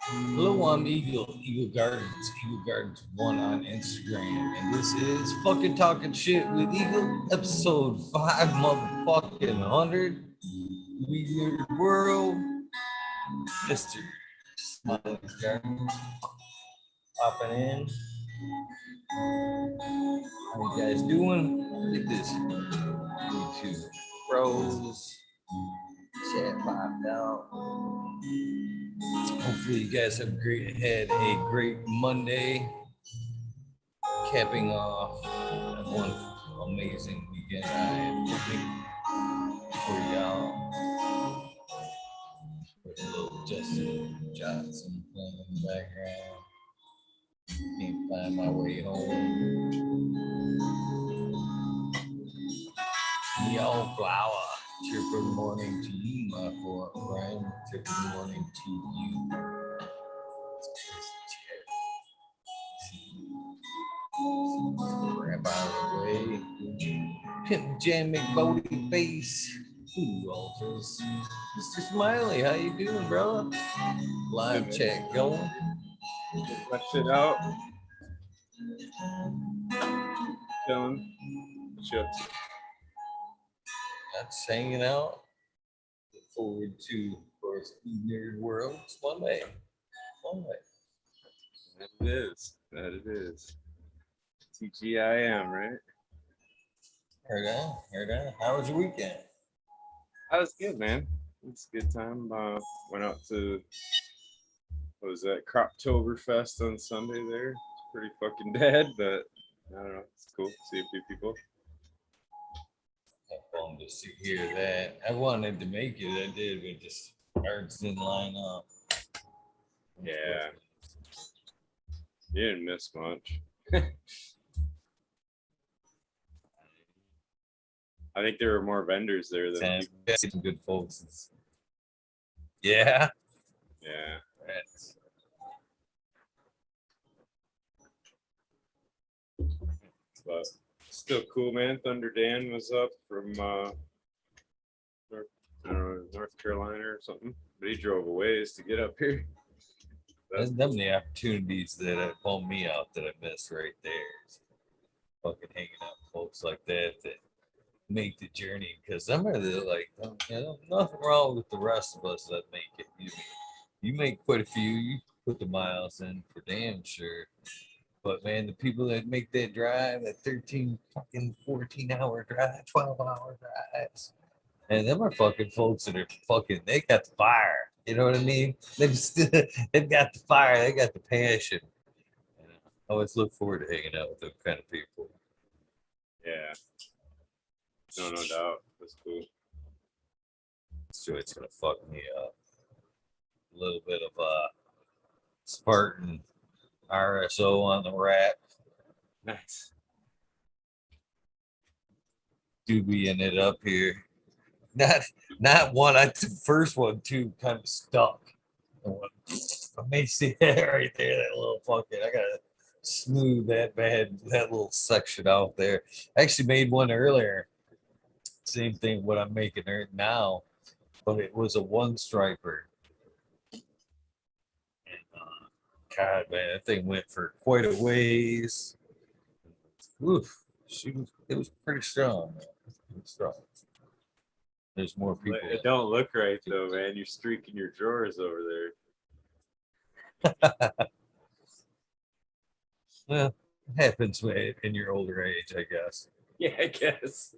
Hello, I'm Eagle Gardens 1 on Instagram, and this is fucking talking shit with Eagle, episode 5 motherfucking 100. We Nerd World, Mr. Smiley Gardens, popping in. How you guys doing? Look at this YouTube pros. Chat popped out. Hopefully, you guys have a great Monday, capping off one amazing weekend I am hoping for y'all. With a little Justin Johnson playing in the background. Can't find my way home. Y'all flower. Cheer good morning to you, my friend. Cheer good morning to you. Grab out of the way. Pimp Jam McBodie face. Ooh, Walters. Mr. Smiley, how you doing, brother? Live chat going. Get my shit out. Chilling. Chips. That's hanging out. Look forward to, of course, WEedNerdWorld. It's Monday. That it is. That it is. TGIM, right? Heard on. How was your weekend? That was good, man. It's a good time. Went out to, what was that, Croptoberfest on Sunday there. It's pretty fucking dead, but I don't know. It's cool. See a few people. Fun to hear that. I wanted to make it. I did, but just cards didn't line up. Yeah. You didn't miss much. I think there were more vendors there than people. Some good folks. Yeah. Yeah. That's... But still cool, man. Thunder Dan was up from North Carolina or something, but he drove a ways to get up here. That's definitely opportunities that pulled me out that I missed right there. Fucking hanging out with folks like that make the journey, because some are the like, nothing wrong with the rest of us that make it. You make quite a few. You put the miles in for damn sure. But man, the people that make that drive, that 13 fucking 14-hour drive, 12-hour drives, and them are fucking folks that are fucking, they got the fire. You know what I mean? They've got the fire, they got the passion. And I always look forward to hanging out with them kind of people. Yeah. No doubt. That's cool. So it's gonna fuck me up. A little bit of Spartan RSO on the wrap. Nice. Doobieing it up here. Not one. I took the first one too, kind of stuck. I may see that right there. That little fucking. I gotta smooth that little section out there. I actually made one earlier. Same thing what I'm making now, but it was a one striper. And God, man, that thing went for quite a ways. Oof, it was pretty strong. Man. Pretty strong. There's more people. It don't look right though, man. You're streaking your drawers over there. Well, it happens in your older age, I guess. Yeah, I guess.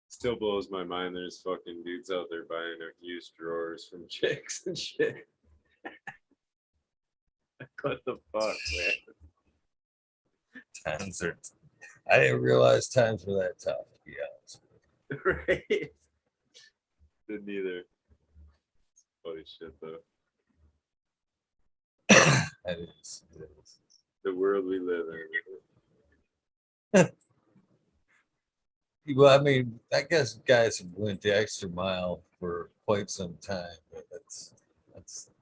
Still blows my mind. There's fucking dudes out there buying used drawers from chicks and shit. What the fuck, man? Times are. I didn't realize times were that tough, to be honest. Right. Didn't either. It's funny shit though. It is. The world we live in. Well, I mean, I guess guys have went the extra mile for quite some time, but that's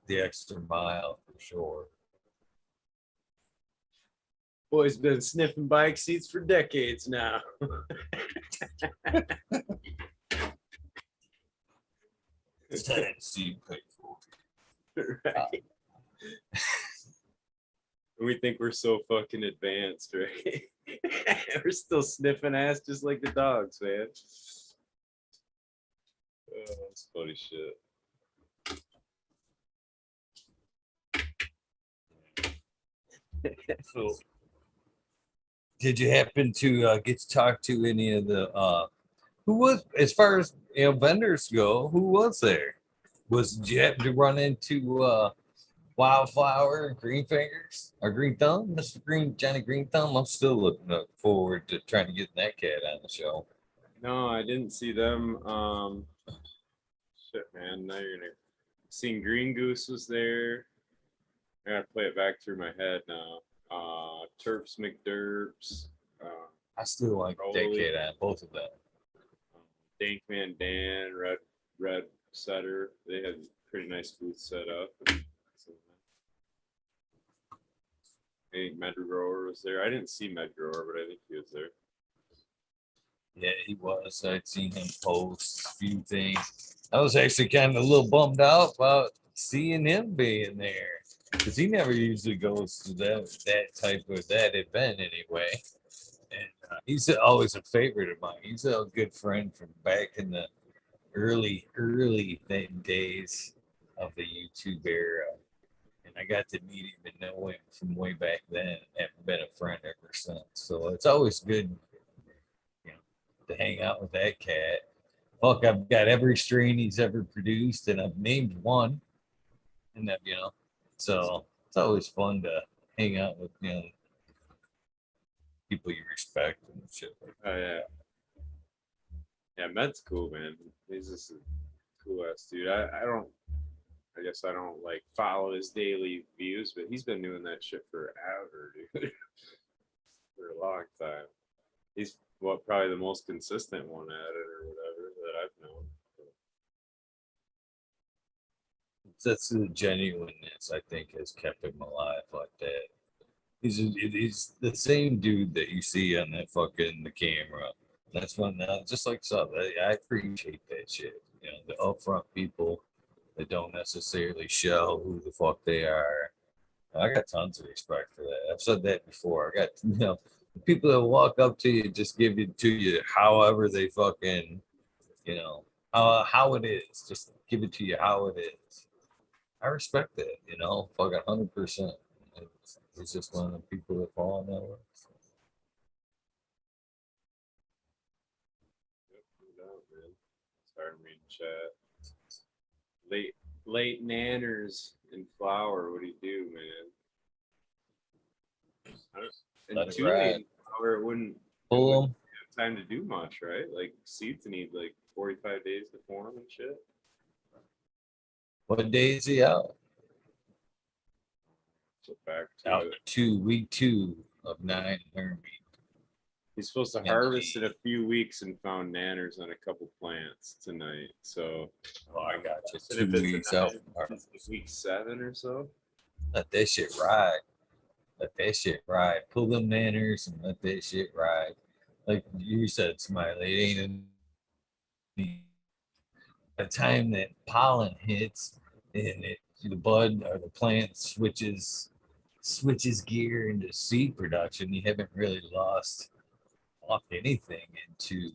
the extra mile for sure. Boy's been sniffing bike seats for decades now. you pay for. Right. We think we're so fucking advanced, right? We're still sniffing ass just like the dogs, man. Oh, that's funny shit. So, did you happen to get to talk to any of the who was, as far as vendors go? Who was there? Did you happen to run into Wildflower and Green Fingers or Green Thumb, Mr. Green Johnny Green Thumb? I'm still looking forward to trying to get that cat on the show. No, I didn't see them. Shit, man. Now you're gonna seen Green Goose was there. I gotta play it back through my head now. Terps McDerps. I still like that cat on both of them. Dankman Dan, Red Setter. They had pretty nice booth set up. I think Medgrower was there. I didn't see Medgrower, but I think he was there. Yeah, he was. I'd seen him post a few things. I was actually kind of a little bummed out about seeing him being there because he never usually goes to that type of that event anyway. And he's always a favorite of mine. He's a good friend from back in the early days of the YouTube era. And I got to meet him and know him from way back then. Haven't been a friend ever since. So it's always good, to hang out with that cat. Fuck, I've got every strain he's ever produced, and I've named one. And that, so it's always fun to hang out with, people you respect and shit. Oh yeah. Yeah, Med's cool, man. He's just a cool ass dude. I guess I don't like follow his daily views, but he's been doing that shit forever, dude. For a long time. He's probably the most consistent one at it or whatever that I've known. That's the genuineness, I think, has kept him alive like that. He's the same dude that you see on that the camera. That's when, just like so, I appreciate that shit. The upfront people that don't necessarily show who the fuck they are. I got tons of respect for that. I've said that before. I got, the people that walk up to you, just give it to you however they fucking, how it is. Just give it to you how it is. I respect that, fucking 100%. It's just one of the people that fall in that way. Yep, no doubt, man. Starting reading chat. Late nanners in flower. What do you do, man? And too late in flower, it wouldn't Pull them. have time to do much, right? Like seeds need like 45 days to form and shit. What day is he out? So back Out to week 2 of 9 Hermie. he's supposed to harvest in a few weeks and found nanners on a couple plants tonight. So I got you. so 2 weeks out. It's week 7 or so. Let that shit ride. Let that shit ride. Pull them manners and let that shit ride. Like you said, Smiley, it ain't the time that pollen hits and the bud or the plant switches gear into seed production. You haven't really lost off anything into,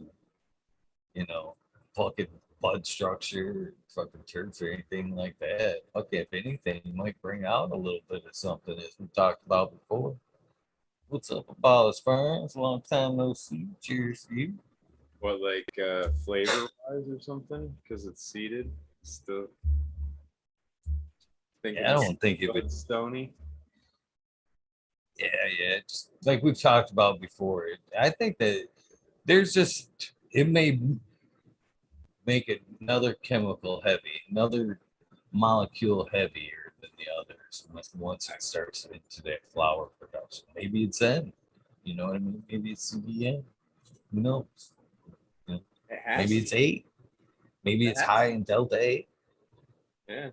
fucking bud structure, fucking turfs or anything like that. Okay, if anything, you might bring out a little bit of something as we talked about before. What's up, Apollos Farms? Long time no see. Cheers to you. What, like flavor wise or something? Because it's seeded still. Yeah, I don't think it would. Stony. Yeah. Just like we've talked about before. I think that there's just, it may make it another chemical heavy, another molecule heavier than the others once it starts into that flower production. Maybe it's N. You know what I mean? Maybe it's CBN. Who knows? Maybe it's 8. Maybe it's high in Delta 8. Yeah.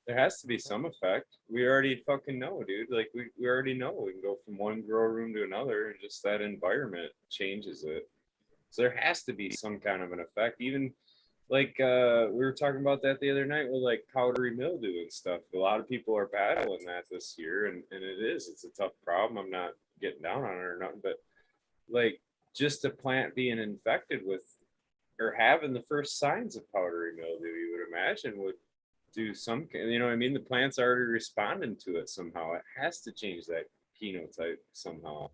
There has to be some effect. We already fucking know, dude. Like we already know we can go from one grow room to another and just that environment changes it. So there has to be some kind of an effect. Even like we were talking about that the other night with like powdery mildew and stuff. A lot of people are battling that this year, and it's a tough problem. I'm not getting down on it or nothing, but like just a plant being infected with or having the first signs of powdery mildew, you would imagine would do some, you know what I mean? The plant's already responding to it somehow. It has to change that phenotype somehow.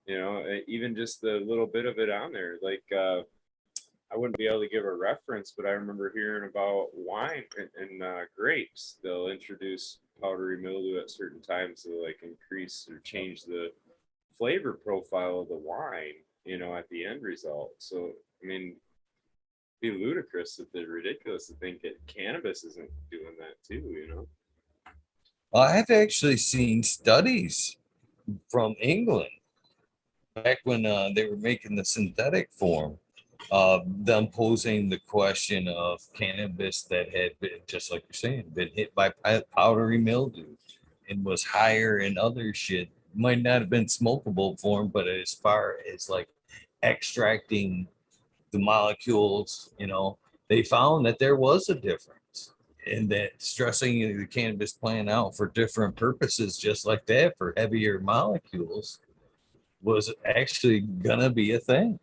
You know, even just the little bit of it on there. Like I wouldn't be able to give a reference, but I remember hearing about wine and grapes. They'll introduce powdery mildew at certain times to like increase or change the flavor profile of the wine, you know, at the end result. So, I mean, be ludicrous if they're ridiculous to think that cannabis isn't doing that too, you know? I've actually seen studies from England back when they were making the synthetic form, them posing the question of cannabis that had been, just like you're saying, been hit by powdery mildew and was higher in other shit. Might not have been smokable form, but as far as like extracting the molecules, they found that there was a difference and that stressing the cannabis plant out for different purposes, just like that, for heavier molecules, was actually gonna be a thing.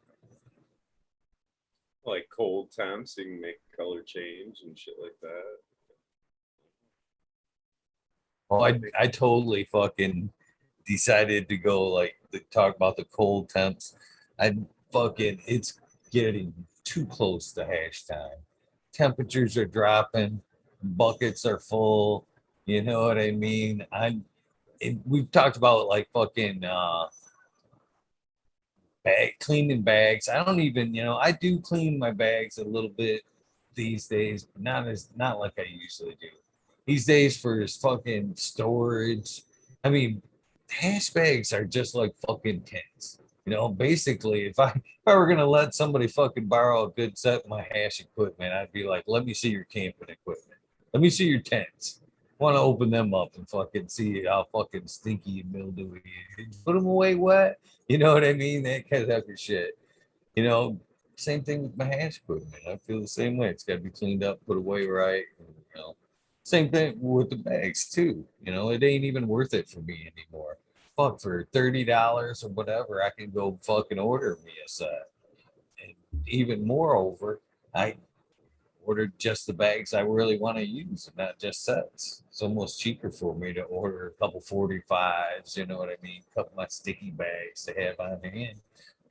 Like cold temps, so you can make color change and shit like that. Well, I totally fucking decided to go like to talk about the cold temps. I fucking it's getting too close to hash time. Temperatures are dropping, buckets are full. You know what I mean? We've talked about like fucking cleaning bags. I don't even, I do clean my bags a little bit these days, but not like I usually do. These days for his fucking storage. I mean, hash bags are just like fucking tents. Basically, if I were gonna let somebody fucking borrow a good set of my hash equipment, I'd be like, let me see your camping equipment. Let me see your tents. Want to open them up and fucking see how fucking stinky and mildewy. Put them away wet. You know what I mean? That kind of shit. You know, Same thing with my hash equipment. I feel the same way. It's got to be cleaned up, put away right. Same thing with the bags too. It ain't even worth it for me anymore. Fuck, for $30 or whatever, I can go fucking order me a set. And even moreover, I ordered just the bags I really want to use and not just sets. It's almost cheaper for me to order a couple 45s, you know what I mean? A couple of my sticky bags to have on hand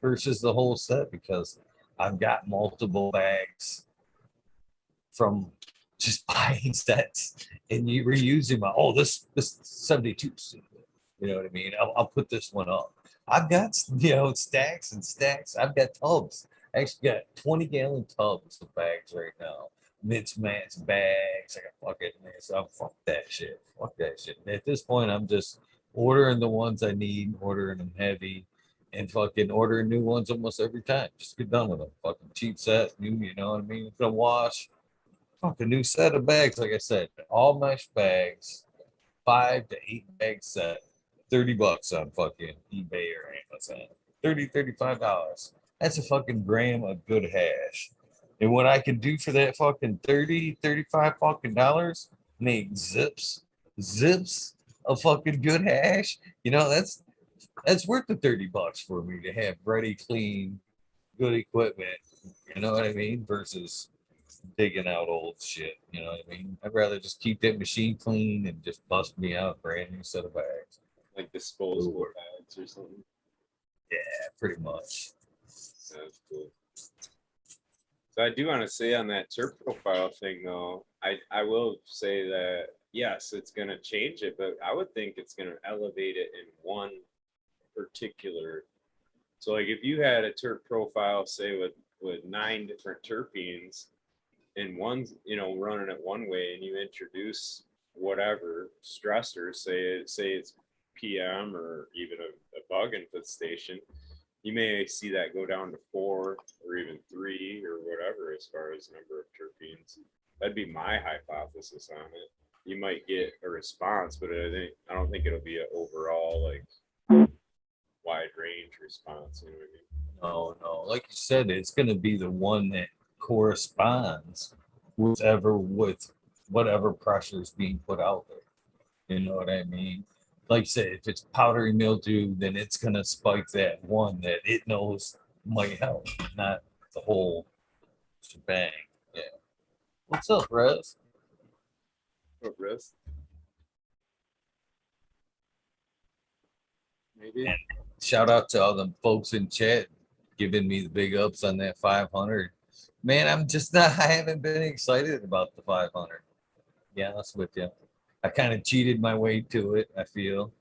versus the whole set because I've got multiple bags from just buying sets and you reusing my this 72. You know what I mean? I'll put this one up. I've got stacks and stacks. I've got tubs. I actually got 20-gallon tubs of bags right now. Mix bags. I got fucking this. Oh, fuck that shit. Fuck that shit. At this point, I'm just ordering the ones I need, ordering them heavy, and fucking ordering new ones almost every time. Just get done with them. Fucking cheap set, new. You know what I mean? Gonna wash. Fuck a new set of bags. Like I said, all mesh bags, 5 to 8 bag set. $30 on fucking eBay or Amazon. $35. That's a fucking gram of good hash. And what I can do for that fucking 35 fucking dollars, make zips of fucking good hash. That's worth the $30 for me to have ready, clean, good equipment. You know what I mean? Versus digging out old shit. You know what I mean? I'd rather just keep that machine clean and just bust me out a brand new set of bags. Like disposable bags or something. Yeah, pretty much. That's cool. So I do want to say on that terp profile thing though, I will say that yes, it's gonna change it, but I would think it's gonna elevate it in one particular. So like if you had a terp profile, say with 9 different terpenes, in one, running it one way, and you introduce whatever stressor, say it's PM or even a bug infestation, you may see that go down to 4 or even 3 or whatever as far as number of terpenes. That'd be my hypothesis on it. You might get a response, but I don't think it'll be an overall like wide range response. You know what I mean? No. Like you said, it's gonna be the one that corresponds with whatever pressure is being put out there. You know what I mean? Like I said, if it's powdery mildew, then it's gonna spike that one that it knows might help, not the whole shebang. Yeah. What's up, Rez? What risk? Maybe. And shout out to all the folks in chat giving me the big ups on that 500. Man, I'm just not, I haven't been excited about the 500. Yeah, that's with you. I kind of cheated my way to it, I feel.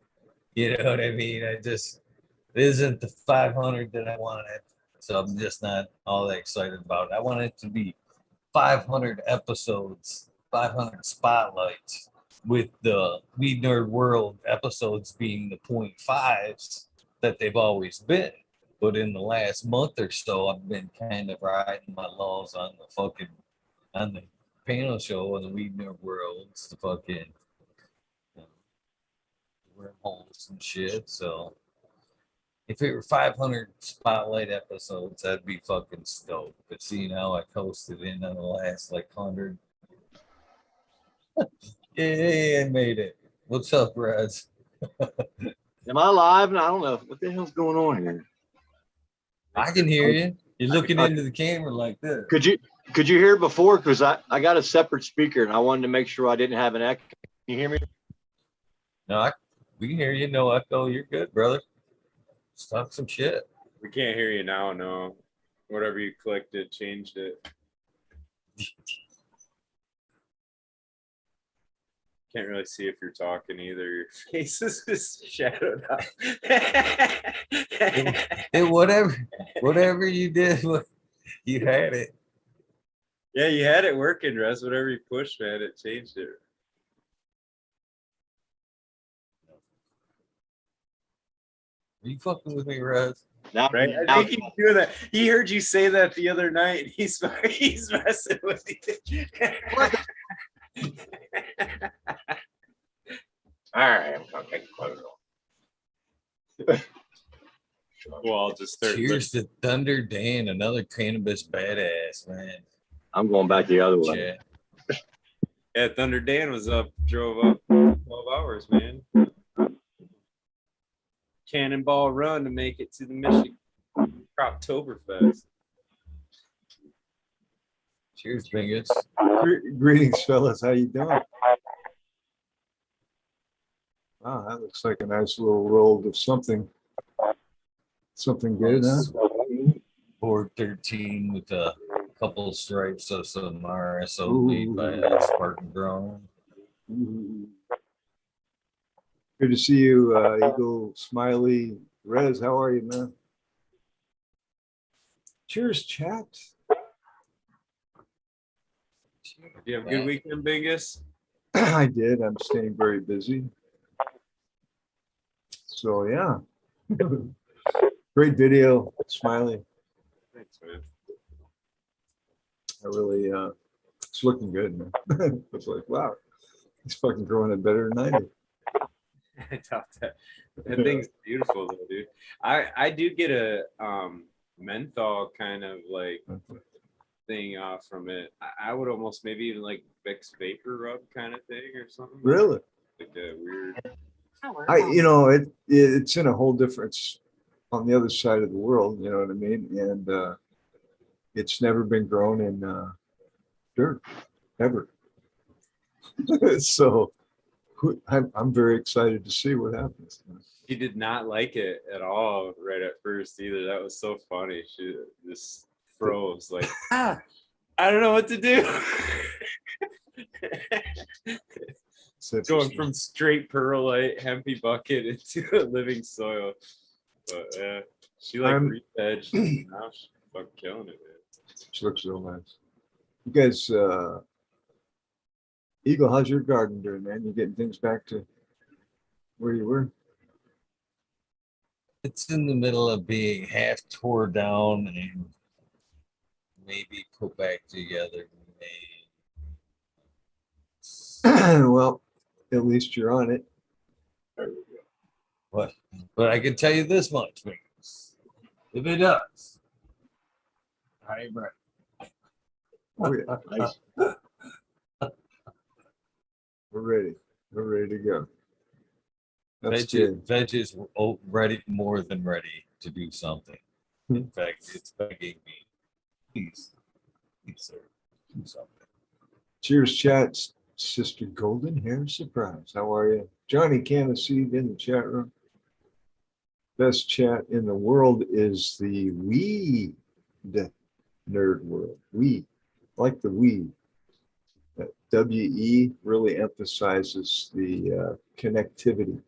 You know what I mean? It isn't the 500 that I wanted. So I'm just not all that excited about it. I want it to be 500 episodes, 500 spotlights, with the Weed Nerd World episodes being the 0.5s that they've always been. But in the last month or so, I've been kind of riding my laws on the panel show on the Weed Nerd World. It's the fucking wormholes and shit. So if it were 500 spotlight episodes, I'd be fucking stoked. But seeing how I coasted in on the last like 100, yeah, I made it. What's up, Raz? Am I live? I don't know what the hell's going on here. I can hear you. You're looking into the camera like this. Could you hear it before? Because I got a separate speaker and I wanted to make sure I didn't have an echo. Can you hear me? No, we can hear you. No echo. You're good, brother. Let's talk some shit. We can't hear you now. No, whatever you clicked, it changed it. Can't really see if you're talking either. Your face is just shadowed out. Whatever you did, you had it. Yeah, you had it working, Russ. Whatever you pushed, man, it changed it. Are you fucking with me, Raz? Now, Right? I think he's doing that. He heard you say that the other night. He's messing with you. All right, I'm coming close. Well, I'll just start. Cheers to Thunder Dan, another cannabis badass, man. I'm going back the other way. Yeah. Yeah, Thunder Dan was up, drove up 12 hours, man. Cannonball run to make it to the Michigan Croptoberfest. Cheers, Bingus. Greetings, fellas. How you doing? Wow, that looks like a nice little roll of something. Something good, huh? Board 13 with a couple of stripes of some RSO made by Spartan Grown. Ooh. Good to see you, Eagle, Smiley, Rez. How are you, man? Cheers, chat. Do you have a good weekend, Bingus? I did. I'm staying very busy. So yeah, great video, Smiley. Thanks, man. I really, it's looking good, man. It's like, wow, he's fucking growing it better than I do. I doubt that. That thing's beautiful, though, dude. I do get a menthol kind of like thing off from it. I would almost maybe even like Vicks vapor rub kind of thing or something. Really? Like a weird. It's in a whole different, on the other side of the world, you know what I mean? And it's never been grown in dirt, ever. So I'm very excited to see what happens. She did not like it at all right at first either. That was so funny. She just froze like, I don't know what to do. Going from straight perlite hempy bucket into a living soil. But yeah, she like re-edged and now she's fucking killing it, man. She looks real nice. You guys, Eagle, how's your garden doing, man? You getting things back to where you were? It's in the middle of being half tore down and maybe put back together. Well, at least you're on it. But I can tell you this much, if it does, I ain't right. Oh, yeah. Nice. We're ready. We're ready to go. That's good. Veg is ready, more than ready to do something. In fact, it's begging me, please, sir, do something. Cheers, chat. Sister Golden Hair Surprise. How are you? Johnny Caniseed in the chat room. Best chat in the world is the Weed Nerd World. Weed, like the weed. That WE really emphasizes the connectivity.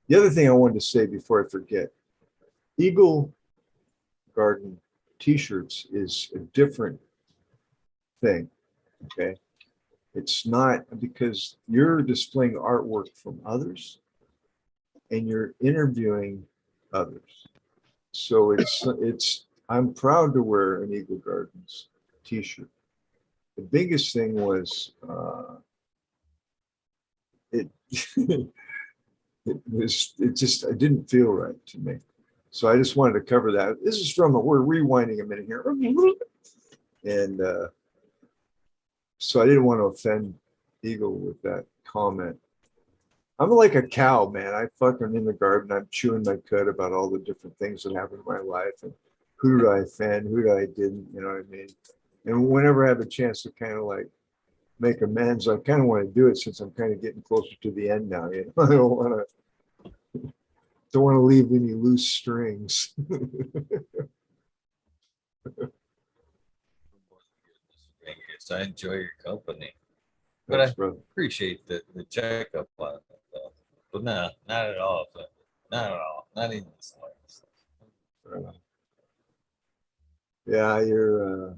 The other thing I wanted to say before I forget, Eagle Garden t-shirts is a different thing, okay? It's not, because you're displaying artwork from others and you're interviewing others. So I'm proud to wear an Eagle Gardens t-shirt. The biggest thing was it it didn't feel right to me. So I just wanted to cover that. This is we're rewinding a minute here. And so I didn't want to offend Eagle with that comment. I'm like a cow, man. I fucking in the garden. I'm chewing my cud about all the different things that happened in my life and who did I offend, who did I didn't, you know what I mean? And whenever I have a chance to kind of like make amends, I kind of want to do it since I'm kind of getting closer to the end now. You know, I don't want to leave any loose strings. I enjoy your company, but Thanks, I brother. appreciate the checkup on it, though. But no, not at all. Not at all. Not even the slightest. Yeah, you're.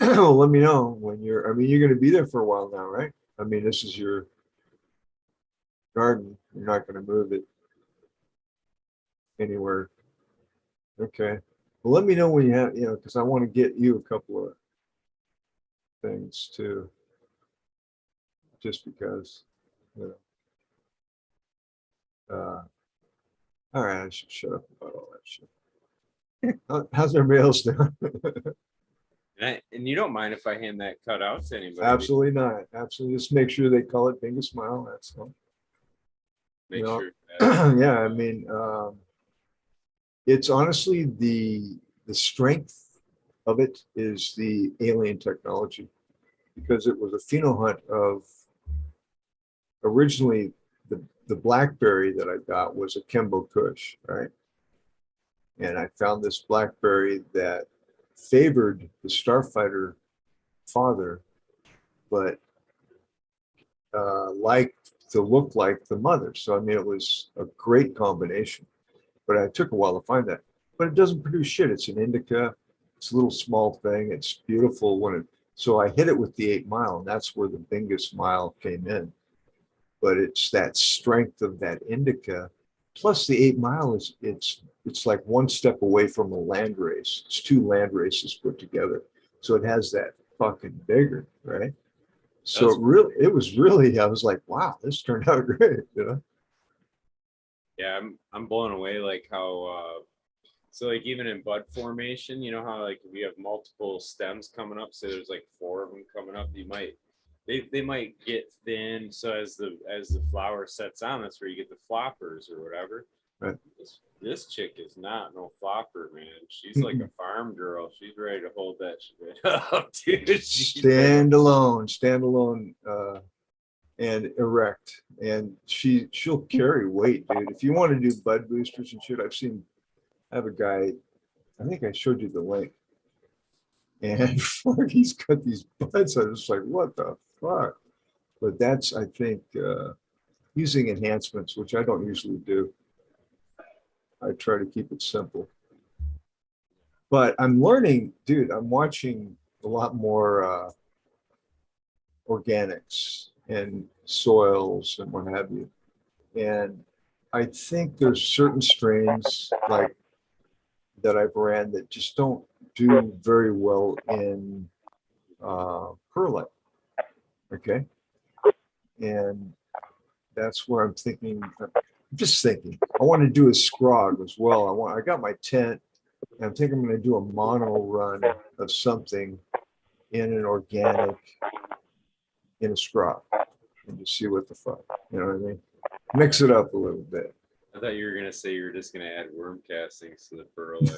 Well, let me know when you're. I mean, you're going to be there for a while now, right? I mean, this is your garden. You're not going to move it anywhere. Okay. Well, let me know when you have, you know, because I want to get you a couple of things too. Just because, you know. All right, I should shut up about all that shit. How's everybody else doing? And you don't mind if I hand that cut out to anybody? Absolutely not. Absolutely. Just make sure they call it Bingo Smile. That's all. Make You know, sure. yeah, I mean, it's honestly the strength of it is the alien technology, because it was a pheno hunt of originally the blackberry that I got was a Kembo Kush, right? And I found this blackberry that favored the starfighter father, but liked to look like the mother. So I mean, it was a great combination, but it took a while to find that. But it doesn't produce shit. It's an indica. It's a little small thing. It's beautiful when it. So I hit it with the 8 Mile, and that's where the Bingus Mile came in. But it's that strength of that indica, plus the 8 Mile is it's like one step away from a land race. It's 2 land races put together, so it has that fucking bigger, right? So it was really, I was like, wow, this turned out great, you know? Yeah, I'm blown away, like how so like even in bud formation, you know how like if you have multiple stems coming up, so there's like 4 of them coming up, they might get thin, so as the flower sets on, that's where you get the floppers or whatever. Right. This chick is not no flopper, man. She's like a farm girl. She's ready to hold that shit up, dude. Stand alone, and erect, and she'll carry weight, dude. If you want to do bud boosters and shit, I have a guy, I think I showed you the link, and he's got these buds. I was like, what the fuck? But that's, I think, using enhancements, which I don't usually do. I try to keep it simple. But I'm learning, dude, I'm watching a lot more organics and soils and what have you. And I think there's certain strains like that I've ran that just don't do very well in perlite. Okay. And that's where I'm just thinking, I want to do a scrog as well. I got my tent, and I'm thinking I'm going to do a mono run of something in an organic in a straw and just see what the fuck. You know what I mean? Mix it up a little bit. I thought you were gonna say you're just gonna add worm castings to the perlite.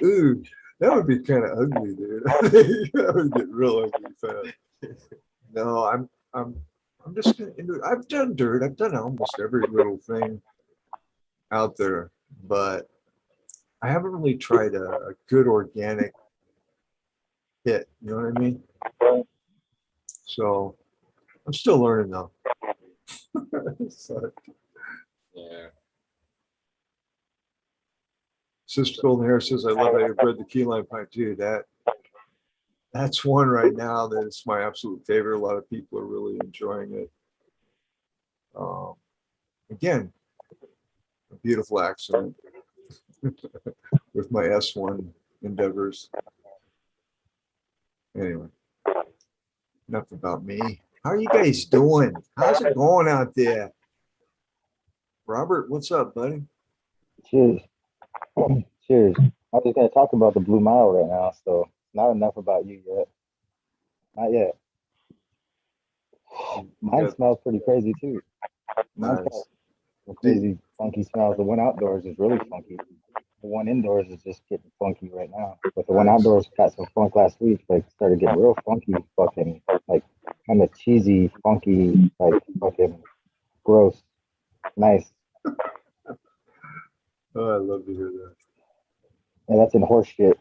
Ooh, that would be kind of ugly, dude. That would get real ugly fast. No, I'm just gonna. I've done dirt. I've done almost every little thing out there, but I haven't really tried a good organic hit. You know what I mean? So I'm still learning though. So, Yeah. Sister Golden Hair says, I love how you bred the key lime pine too. That's one right now that is my absolute favorite. A lot of people are really enjoying it. Again, a beautiful accent with my S1 endeavors. Anyway, enough about me. How are you guys doing? How's it going out there? Robert, what's up, buddy? Cheers. Cheers. I was just going to talk about the Blue Mile right now, so not enough about you yet. Not yet. Mine smells pretty crazy too. Mine's got Nice. some crazy, funky smells. The one outdoors is really funky. The one indoors is just getting funky right now. But the one outdoors got some funk last week. Like started getting real funky, fucking like kind of cheesy, funky, like fucking gross. Nice. Oh, I love to hear that. And that's in horse shit,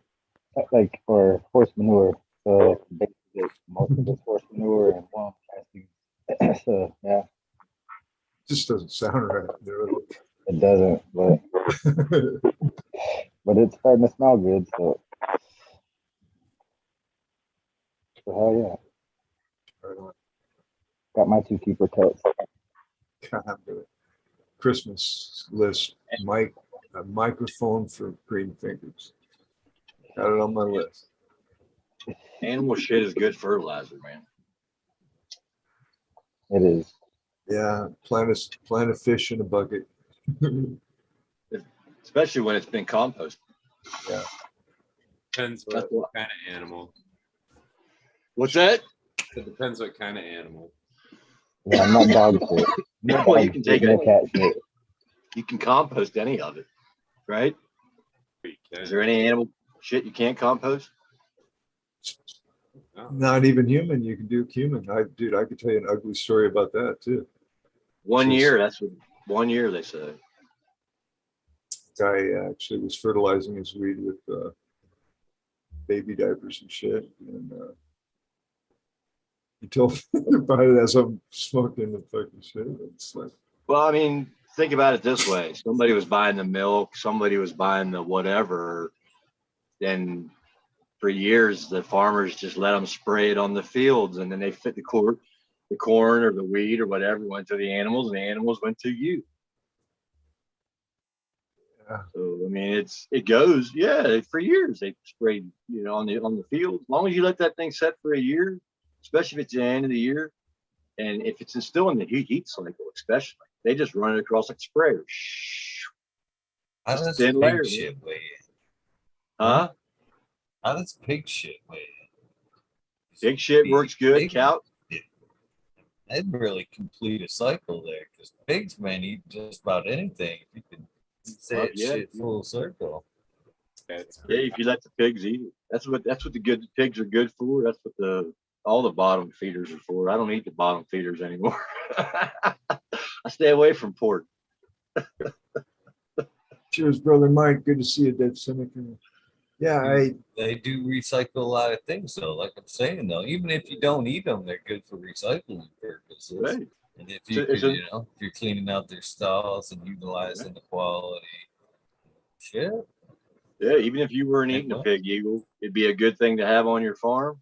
like, or horse manure. So basically, most of it's horse manure and worm casting. So yeah, Just doesn't sound right. it doesn't, but it's starting to smell good. So hell yeah, Right on. got my 2 keeper totes. God, Christmas list, a microphone for green fingers. Got it on my list. Animal shit is good fertilizer, man. It is. Yeah, plant a fish in a bucket. Especially when it's been composted. Yeah. Depends That's what kind of animal. What's that? It depends what kind of animal. Yeah, not dog shit. No Well, you dog can shit, take no it. cat shit. You can compost any of it, right? You can. Is there any animal shit you can't compost? No. Not even human. You can do human. I could tell you an ugly story about that too. 1 Jeez. year. That's what 1 year they say. Guy actually was fertilizing his weed with baby diapers and shit, and he told me about it as I'm smoking the fucking shit. It's like, Well, I mean, think about it this way: somebody was buying the milk, somebody was buying the whatever, then for years the farmers just let them spray it on the fields, and then they fit the corn or the wheat or whatever went to the animals, and the animals went to you. yeah. So I mean, it goes, yeah. For years they sprayed, on the field. As long as you let that thing set for a year, especially if it's the end of the year, and if it's still in the heat cycle, especially, they just run it across like a sprayer. How Just a does thin pig layer, shit weigh in? Huh? How does pig shit weigh in? Big shit works good. Pig- Cow. That'd really complete a cycle there, because pigs, man, eat just about anything. If you could say Well, that yeah. shit full circle. That's Yeah, if you let the pigs eat it, that's what the good pigs are good for. That's what all the bottom feeders are for. I don't eat the bottom feeders anymore. I stay away from pork. Cheers, brother Mike. Good to see you, Dead Cynic. Yeah, They do recycle a lot of things, though. Like I'm saying, though, even if you don't eat them, they're good for recycling purposes. Right. And if you It's could, a- if you're cleaning out their stalls and utilizing the quality, shit. Yeah, even if you weren't Hey, eating a what? pig eagle, it'd be a good thing to have on your farm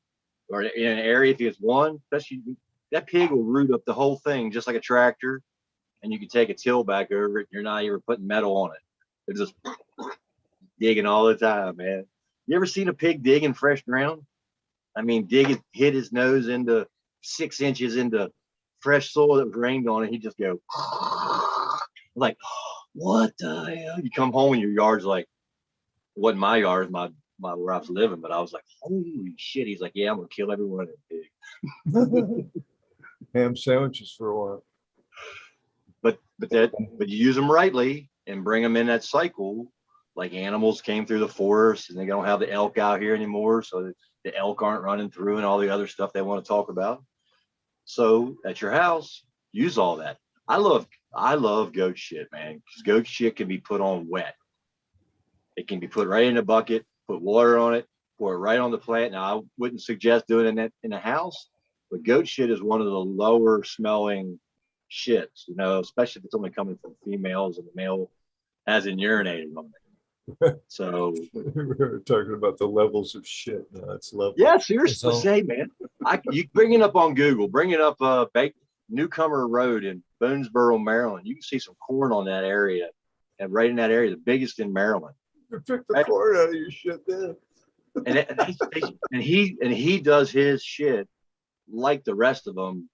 or in an area if it's one. Especially that pig will root up the whole thing just like a tractor, and you can take a till back over it. And you're not even putting metal on it. They're just digging all the time, man. You ever seen a pig dig in fresh ground? I mean, hit his nose into 6 inches into fresh soil that was rained on, and he just go like, what the hell? You come home and your yard's like, it wasn't my yard, my where I was living, but I was like, holy shit. He's like, yeah, I'm gonna kill every one of them pigs. Ham sandwiches for a while. But you use them rightly and bring them in that cycle. Like animals came through the forest, and they don't have the elk out here anymore, so the elk aren't running through and all the other stuff they want to talk about. So at your house, use all that. I love goat shit, man, because goat shit can be put on wet. It can be put right in a bucket, put water on it, pour it right on the plant. Now, I wouldn't suggest doing it in a house, but goat shit is one of the lower smelling shits, you know, especially if it's only coming from females and the male hasn't urinated on it. So We're talking about the levels of shit. No, that's lovely. yeah, seriously, So- say, man, you bring it up on Google, bring it up Newcomer Road in Boonesboro, Maryland. You can see some corn on that area, and right in that area, the biggest in Maryland. You pick the corn out of your shit there. And he does his shit like the rest of them,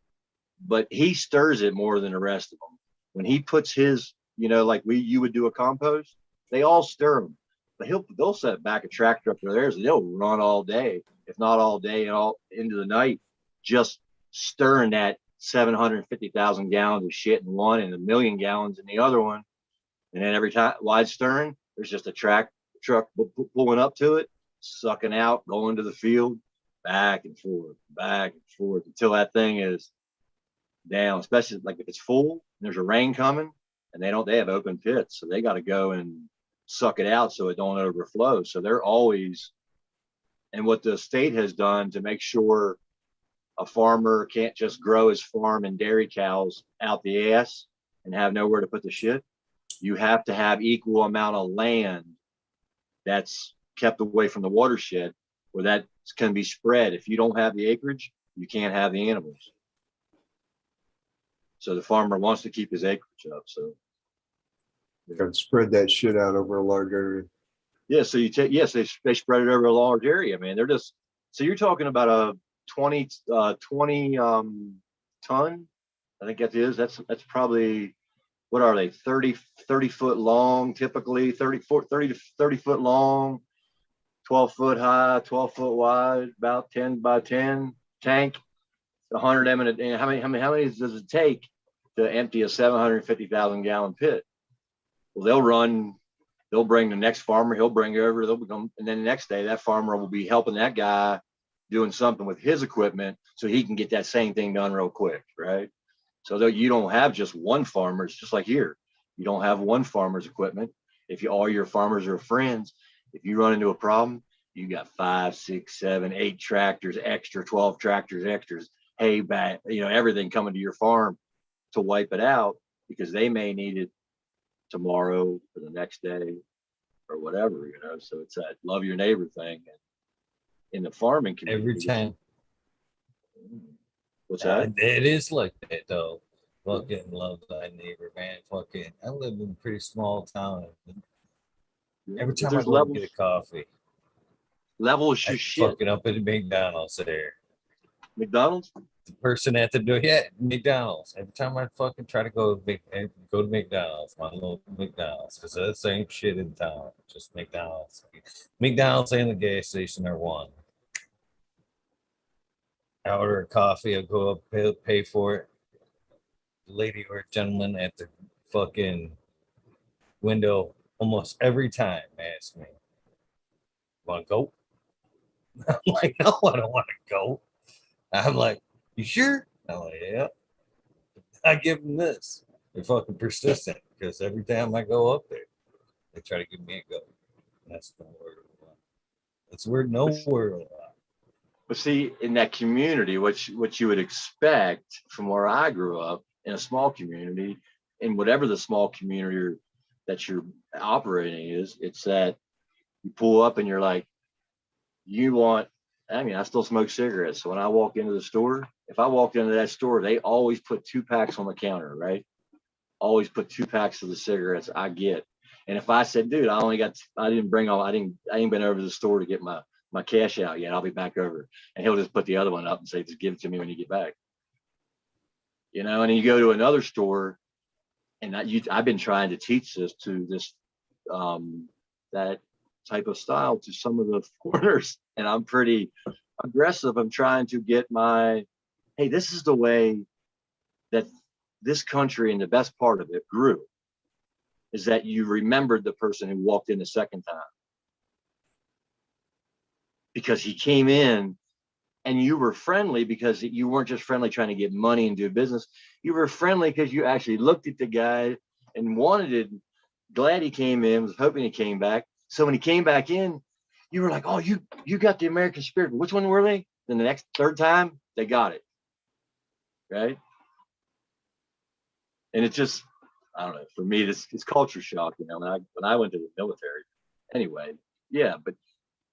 but he stirs it more than the rest of them. When he puts his, you know, like you would do a compost, they all stir them. But they'll set back a tractor up to theirs, and they'll run all day, if not all day and all into the night, just stirring that 750,000 gallons of shit in one and 1,000,000 gallons in the other one. And then every time wide stirring, there's just a truck pulling up to it, sucking out, going to the field, back and forth until that thing is down. Especially like if it's full and there's a rain coming, and they have open pits, so they got to go and suck it out so it don't overflow. So they're always, and what the state has done to make sure a farmer can't just grow his farm and dairy cows out the ass and have nowhere to put the shit, you have to have equal amount of land that's kept away from the watershed where that can be spread. If you don't have the acreage, you can't have the animals. So the farmer wants to keep his acreage up. So Got to spread that shit out over a large area. yeah, so they spread it over a large area, man. They're just, so you're talking about a 20 ton. I think that is, that's probably, what are they, 30 foot long, typically 30 to 30 foot long, 12 foot high, 12 foot wide, about 10 by 10 tank, 100 M. And how many does it take to empty a 750,000 gallon pit? Well, they'll bring the next farmer, he'll bring over, and then the next day that farmer will be helping that guy doing something with his equipment so he can get that same thing done real quick, right? So that you don't have just one farmer. It's just like here, you don't have one farmer's equipment. If all your farmers are friends, if you run into a problem, you got 5, 6, 7, 8 tractors extra, 12 tractors extras, hay back, you know, everything coming to your farm to wipe it out because they may need it tomorrow or the next day or whatever, you know. So it's that love your neighbor thing. And in the farming community, Every time. What's that? It is like that though. Fucking love thy neighbor, man. Fucking, I live in a pretty small town. Every time I There's go levels, to get a coffee, levels I of shit. fucking up at McDonald's there. McDonald's? The person at the door, yeah, McDonald's. Every time I fucking try to go to McDonald's, my little McDonald's, because that's the same shit in town. Just McDonald's. McDonald's and the gas station are one. I order a coffee, I go up, pay for it. The lady or gentleman at the fucking window almost every time asks me, "Want to go?" I'm like, "No, I don't want to go." I'm like, "You sure?" I'm like, "Yeah." I give them this. They're fucking persistent because every time I go up there, they try to give me a go. And that's the word. That's word nowhere. But see, in that community, what you would expect from where I grew up in a small community, in whatever the small community that you're operating is, it's that you pull up and you're like, I still smoke cigarettes. So when I walk into the store, if I walked into that store, they always put 2 packs on the counter, right? Always put 2 packs of the cigarettes I get. And if I said, dude, I ain't been over to the store to get my cash out yet, I'll be back over. And he'll just put the other one up and say, just give it to me when you get back. You know, and then you go to another store, and I've been trying to teach this to that type of style to some of the foreigners, and I'm pretty aggressive. I'm trying to get hey, this is the way that this country and the best part of it grew, is that you remembered the person who walked in the second time because he came in and you were friendly, because you weren't just friendly trying to get money and do business. You were friendly because you actually looked at the guy and wanted it, glad he came in, was hoping he came back. So when he came back in, you were like, oh, you got the American spirit. Which one were they? Then the third time, they got it. Right? And it's just, I don't know, for me, it's culture shock, you know, when I went to the military. Anyway, yeah, but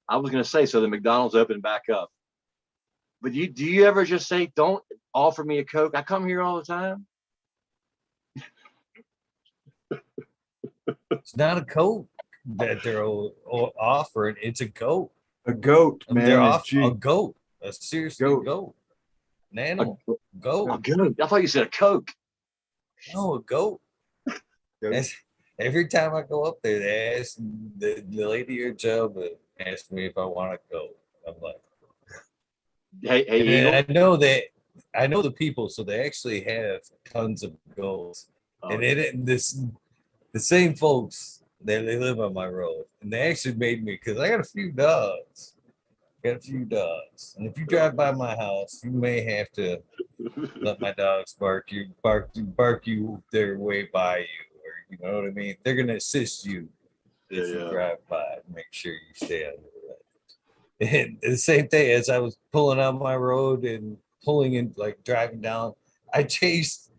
I was going to say, so the McDonald's opened back up. But do you ever just say, don't offer me a Coke? I come here all the time. It's not a Coke that they're offering. It's a goat. A goat, man. They're off a goat. A seriously goat. An animal. Goat. A goat. I thought you said a Coke. No, a goat. Every time I go up there, they ask the lady or job ask me if I want a goat. I'm like, hey, I know the people, so they actually have tons of goats. And the same folks, they live on my road, and they actually made me, because I got a few dogs. And if you drive by my house, you may have to let my dogs bark you their way by you, or you know what I mean. They're gonna assist you as you drive by, make sure you stay on the road. And the same thing, as I was pulling on my road and pulling in, like driving down, I chased.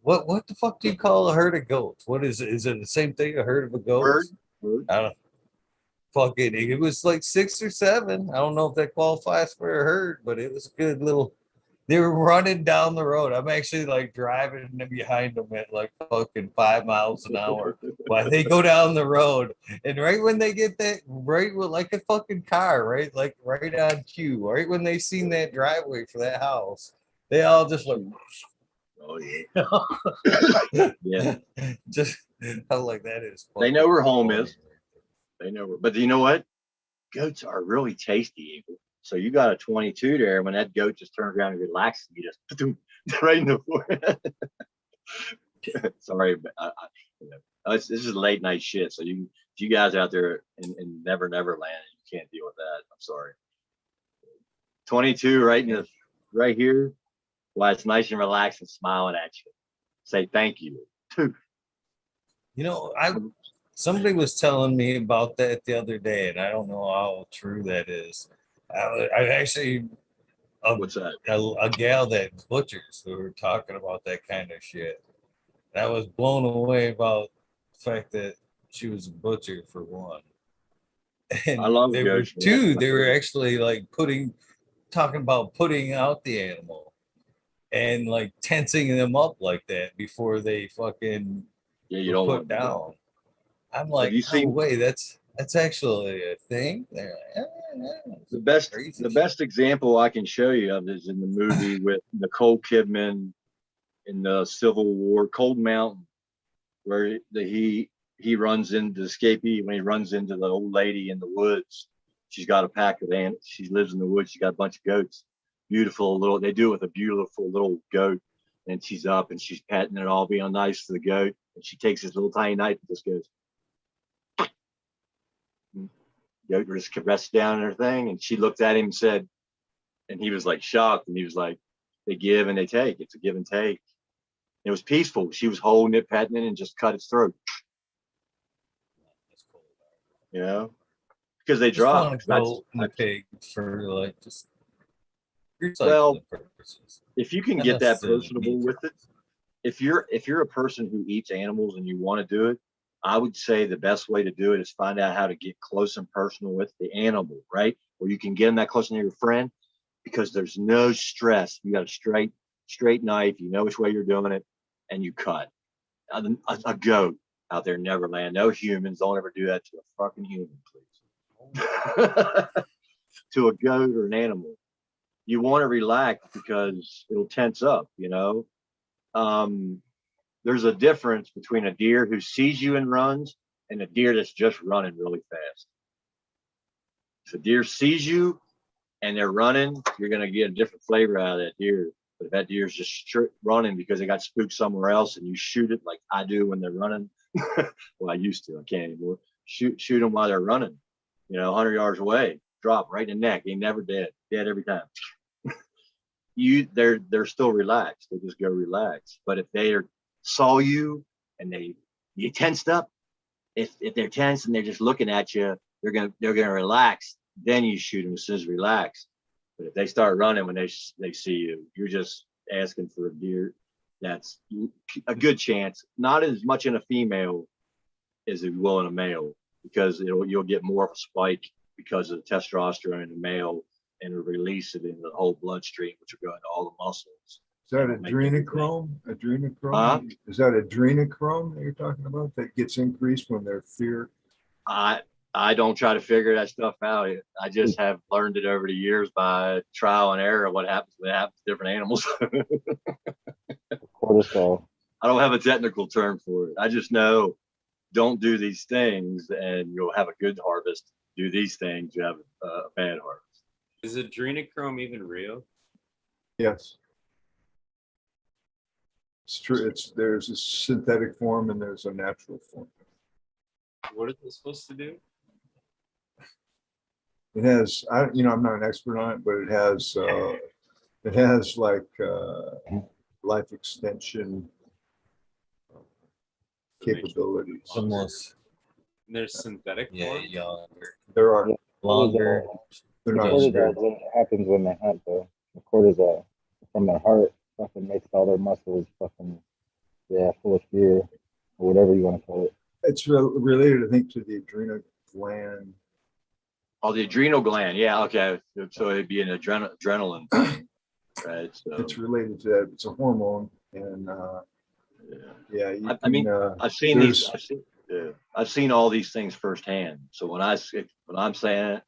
What the fuck do you call a herd of goats? What is it? Is it the same thing, a herd of a goats? I don't fucking, it was like 6 or 7. I don't know if that qualifies for a herd, but it was a good little. They were running down the road. I'm actually like driving behind them at like fucking 5 miles an hour while they go down the road. And right when they get that, right with like a fucking car, right? Like right on cue, right when they seen that driveway for that house, they all just like, oh yeah. Yeah. Just, I'm like, that is they know where home is. They know but you know what? Goats are really tasty. So you got a 22 there. When that goat just turns around and relaxes, you just right in the forehead. Sorry, but this is late night shit. So if you guys out there in Never Land, you can't deal with that. I'm sorry. 22 right here. Why it's nice and relaxed and smiling at you. Say thank you. You know, somebody was telling me about that the other day, and I don't know how true that is. I actually, What's that? A gal that butchers who were talking about that kind of shit. And I was blown away about the fact that she was a butcher, for one. And I love there were goats, two. They were actually like talking about putting out the animal and like tensing them up like that before they fucking you don't put down. I'm like, no way, that's actually a thing. The best example I can show you of is in the movie with Nicole Kidman in the Civil War, Cold Mountain, where he runs into the escapee when he runs into the old lady in the woods. She's got a pack of ants. She lives in the woods. She got a bunch of goats. Beautiful little. They do it with a beautiful little goat, and she's up and she's petting it all, being nice to the goat. And she takes this little tiny knife and just goes. Goat just rests down in her thing, and she looked at him and said, and he was like shocked, and he was like, they give and they take. It's a give and take. It was peaceful. She was holding it, petting it, and just cut its throat. You know, because they drop. The pig for like just purposes. If you can get that personable with it, if you're a person who eats animals and you want to do it, I would say the best way to do it is find out how to get close and personal with the animal, right? Where you can get them that close to your friend, because there's no stress. You got a straight knife. You know which way you're doing it, and you cut. A goat out there, Neverland. No humans. Don't ever do that to a fucking human, please. To a goat or an animal. You want to relax because it'll tense up, you know? There's a difference between a deer who sees you and runs and a deer that's just running really fast. if a deer sees you and they're running, you're gonna get a different flavor out of that deer. But if that deer's just running because they got spooked somewhere else, and you shoot it like I do when they're running, well, I used to, I can't anymore. Shoot them while they're running, 100 yards away, drop right in the neck. They never dead every time. They're still relaxed. They just go relax. But if they saw you and you tensed up, if they're tense and they're just looking at you, they're gonna relax. Then you shoot them as soon as relax. But if they start running when they see you, you're just asking for a deer. That's a good chance. Not as much in a female as it will in a male, because you'll get more of a spike because of the testosterone in the male, and it'll release it into the whole bloodstream, which will go into all the muscles. Is that adrenochrome? Adrenochrome? Huh? Is that adrenochrome that you're talking about that gets increased when they're fear? I don't try to figure that stuff out. I just have learned it over the years by trial and error. What happens to different animals. Cortisol. I don't have a technical term for it. I just know, don't do these things and you'll have a good harvest. Do these things, you have a bad harvest. Is adrenochrome even real? Yes. It's true. There's a synthetic form and there's a natural form. What is it supposed to do? It has, I'm not an expert on it, but it has like life extension capabilities. Almost. There's synthetic Yeah, forms? younger, There are. longer. They're not Cortisol as good. what happens when they hunt, though. The cortisol from their heart fucking makes all their muscles fucking full of fear, or whatever you want to call it. It's related, I think, to the adrenal gland. Oh, the adrenal gland. Yeah, okay. So it'd be an adrenaline thing, right? So It's related to that. It's a hormone, and I've seen these. I've seen all these things firsthand. So when I'm saying it,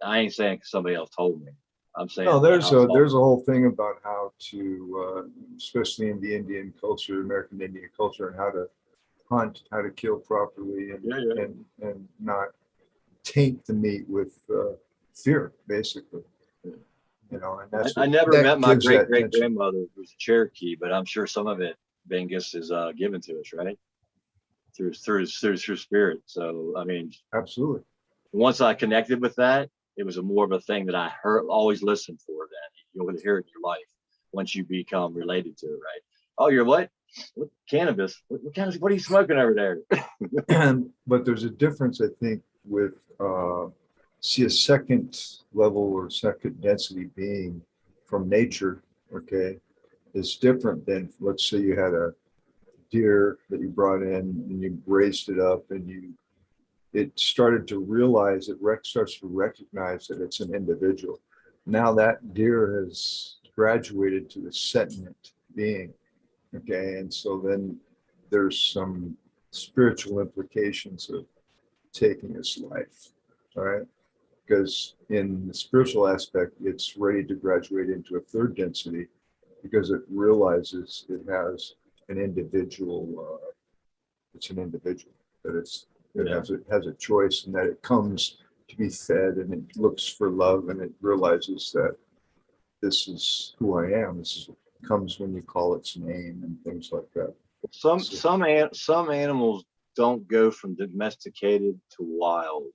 I ain't saying because somebody else told me. I'm saying no. There's a whole thing about how to, especially in the Indian culture, American Indian culture, and how to hunt, how to kill properly, and not taint the meat with fear, basically. And that's I never met my great grandmother, who was a Cherokee, but I'm sure some of it, Vengus, is given to us, right? Through spirit. So I mean, absolutely. Once I connected with that, it was more of a thing that I always listened for. Then you'll hear it in your life once you become related to it, right? Oh, you're what cannabis? What are you smoking over there? But there's a difference, I think, with a second level or second density being from nature, okay, is different than, let's say you had a deer that you brought in and you raised it up and it started to realize, starts to recognize that it's an individual. Now that deer has graduated to a sentient being, okay, and so then there's some spiritual implications of taking its life, all right? Because in the spiritual aspect, it's ready to graduate into a third density because it realizes it has an individual, it's an individual, that it has a choice, and that it comes to be fed, and it looks for love, and it realizes that this is who I am. Comes when you call its name and things like that. Some animals don't go from domesticated to wild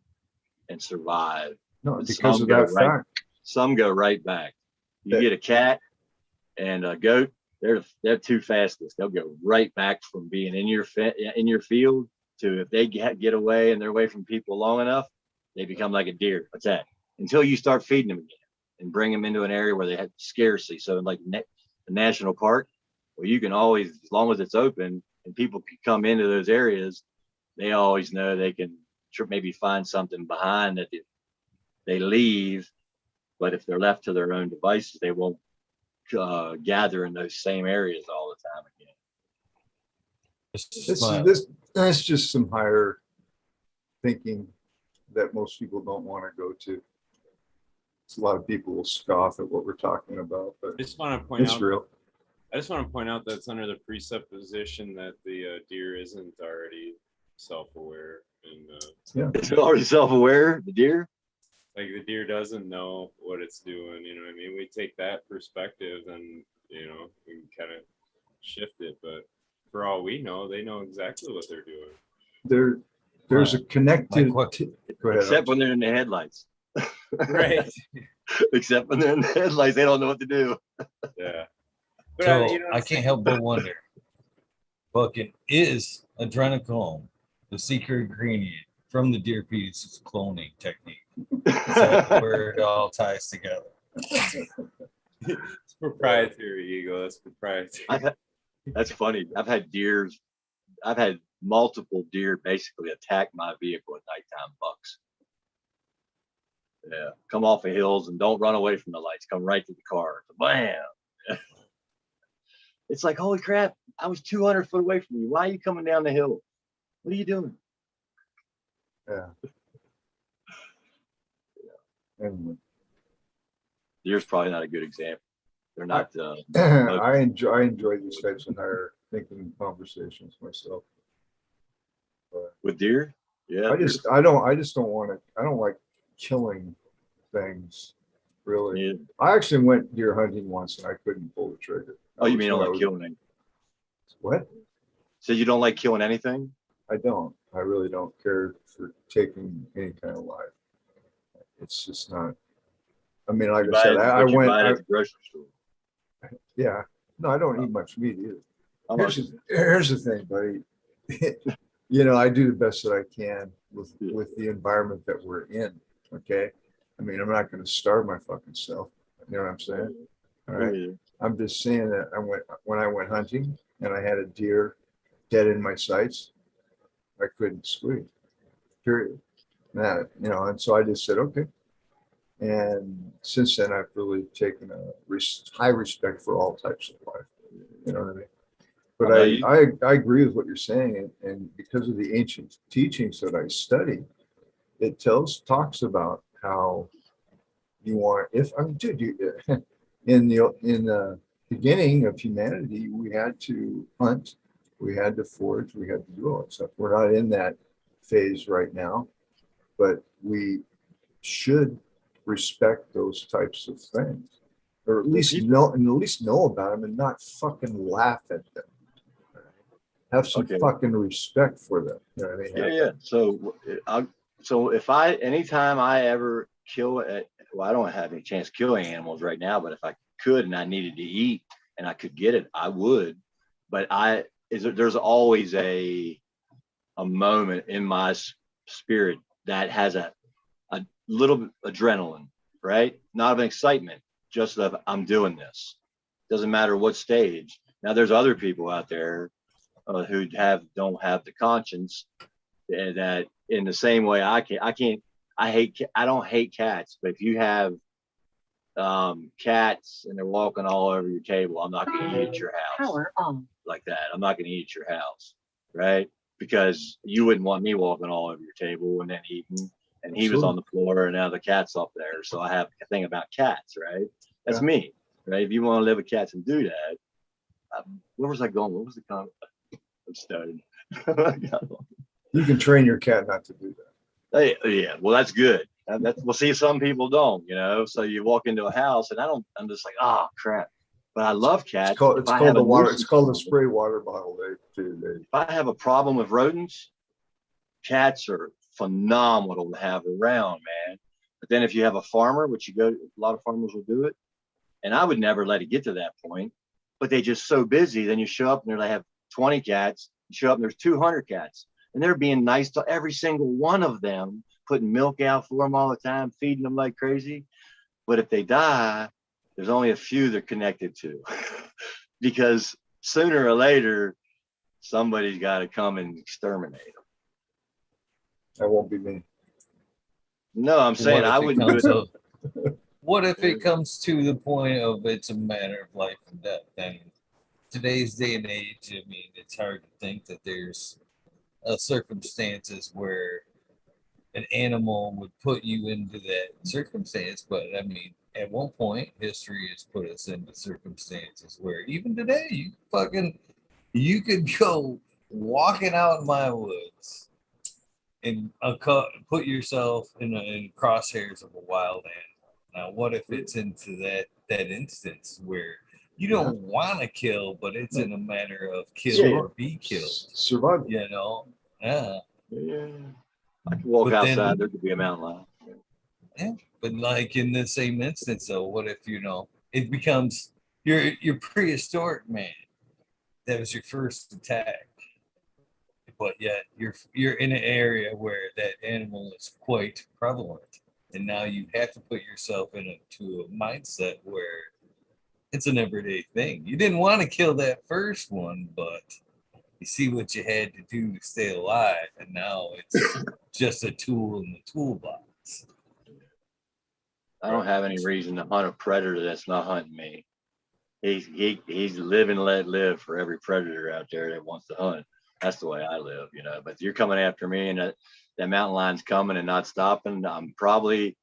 and survive. No, because of that fact. Some go right back. You get a cat and a goat, they're two fastest. They'll go right back from being in your field to, if they get away and they're away from people long enough, they become like a deer attack until you start feeding them again and bring them into an area where they have scarcity. So like the national park, well, you can always, as long as it's open and people can come into those areas, they always know they can maybe find something behind that they leave. But if they're left to their own devices, they won't gather in those same areas all the time again. That's just some higher thinking that most people don't want to go to. A lot of people will scoff at what we're talking about, but I just want to point out, real. I just want to point out that it's under the presupposition that the deer isn't already self-aware, and it's already self-aware. The deer, Like the deer doesn't know what it's doing, you know what I mean? We take that perspective and, you know, we can kind of shift it, but for all we know, they know exactly what they're doing. There's a connected. Go ahead. Except when they're in the headlights. Right. Except when they're in the headlights, they don't know what to do. Yeah. But So you know, I can't help but wonder, fucking, is adrenochrome the secret ingredient from the deer fetus cloning technique? Is that where it all ties together? it's proprietary, Eagle. That's proprietary. That's funny. I've had multiple deer basically attack my vehicle at nighttime bucks. Yeah, come off of hills and don't run away from the lights. Come right to the car. Bam! It's like, holy crap! I was 200 foot away from you. Why are you coming down the hill? What are you doing? Yeah. And Deer's probably not a good example. They're not. I enjoy these types of higher thinking conversations myself. But with deer. Yeah, I just don't want to. I don't like killing things. Really. Yeah. I actually went deer hunting once and I couldn't pull the trigger. Oh, you mean you don't like killing anything? What? So you don't like killing anything? I don't. I really don't care for taking any kind of life. It's just not. I mean, like I said, I went. Buy it at the grocery store. Yeah. No, I don't eat much meat either. I'm Here's the thing, buddy. You know, I do the best that I can with the environment that we're in. Okay. I mean, I'm not going to starve my fucking self. You know what I'm saying? All right. Yeah. I'm just saying that when I went hunting and I had a deer dead in my sights, I couldn't squeeze. Period. That, you know, and so I just said, okay. And since then, I've really taken a high respect for all types of life. You know what I mean? But I agree with what you're saying, and because of the ancient teachings that I study, it talks about how you want. If I mean, dude, in the beginning of humanity, we had to hunt, we had to forage, we had to do all that stuff. We're not in that phase right now, but we should respect those types of things, or at least know about them and not fucking laugh at them. Have some fucking respect for them. You know what I mean? Yeah. So anytime I ever kill it, well, I don't have any chance killing animals right now, but if I could and I needed to eat and I could get it, I would. But there's always a moment in my spirit that has a little adrenaline, right? Not of an excitement, just of I'm doing this. Doesn't matter what stage. Now there's other people out there who don't have the conscience that in the same way I don't hate cats, but if you have cats and they're walking all over your table, I'm not going to eat at your house. Power on. Like that. I'm not going to eat at your house, right? Because you wouldn't want me walking all over your table and then eating. And he was on the floor and now the cat's up there. So I have a thing about cats, right? That's me, right? If you want to live with cats and do that, where was I going? What was the comment? I'm studying. You can train your cat not to do that. Hey, yeah, well, that's good. Well, see, some people don't, you know. So you walk into a house, and I'm just like, oh crap. But I love cats. It's called the water. It's called the spray water bottle. If I have a problem with rodents, cats are phenomenal to have around, man. But then if you have a farmer, a lot of farmers will do it, and I would never let it get to that point. But they just so busy. Then you show up and they have 20 cats. You show up and there's 200 cats, and they're being nice to every single one of them, putting milk out for them all the time, feeding them like crazy. But if they die, there's only a few they're connected to, because sooner or later, somebody's got to come and exterminate them. That won't be me. No, I'm saying I wouldn't do it. What if it comes to the point of it's a matter of life and death? Then today's day and age, I mean, it's hard to think that there's circumstances where an animal would put you into that circumstance. But I mean, at one point, history has put us into circumstances where even today, you could go walking out in my woods and put yourself in crosshairs of a wild animal. Now, what if it's into that instance where you don't want to kill, but it's in a matter of kill or be killed? Survival. You know, yeah. Yeah. I could walk But outside. then- There could be a mountain lion. Yeah, but like in the same instance, though, what if it becomes your prehistoric man? That was your first attack, but yet you're in an area where that animal is quite prevalent, and now you have to put yourself into a mindset where it's an everyday thing. You didn't want to kill that first one, but you see what you had to do to stay alive, and now it's just a tool in the toolbox. I don't have any reason to hunt a predator that's not hunting me. He's live and let live for every predator out there that wants to hunt. That's the way I live, you know. But if you're coming after me and that mountain lion's coming and not stopping, I'm probably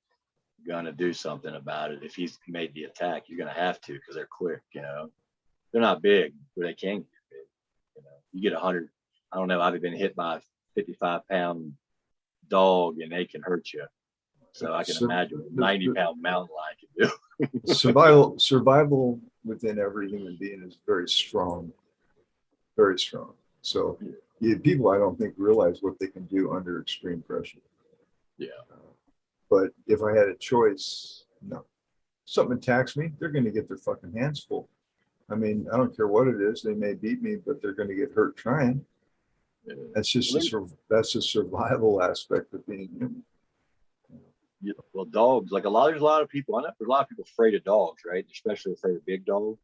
gonna do something about it. If he's made the attack, you're gonna have to, because they're quick, you know. They're not big, but they can get big. You know, you get 100. I don't know. I've been hit by a 55-pound dog, and they can hurt you. So I can imagine what a 90-pound mountain lion can do. Survival within every human being is very strong, very strong. So people, I don't think, realize what they can do under extreme pressure. Yeah. But if I had a choice, no. Something attacks me, they're going to get their fucking hands full. I mean, I don't care what it is. They may beat me, but they're going to get hurt trying. That's just that's a survival aspect of being human. Yeah, well, dogs, like there's a lot of people. I know there's a lot of people afraid of dogs, right? Especially afraid of big dogs.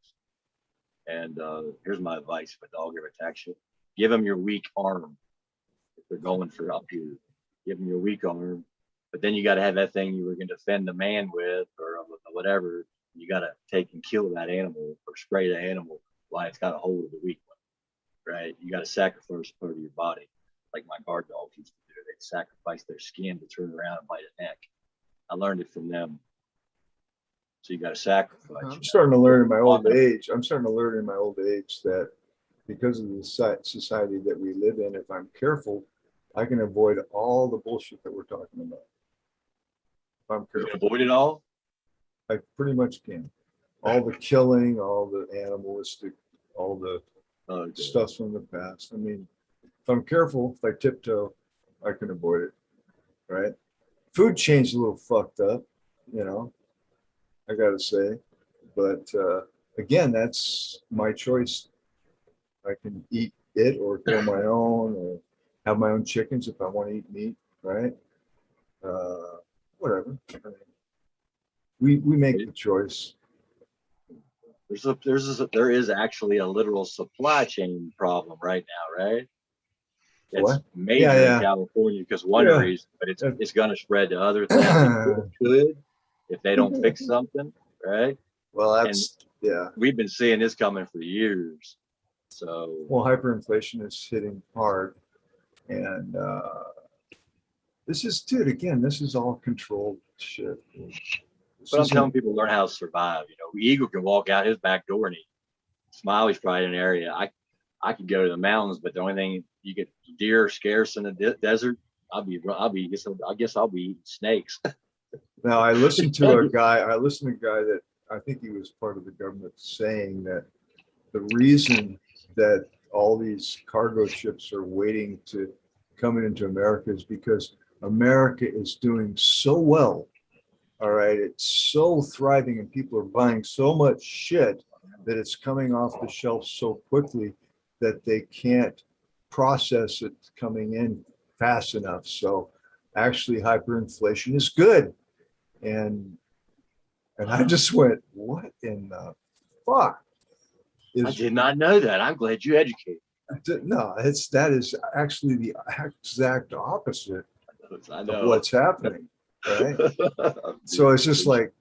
And here's my advice: if a dog ever attacks you, give them your weak arm. If they're going for up here, give them your weak arm. But then you got to have that thing you were going to defend the man with, or whatever. You got to take and kill that animal or spray the animal while it's got a hold of the weak one, right? You got to sacrifice part of your body, like my guard dogs used to do. They'd sacrifice their skin to turn around and bite a neck. I learned it from them. So you got to sacrifice. I'm starting to learn in my old age. I'm starting to learn in my old age that because of the society that we live in, if I'm careful, I can avoid all the bullshit that we're talking about. If I'm You careful, can avoid it all. I pretty much can. All the killing, all the animalistic, all the stuff from the past. I mean, if I'm careful, if I tiptoe, I can avoid it, right? Food chain's a little fucked up, you know, I gotta say. But again, that's my choice. I can eat it or kill my own, or have my own chickens if I want to eat meat, right? Whatever. I mean, we make the choice. There is actually a literal supply chain problem right now, right? It's What? major Yeah. in California because one reason, but it's going to spread to other things. It could if they don't fix something, right? Well, that's We've been seeing this coming for years. So hyperinflation is hitting hard, and this is all controlled shit. But I'm telling people, learn how to survive. You know, Eagle can walk out his back door, and Smiley's probably in an area. I could go to the mountains, but the only thing you get deer scarce in the desert. I guess I'll be eating snakes. Now I listened to a guy that I think he was part of the government saying that the reason that all these cargo ships are waiting to come into America is because America is doing so well. All right, it's so thriving, and people are buying so much shit that it's coming off the shelf so quickly that they can't process it coming in fast enough. So actually hyperinflation is good. And I just went, what in the fuck? I did not know that. I'm glad you educated. No, that is actually the exact opposite I know of what's happening. Right? So it's just like,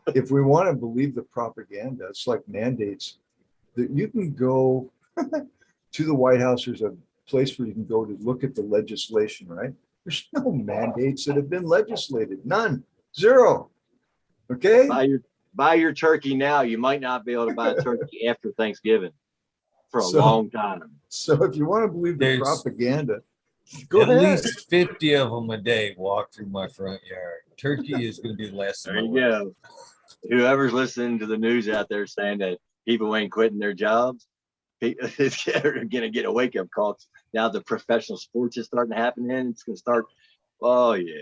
if we want to believe the propaganda, it's like mandates that you can go to the White House. There's a place where you can go to look at the legislation, right? There's no mandates that have been legislated. None. Zero. Okay. Buy your turkey now. You might not be able to buy a turkey after Thanksgiving for a long time. So if you want to believe the propaganda, Go At ahead. least 50 of them a day walk through my front yard. Turkey is going to be the last of There my you life. go. Whoever's listening to the news out there saying that people ain't quitting their jobs, they're going to get a wake up call. Now the professional sports is starting to happen, and it's going to start. Oh yeah.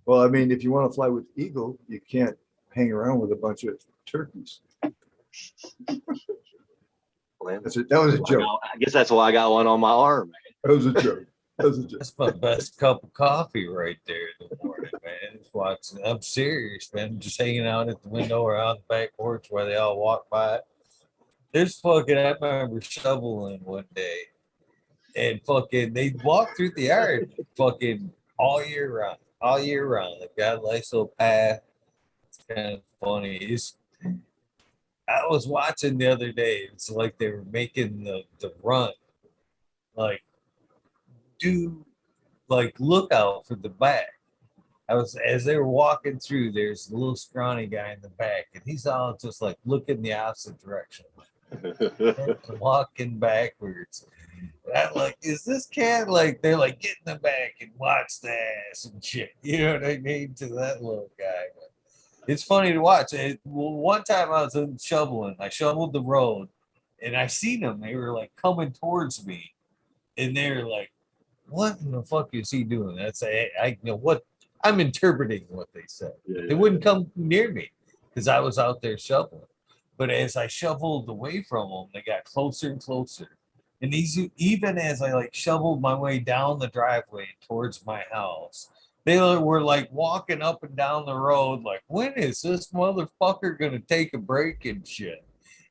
Well, I mean, if you want to fly with Eagle, you can't hang around with a bunch of turkeys. Well, That was a joke. I guess that's why I got one on my arm, man. That was a joke. That was a joke. That's my best cup of coffee right there in the morning, man. Just watching. I'm serious, man. Just hanging out at the window or on the back porch where they all walk by. There's fucking, I remember shoveling one day and fucking, they walk through the yard fucking all year round. All year round. They've got a nice little path. It's kind of funny. I was watching the other day. It's like they were making the run. Like, look out for the back. As they were walking through, there's a little scrawny guy in the back, and he's all just like looking the opposite direction, walking backwards. And I'm like, is this cat like they're like get in the back and watch the ass and shit? You know what I mean to that little guy. But it's funny to watch. One time I was shoveling, I shoveled the road, and I seen them. They were like coming towards me, and they're like, "What in the fuck is he doing?" That's I you know what I'm interpreting what they said. Yeah, They wouldn't come near me because I was out there shoveling. But as I shoveled away from them, they got closer and closer. And these, even as I like shoveled my way down the driveway towards my house, they were like walking up and down the road, like, when is this motherfucker gonna take a break and shit?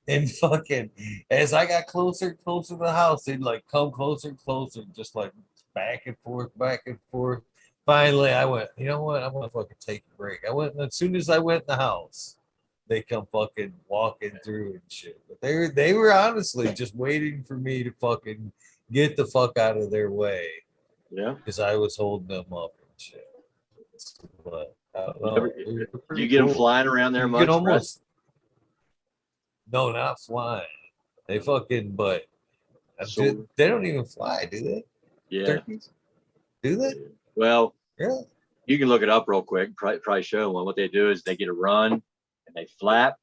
And fucking, as I got closer and closer to the house, they'd like come closer and closer, just like back and forth, back and forth. Finally, I went, you know what? I'm gonna fucking take a break. I went, and as soon as I went in the house, they come fucking walking through and shit. But they were honestly just waiting for me to fucking get the fuck out of their way Yeah. because I was holding them up and shit. But Do you get them flying around there You much? can almost no, not flying. They fucking but So- they don't even fly, do they? Yeah. Turkeys? Do they? Well, Really? you can look it up real quick. Probably show one. What they do is they get a run and they flap,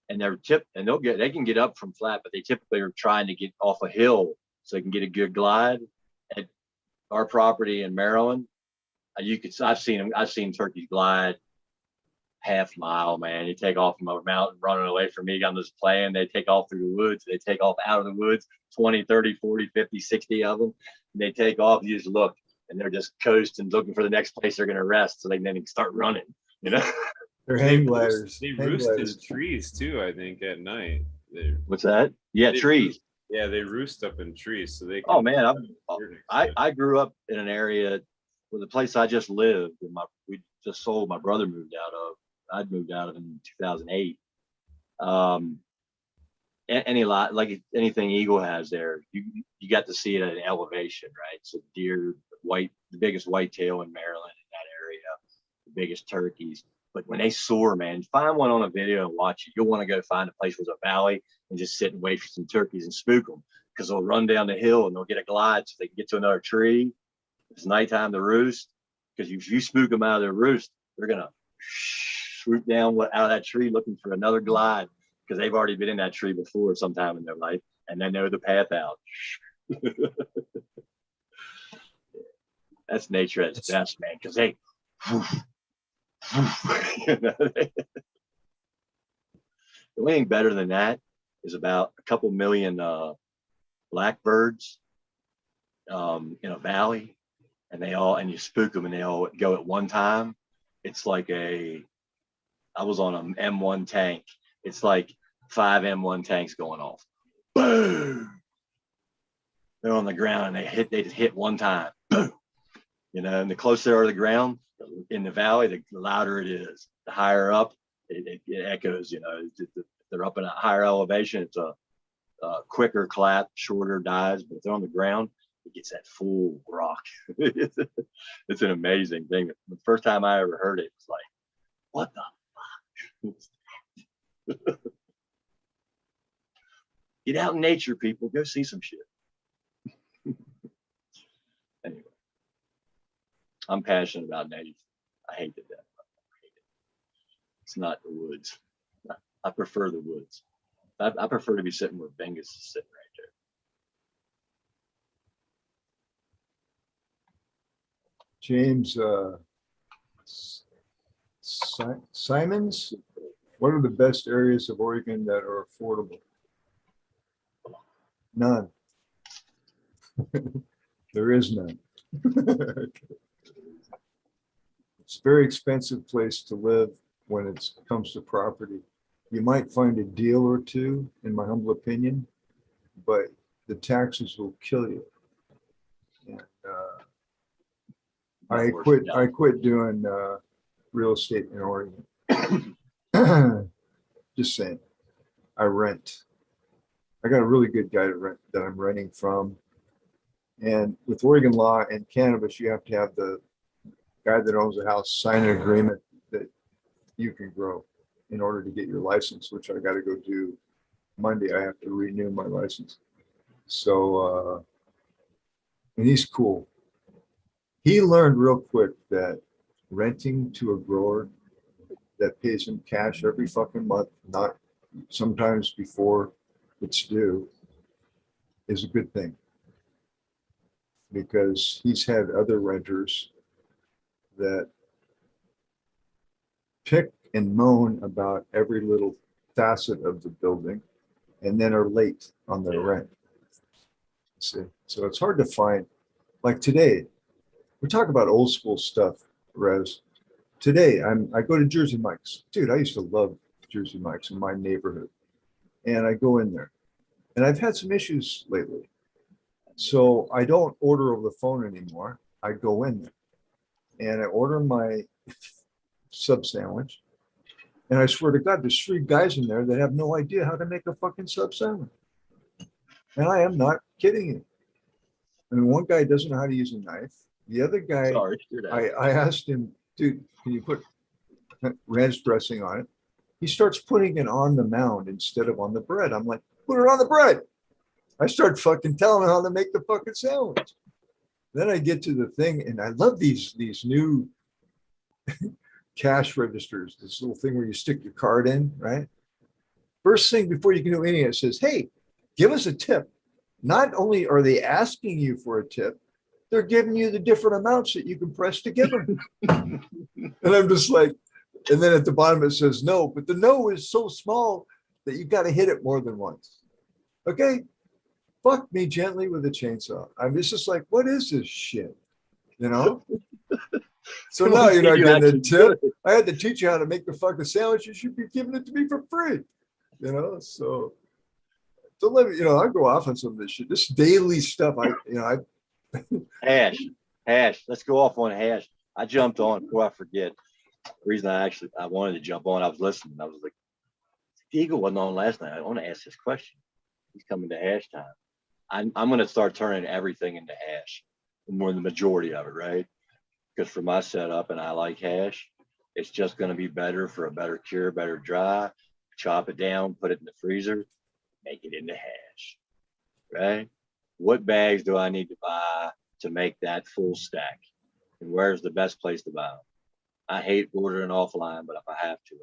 and they can get up from flat, but they typically are trying to get off a hill so they can get a good glide. At our property in Maryland, I've seen turkeys glide half mile, man. You take off from a mountain running away from me on this plane. They take off through the woods. They take off out of the woods, 20, 30, 40, 50, 60 of them. And they take off. You just look, and they're just coasting, looking for the next place they're going to rest so they can then start running, you know? They're hang gliders. They Hang roost gliders. in trees too, I think, at night. What's that? Yeah, They trees. Yeah, they roost up in trees, so they can. Oh man, I grew up in an area where the place I just lived, and we just sold. My brother moved out of. I'd moved out of in 2008. Anything Eagle has there, you got to see it at an elevation, right? So deer, the biggest whitetail in Maryland in that area, the biggest turkeys. But when they soar, man, find one on a video and watch it. You'll want to go find a place with a valley and just sit and wait for some turkeys and spook them, because they'll run down the hill and they'll get a glide so they can get to another tree. It's nighttime to roost, because if you spook them out of their roost, they're gonna swoop down out of that tree looking for another glide, because they've already been in that tree before sometime in their life and they know the path out. That's nature at its best, man, because they the only thing better than that is about a couple million blackbirds in a valley, and you spook them and they all go at one time. It's like I was on an M1 tank. It's like 5 M1 tanks going off. Boom! They're on the ground and they just hit one time. Boom! And the closer they are to the ground in the valley, the louder it is. The higher up, it echoes. If they're up in a higher elevation, it's a quicker clap, shorter dies. But if they're on the ground, it gets that full rock. It's an amazing thing. The first time I ever heard it, it was like, what the fuck? Get out in nature, people. Go see some shit. Anyway, I'm passionate about native. I hate it. It's not the woods. I prefer the woods. I prefer to be sitting where Vengus is sitting right there. James Simons, what are the best areas of Oregon that are affordable? None. There is none. It's a very expensive place to live when it comes to property. You might find a deal or two, in my humble opinion, but the taxes will kill you. And, I quit doing real estate in Oregon. Just saying. I rent. I got a really good guy to rent that I'm renting from. And with Oregon law and cannabis, you have to have the guy that owns the house sign an agreement that you can grow in order to get your license, which I got to go do Monday. I have to renew my license. So, and he's cool. He learned real quick that renting to a grower that pays him cash every fucking month, not sometimes before it's due, is a good thing. Because he's had other renters that pick and moan about every little facet of the building and then are late on their rent. See, so it's hard to find. Like today, we talk about old school stuff, Rez. Today, I go to Jersey Mike's. Dude, I used to love Jersey Mike's in my neighborhood. And I go in there. And I've had some issues lately. So I don't order over the phone anymore. I go in there. And I order my sub sandwich. And I swear to God, there's 3 guys in there that have no idea how to make a fucking sub sandwich. And I am not kidding you. I mean, one guy doesn't know how to use a knife. The other guy, I asked him, dude, can you put ranch dressing on it? He starts putting it on the mound instead of on the bread. I'm like, put it on the bread. I start fucking telling him how to make the fucking sandwich. Then I get to the thing, and I love these new cash registers, this little thing where you stick your card in, right? First thing before you can do anything, it says, hey, give us a tip. Not only are they asking you for a tip, they're giving you the different amounts that you can press to give them. And I'm just like, and then at the bottom it says no, but the no is so small that you got to hit it more than once. Okay? Fuck me gently with a chainsaw. I'm just like, what is this shit? You know? So now you're not getting a tip. I had to teach you how to make the fucking sandwich. You should be giving it to me for free. You know, so don't let me, you know, I go off on some of this shit. This daily stuff, Hash. Let's go off on hash. I jumped on before I forget. The reason I wanted to jump on, I was listening. I was like, Eagle wasn't on last night. I want to ask this question. He's coming to hash time. I'm going to start turning everything into hash, more than the majority of it, right? Because for my setup, and I like hash, it's just going to be better for a better cure, better dry. Chop it down, put it in the freezer, make it into hash, right? What bags do I need to buy to make that full stack? And where's the best place to buy them? I hate ordering offline, but if I have to,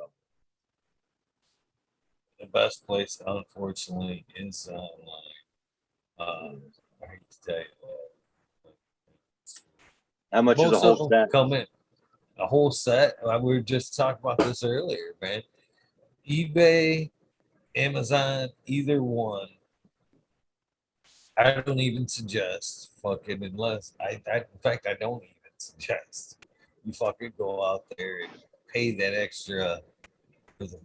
The best place, unfortunately, is online. I hate to tell you. how much is a Most whole of them stack? come in a whole set. We were just talking about this earlier, man. eBay, Amazon, either one. I don't even suggest fucking unless in fact, I don't even suggest you fucking go out there and pay that extra for the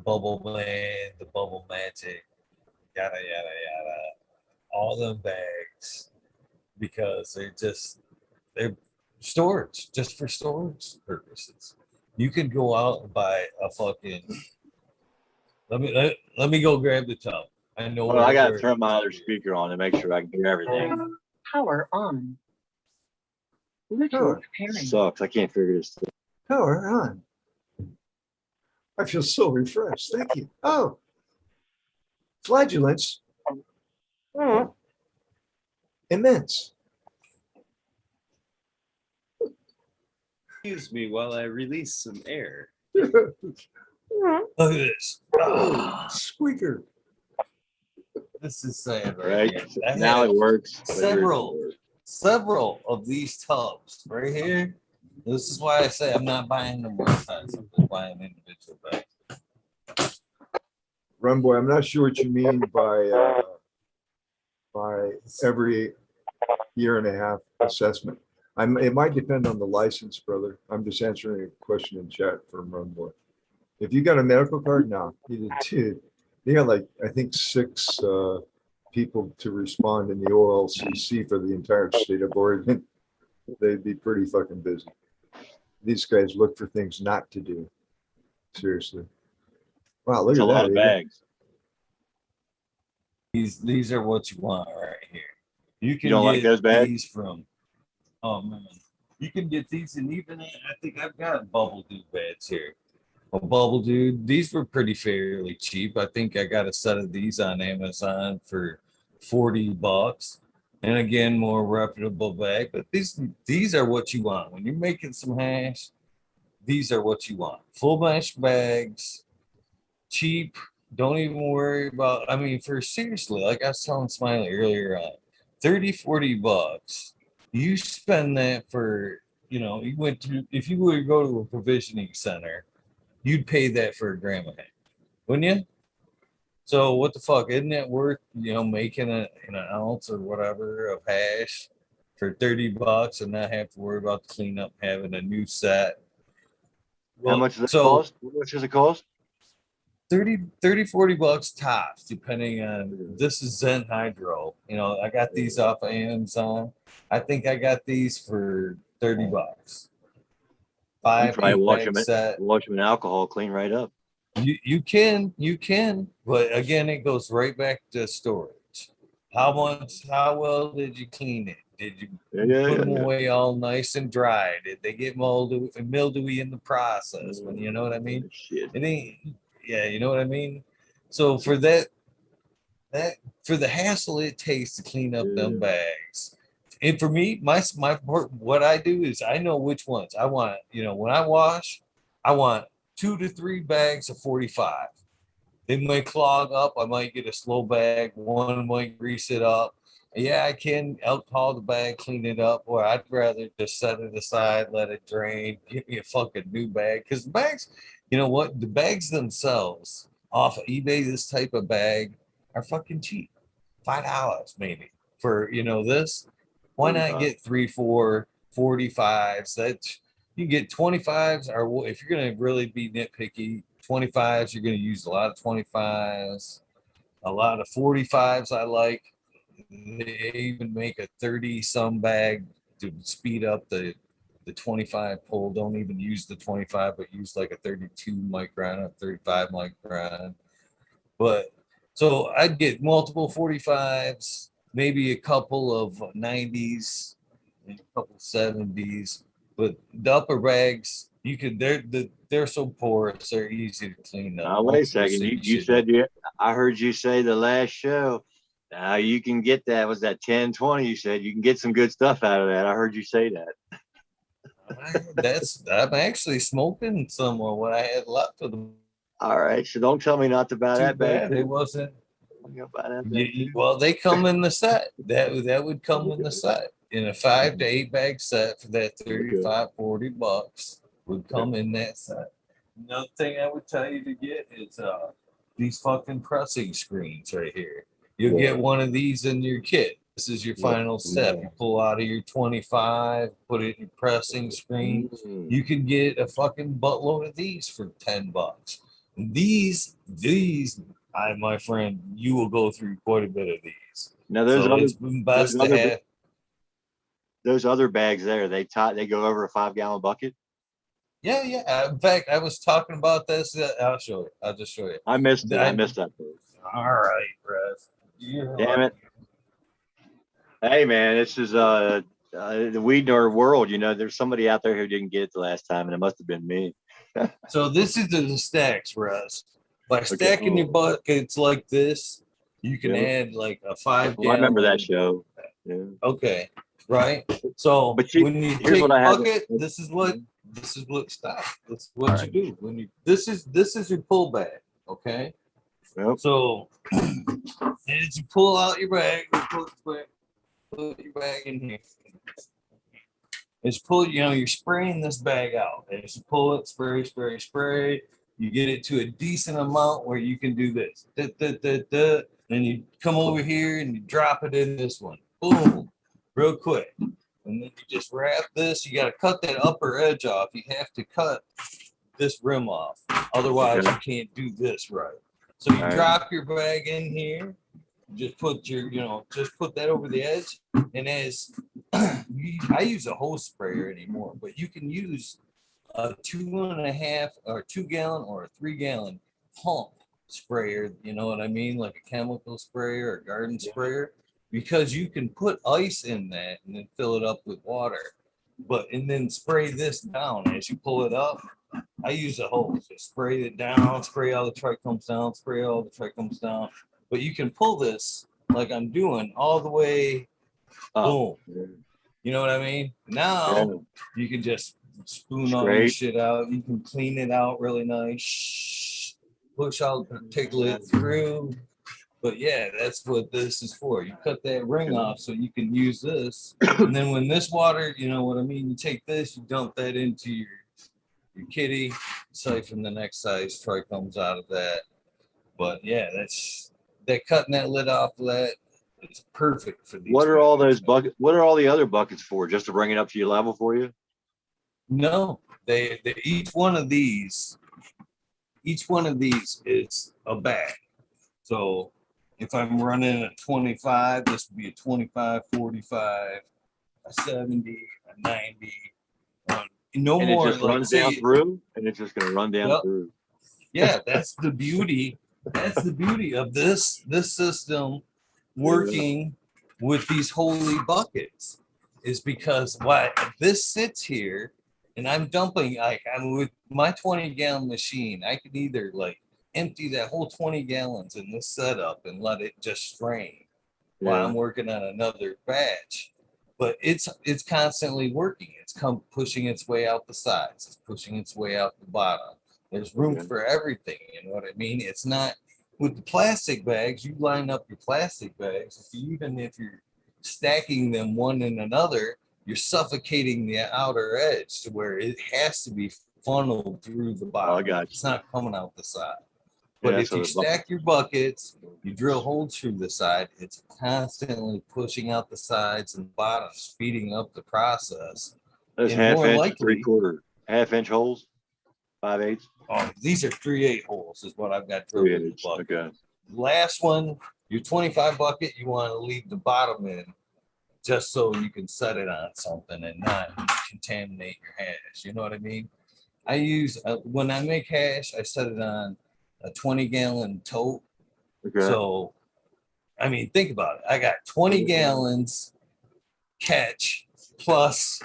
bubble man, the bubble magic, yada yada yada, all them bags, because they're storage, just for storage purposes. You can go out and buy a fucking. Let me go grab the tub. I know. Well, I gotta turn my other speaker on to make sure I can hear everything. Power on. Bluetooth pairing. Sucks. I can't figure this. Power on. I feel so refreshed. Thank you. Oh, flatulence. Immense. Excuse me while I release some air. Look at this. Ah, Squeaker. this is sad right, Right. here. So I now have it works. Later it several works. of these tubs right here. This is why I say I'm not buying them one size. I'm just buying individual bags. Run boy, I'm not sure what you mean by every year and a half assessment. It might depend on the license, brother. I'm just answering a question in chat from Run boy. If you got a medical card, no, you did. They got like, I think 6 people to respond in the OLCC for the entire state of Oregon. They'd be pretty fucking busy. These guys look for things not to do. Seriously. Wow, look It's a at lot that. of They got- bags. These are what you want right here. You can don't get like those bags? these from. Oh man, you can get these, and even I think I've got bubble dew bags here. A bubble dew. These were pretty fairly cheap. I think I got a set of these on Amazon for $40. And again, more reputable bag. But these are what you want when you're making some hash. These are what you want. Full mesh bags, cheap. Don't even worry about. I mean, for seriously, like I was telling Smiley earlier on, $30-$40. You spend that for, you went to, if you were to go to a provisioning center, you'd pay that for a gram of hash, wouldn't you? So what the fuck? Isn't it worth, making an ounce or whatever of hash for $30 and not have to worry about the cleanup, having a new set? How much does it cost? How much does it cost? 30-40 bucks tops, depending on. This is Zen Hydro. I got these off of Amazon. I think I got these for $30. You 5 probably wash 8-bag them, set. wash them in alcohol, clean right up. You can, but again, it goes right back to storage. How well did you clean it? Did you put them away all nice and dry? Did they get mildewy in the process? When you know what I mean? Shit. It ain't. Yeah, you know what I mean. So for for the hassle it takes to clean up them bags, and for me, my what I do is I know which ones I want. When I wash, I want 2 to 3 bags of 45. They might clog up. I might get a slow bag. One might grease it up. Yeah, I can alcohol the bag, clean it up, or I'd rather just set it aside, let it drain, give me a fucking new bag. Because the bags, you know what? The bags themselves off of eBay, this type of bag, are fucking cheap. $5 maybe for this. Why not get 3, 4, 45s? You get 25s, or if you're gonna really be nitpicky, 25s, you're gonna use a lot of 25s, a lot of 45s. I like. They even make a 30-some bag to speed up the 25 pull. Don't even use the 25, but use like a 32 micron, a 35 micron. But so I'd get multiple 45s, maybe a couple of 90s, and a couple 70s. But the upper bags, they're so porous, they're easy to clean up. Now wait a second. You said I heard you say the last show. Now you can get that. Was that 10-20? You said you can get some good stuff out of that. I heard you say that. I'm actually smoking some of what I had left of them. All right. So don't tell me not to buy that bag. It wasn't. I'm gonna buy that bag. Well, they come in the set. That would come in the set. In a 5 to 8 bag set for that $35-$40 would come in that set. Another thing I would tell you to get is these fucking pressing screens right here. You'll get one of these in your kit. This is your final step. You pull out of your 25, put it in your pressing screen. You can get a fucking buttload of these for $10. These, my friend, you will go through quite a bit of these. Now those other bags there, they go over a 5-gallon bucket. Yeah. In fact, I was talking about this. I'll show you. I'll just show you. I missed that. All right, Russ. Damn it. Hey man, this is the WEedNerdWorld. There's somebody out there who didn't get it the last time, and it must have been me. So this is the stacks, Russ. By stacking your buckets like this, you can add like a 5-gallon. I remember that show. Yeah. Okay, right. So but when you take a bucket, this is what this is what stop. This is what you do when you. This is your pull bag. Okay. Yep. So as you pull out your bag, put your bag in here. As pull, you're spraying this bag out. As you pull it, spray. You get it to a decent amount where you can do this. Then you come over here and you drop it in this one. Boom, real quick. And then you just wrap this. You got to cut that upper edge off. You have to cut this rim off. Otherwise, you can't do this right. So you drop your bag in here. Just put just put that over the edge. And as I use a hose sprayer anymore, but you can use a 2.5 or 2 gallon or a 3 gallon pump sprayer, you know what I mean? Like a chemical sprayer or garden sprayer, because you can put ice in that and then fill it up with water, and then spray this down as you pull it up. I use a hose, just spray it down, spray all the trichomes down, spray all the trichomes down. But you can pull this like I'm doing all the way, boom. You know what I mean? Now you can just spoon all your shit out. You can clean it out really nice. Push all the particulate through. But yeah, that's what this is for. You cut that ring off so you can use this. And then when this water, you know what I mean? You take this, you dump that into your kitty, siphon the next size trichomes out of that. But yeah, that cutting that lid off of that is perfect for these. What are all those buckets? What are all the other buckets for? Just to bring it up to your level for you? No, they each one of these is a bag. So if I'm running a 25, this would be a 25, 45, a 70, a 90. No and more. It just runs down through, and it's just going to run down through. Yeah, that's the beauty. That's the beauty of this system working with these holy buckets, is because why this sits here and I'm dumping, I'm with my 20-gallon machine. I can either empty that whole 20 gallons in this setup and let it just strain while I'm working on another batch. But it's constantly working. It's pushing its way out the sides. It's pushing its way out the bottom. There's room for everything. You know what I mean? It's not with the plastic bags. You line up your plastic bags. Even if you're stacking them one in another, you're suffocating the outer edge to where it has to be funneled through the bottom. Oh, I got you. It's not coming out the side. But if you stack your buckets, you drill holes through the side, it's constantly pushing out the sides and bottom, speeding up the process. Those half-inch, 3/4, half-inch holes, 5/8. Oh, these are 3/8 holes is what I've got drilled in the bucket. Okay. Last one, your 25 bucket, you want to leave the bottom in just so you can set it on something and not contaminate your hash. You know what I mean? I use, when I make hash, I set it on a 20-gallon tote. Okay. So, I mean, think about it. I got 20 gallons catch plus,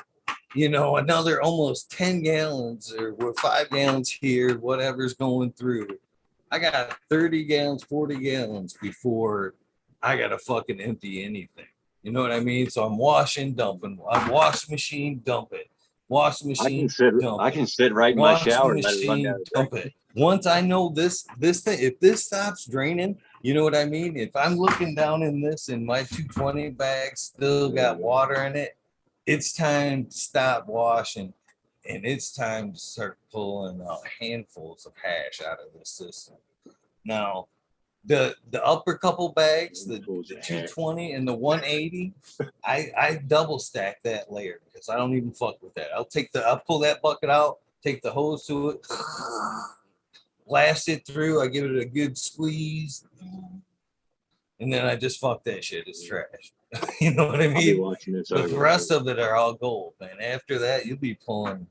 another almost 10 gallons or 5 gallons here, whatever's going through. I got 30 gallons, 40 gallons before I got to fucking empty anything. You know what I mean? So I'm washing, dumping. I wash the machine, dump it. Wash the machine, I can sit right in my shower and let it run down. Dump it. Once I know this thing, if this stops draining, you know what I mean? If I'm looking down in this and my 220 bag still got water in it, it's time to stop washing and it's time to start pulling out handfuls of hash out of this system. Now, the upper couple bags, the 220 and the 180, I double stack that layer because I don't even fuck with that. I'll pull that bucket out, take the hose to it, blast it through. I give it a good squeeze, and then I just fuck that shit. It's trash. You know what I mean? But the rest of it are all gold, man. After that, you'll be pulling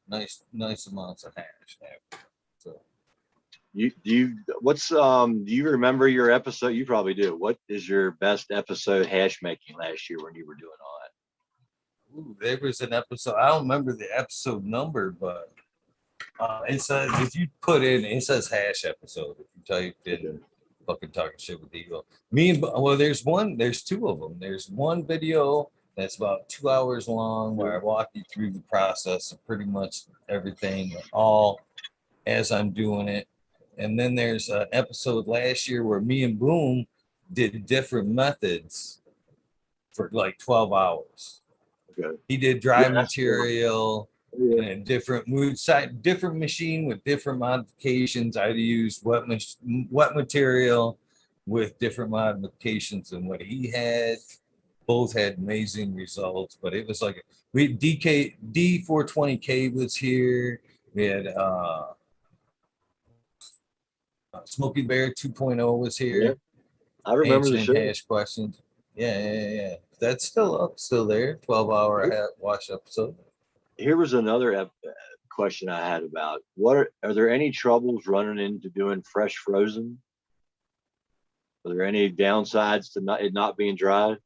nice amounts of hash. So. Do you remember your episode? You probably do. What is your best episode hash making last year when you were doing all that? Ooh, there was an episode. I don't remember the episode number, but it says if you put in, it says hash episode. If you type in fucking talking shit with Eagle, there's two of them. There's one video That's about 2 hours long, where I walk you through the process of pretty much everything, all as I'm doing it. And then there's an episode last year where me and Boom did different methods for like 12 hours. Okay. He did dry Yeah, that's cool. material Yeah. and a different mood side, different machine with different modifications. I used wet material with different modifications than what he had. Both had amazing results, but it was like D420K was here. We had Smoky Bear 2.0 was Yeah. here. I remember the Answering show. hash questions. Yeah. That's still up, still there. 12-hour watch episode. Here was another question I had about are there any troubles running into doing fresh frozen? Are there any downsides to it not being dried?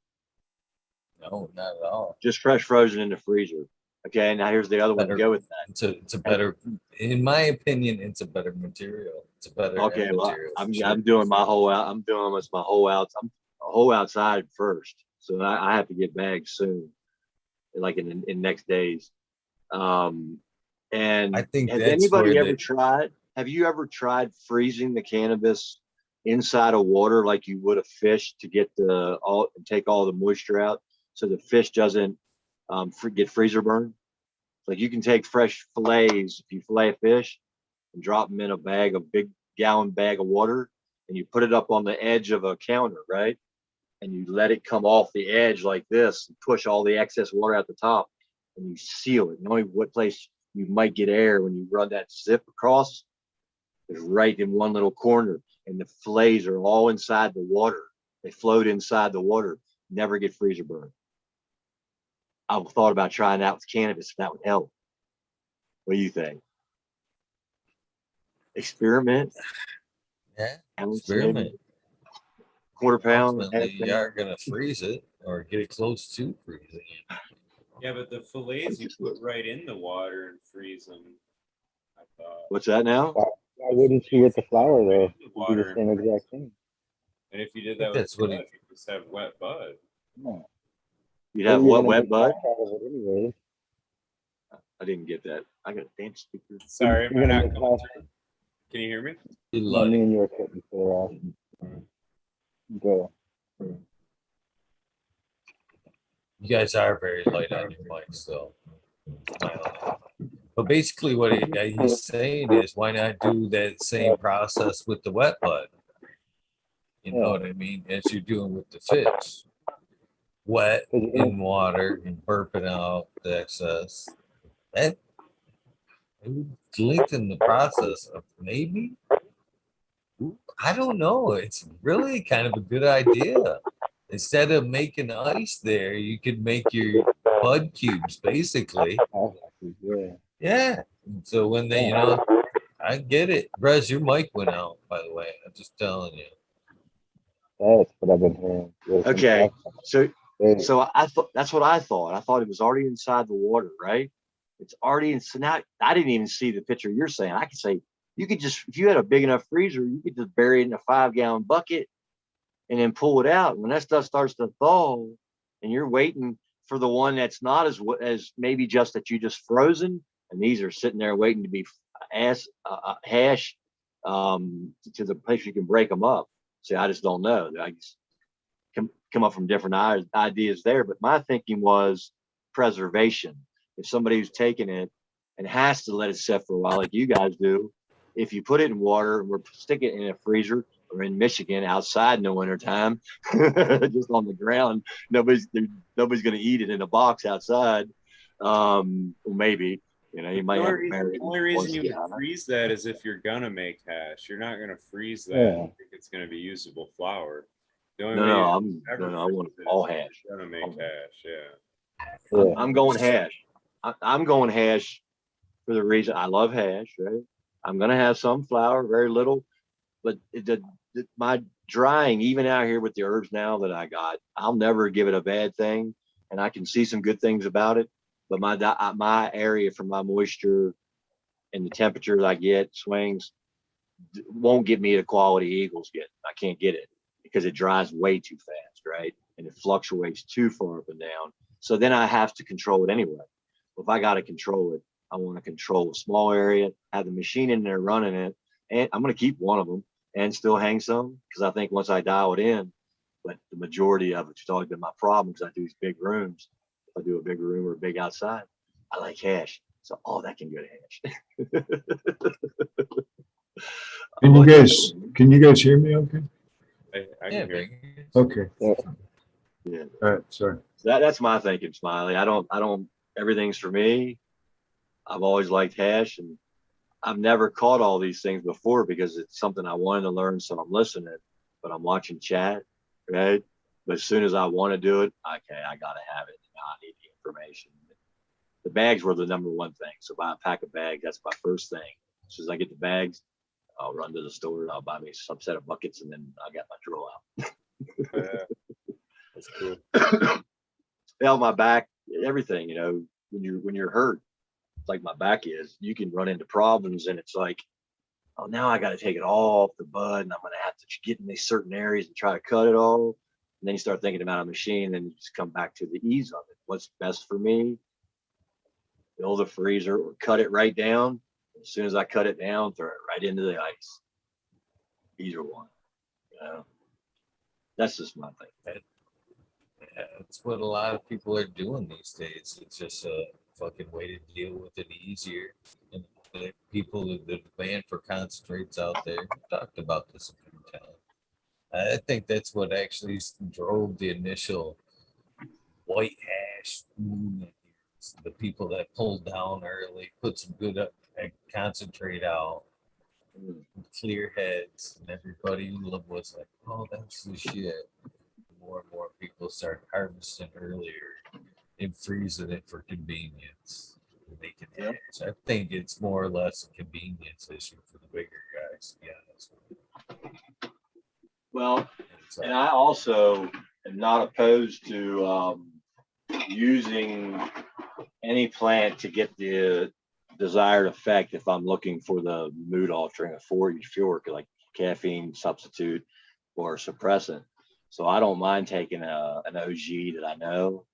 No, not at all. Just fresh frozen in the freezer. Okay, now here's the other one to go with that. It's a better, in my opinion, it's a better material. It's a better Okay, well, material. I'm doing my whole out. I'm doing this my whole out. I'm a whole outside first, so I have to get bags soon, like in next days. And I think has that's anybody where ever tried? Have you ever tried freezing the cannabis inside of water like you would a fish to get take all the moisture out, so the fish doesn't get freezer burn? Like you can take fresh fillets, if you fillet a fish, and drop them in a big gallon bag of water, and you put it up on the edge of a counter, right? And you let it come off the edge like this and push all the excess water out the top, and you seal it. And only what place you might get air when you run that zip across is right in one little corner, and the fillets are all inside the water. They float inside the water, never get freezer burn. I've thought about trying that with cannabis if that would help. What do you think? Experiment. Yeah, Ounce, experiment. maybe. Quarter pound. Ultimately, you are gonna freeze it or get it close to freezing it. Yeah, but the fillets you put right in the water and freeze them. I thought. What's that now? Why wouldn't you with the flour though? The It'd be water the same exact thing. And if you did I think that with that's what bud, you just have wet bud. No. You'd have You're what, gonna wet make bud? hash out of it anyways. I didn't get that. I got a damn speaker. Sorry, am I You're gonna not make coming hash. through? Can you hear me? You No, like me and you are cutting each other off. Go. you guys are very light on your mic still. But basically, what he's saying is, why not do that same process with the wet bud? You know what I mean? As you're doing with the fish, wet in water and burping out the excess. That it would lengthen the process of maybe. I don't know. It's really kind of a good idea. Instead of making ice there, you could make your bud cubes, basically. Yeah. Yeah. So when they, I get it. Brez, your mic went out, by the way. I'm just telling you. That's what I've been hearing. Okay. So I thought that's what I thought. I thought it was already inside the water, right? It's already in. So now I didn't even see the picture you're saying. I could say you could just, if you had a big enough freezer, you could just bury it in a 5-gallon bucket and then pull it out. When that stuff starts to thaw and you're waiting for the one that's not as maybe just that you just frozen, and these are sitting there waiting to be hash to the place you can break them up. See, I just don't know. I just come up from different ideas there. But my thinking was preservation. If somebody who's taking it and has to let it sit for a while, like you guys do, if you put it in water and we're sticking it in a freezer, or in Michigan outside in the wintertime, just on the ground, nobody's going to eat it in a box outside. Well, maybe, you might have the only reason you would freeze that is if you're gonna make hash. You're not gonna freeze that. Yeah. I think it's gonna be usable flour. The only No, way I want all hash. Gonna make hash, yeah. I'm going hash. I'm going hash for the reason I love hash, right? I'm gonna have some flour, very little, but my drying, even out here with the herbs now that I got, I'll never give it a bad thing, and I can see some good things about it. But my area for my moisture and the temperature I get swings won't get me the quality Eagles get. I can't get it because it dries way too fast, right? And it fluctuates too far up and down. So then I have to control it anyway. If I got to control it, I want to control a small area, have the machine in there running it, and I'm going to keep one of them and still hang some, because I think once I dial it in, but the majority of it's always been my problem because I do these big rooms. If I do a big room or a big outside, I like hash. So all that can go to hash. Can you guys hear me okay? I Yeah, can hear. big. Okay. Yeah. Yeah. All right, sorry. That's my thinking, Smiley. I don't, everything's for me. I've always liked hash, and I've never caught all these things before because it's something I wanted to learn. So I'm listening, but I'm watching chat, right? But as soon as I want to do it, okay, I got to have it. Now I need the information. The bags were the number one thing. So buy a pack of bags. That's my first thing. As soon as I get the bags, I'll run to the store and I'll buy me some set of buckets, and then I got my drill out. Yeah, that's cool. Hell, my back, everything, when you're hurt, like my back is, you can run into problems, and it's like, oh, now I got to take it all off the bud, and I'm going to have to get in these certain areas and try to cut it all. And then you start thinking about a machine, and you just come back to the ease of it. What's best for me? Build a freezer or cut it right down. As soon as I cut it down, throw it right into the ice. Either one. That's just my thing. Yeah, that's what a lot of people are doing these days. It's just a fucking way to deal with it easier. And the people, the demand for concentrates out there, we talked about this a few times. I think that's what actually drove the initial white hash movement. The people that pulled down early, put some good concentrate out, clear heads, and everybody was like, oh, that's the shit. More and more people start harvesting earlier and freezing it for convenience. Making hash. I think it's more or less a convenience issue for the bigger guys, to be honest. Well, and I also am not opposed to using any plant to get the desired effect if I'm looking for the mood altering, a 4-4, like caffeine substitute or suppressant. So I don't mind taking an OG that I know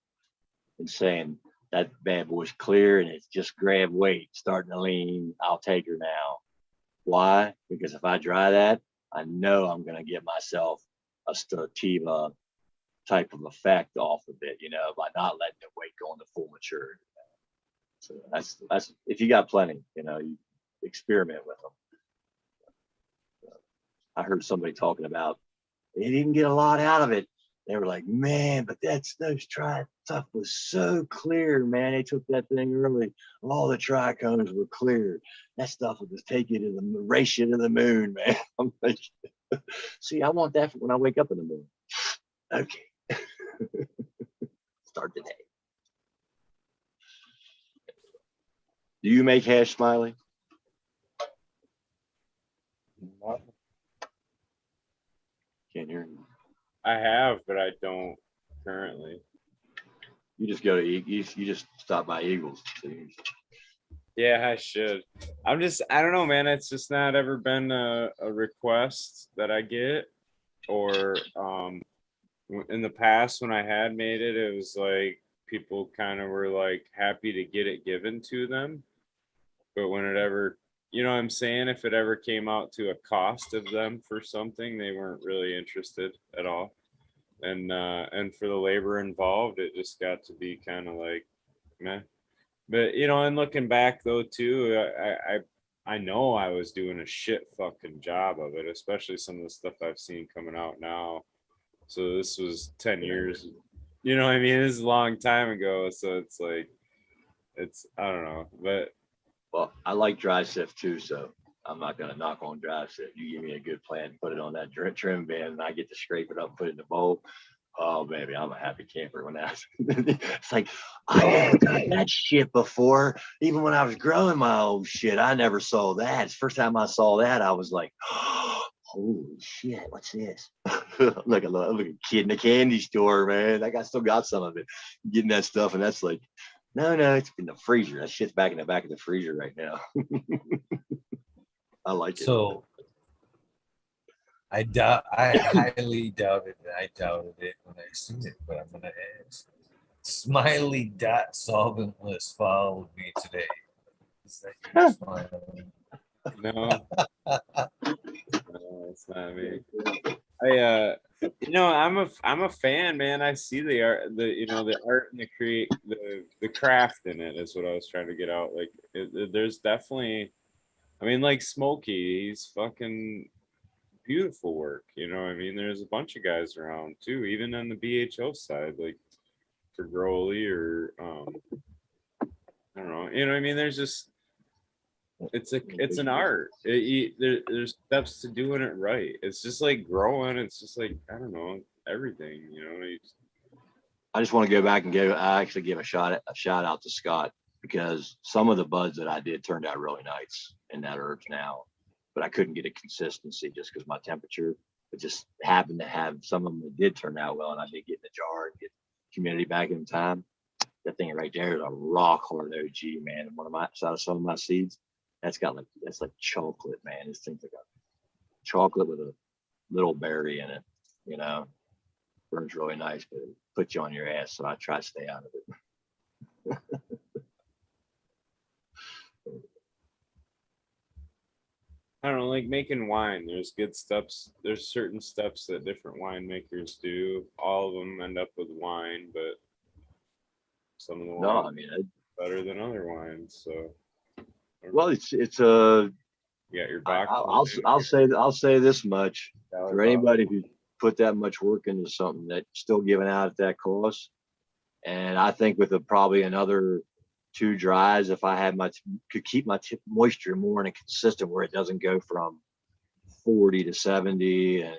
and saying that bad boy's clear and it's just grab weight, starting to lean. I'll take her now. Why? Because if I dry that, I know I'm going to get myself a sativa type of effect off of it, by not letting the weight go into full maturity. So that's if you got plenty, you experiment with them. I heard somebody talking about they didn't get a lot out of it. They were like, man, but those tri stuff was so clear, man. They took that thing early. All the trichomes were clear. That stuff would just take you to the race you to the moon, man. I'm like, see, I want that for when I wake up in the morning. Okay. Start the day. Do you make hash, Smiley? Can't hear you. I have, but I don't currently. You just go to you just stop by Eagles. Yeah, I should. I don't know, man. It's just not ever been a request that I get, or in the past when I had made it, it was like people kind of were like happy to get it given to them. But when it ever, what I'm saying, if it ever came out to a cost of them for something, they weren't really interested at all. And for the labor involved, it just got to be kind of like, meh. But and looking back though too, I know I was doing a shit fucking job of it, especially some of the stuff I've seen coming out now. So this was 10 years, what I mean? This is a long time ago. So it's like, I don't know, but. Well, I like dry sift too, so I'm not going to knock on dry sift. You give me a good plan, put it on that trim band, and I get to scrape it up, put it in the bowl. Oh, baby, I'm a happy camper when that's. It's like, I never done that shit before. Even when I was growing my own shit, I never saw that. It's the first time I saw that, I was like, holy shit, what's this? Like a kid in a candy store, man. I still got some of it, getting that stuff, and that's like, no, it's in the freezer. That shit's back in the back of the freezer right now. I like it. So I highly doubted it. I doubted it when I seen it, but I'm gonna ask. Smiley dot solventless followed me today. Is that your Smiley? No, no, it's not me. I'm a fan, man. I see the art, the art and the craft in it is what I was trying to get out. Like, there's definitely, I mean, like Smokey, he's fucking beautiful work. You know, what I mean, there's a bunch of guys around too, even on the BHO side, like for Growly or I don't know. You know what I mean? There's just it's an art. There's steps to doing it right. It's just like growing. It's just like, I don't know, everything. You know. I just want to go back and actually give a shout out to Scott, because some of the buds that I did turned out really nice in that herbs now, but I couldn't get a consistency just because my temperature. It just happened to have some of them that did turn out well, and I did get in the jar and get community back in time. That thing right there is a rock hard OG, man. And out of some of my seeds, that's like chocolate, man. This thing's like a chocolate with a little berry in it, you know. Burns really nice, but it puts you on your ass, so I try to stay out of it. I don't know, like making wine. There's good steps. There's certain steps that different winemakers do. All of them end up with wine, but some of the wines I mean, better than other wines. So, well, it's you got your box. I'll say this much for anybody who put that much work into something that's still giving out at that cost. And I think with probably another 2 dries, if I had could keep my moisture more in a consistent where it doesn't go from 40 to 70 and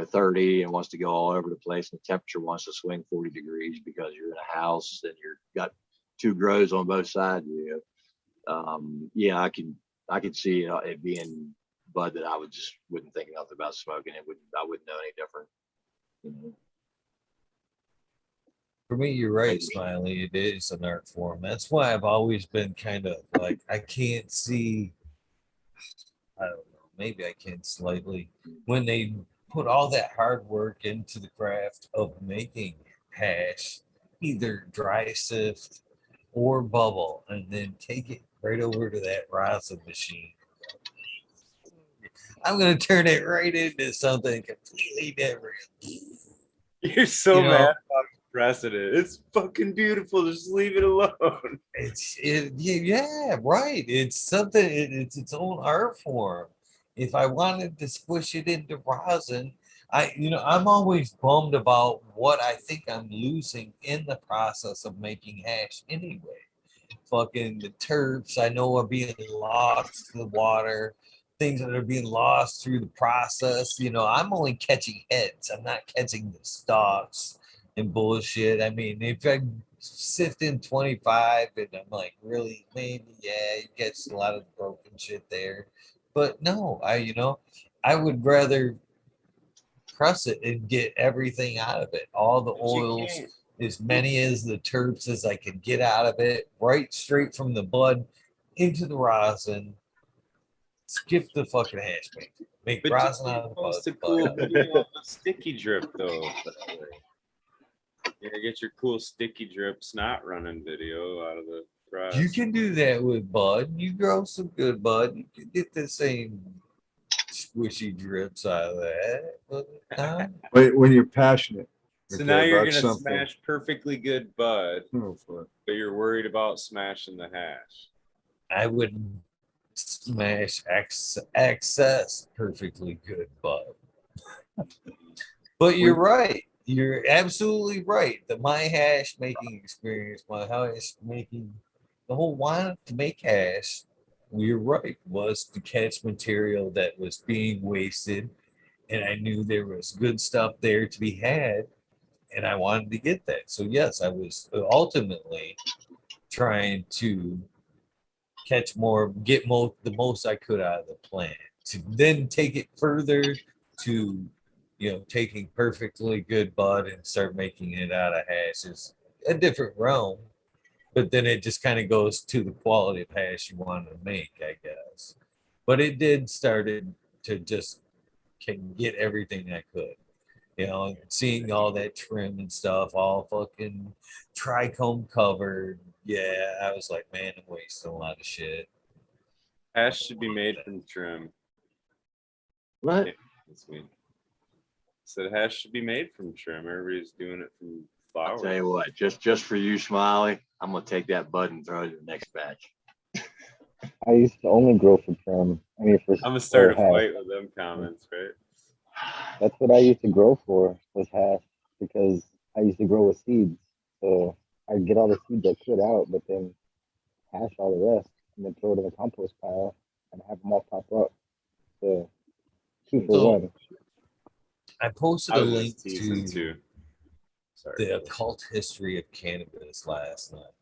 30 and wants to go all over the place, and the temperature wants to swing 40 degrees because you're in a house and you've got 2 grows on both sides. I could see it being bud that I wouldn't think nothing about smoking. I wouldn't know any different. For me, you're right, Smiley. It is an art form. That's why I've always been kind of like, I can't see, I don't know, maybe I can slightly, when they put all that hard work into the craft of making hash, either dry sift or bubble, and then take it right over to that rosin machine. I'm going to turn it right into something completely different. You're so mad about precedent. It's fucking beautiful. Just leave it alone. Yeah, right. It's something. It's its own art form. If I wanted to squish it into rosin, I'm always bummed about what I think I'm losing in the process of making hash anyway. Fucking the terps I know are being lost to the water. Things that are being lost through the process. I'm only catching heads. I'm not catching the stalks and bullshit. I mean, if I sift in 25 and I'm like, really, maybe, yeah, you get a lot of the broken shit there. But no, I would rather press it and get everything out of it. All the oils, as many as the terps as I can get out of it, right straight from the bud into the rosin. Skip the fucking hash making. Make rosin out of the bud. A cool video of a sticky drip though. Get your cool sticky drip snot running video out of the press. You can do that with bud. You grow some good bud. You can get the same squishy drips out of that. When you're passionate. So now you're gonna smash perfectly good bud, but you're worried about smashing the hash. I wouldn't smash excess perfectly good bud. But you're right. You're absolutely right. My hash making experience, my hash making, the whole wanting to make hash, you're right, was to catch material that was being wasted. And I knew there was good stuff there to be had. And I wanted to get that. So yes, I was ultimately trying to catch more, get the most I could out of the plant, to then take it further to, taking perfectly good bud and start making it out of hash is a different realm. But then it just kind of goes to the quality of hash you want to make, I guess. But it did started to just can get everything I could. You know, seeing all that trim and stuff, all fucking trichome covered. Yeah, I was like, man, I'm wasting a lot of shit. Hash should be made from trim. What? Yeah, that's me. Said hash should be made from trim. Everybody's doing it from flour. I'll tell you what, just for you, Smiley, I'm gonna take that bud and throw it in the next batch. I used to only grow for trim. I mean, for I'm gonna start a hash. fight with them comments, right? That's what I used to grow for, was hash, because I used to grow with seeds. So I'd get all the seeds I could out, but then hash all the rest, and then throw it in the compost pile and have them all pop up. So 2 for So, 1. I posted I a was link just teasing to too. Sorry. the occult history of cannabis last night.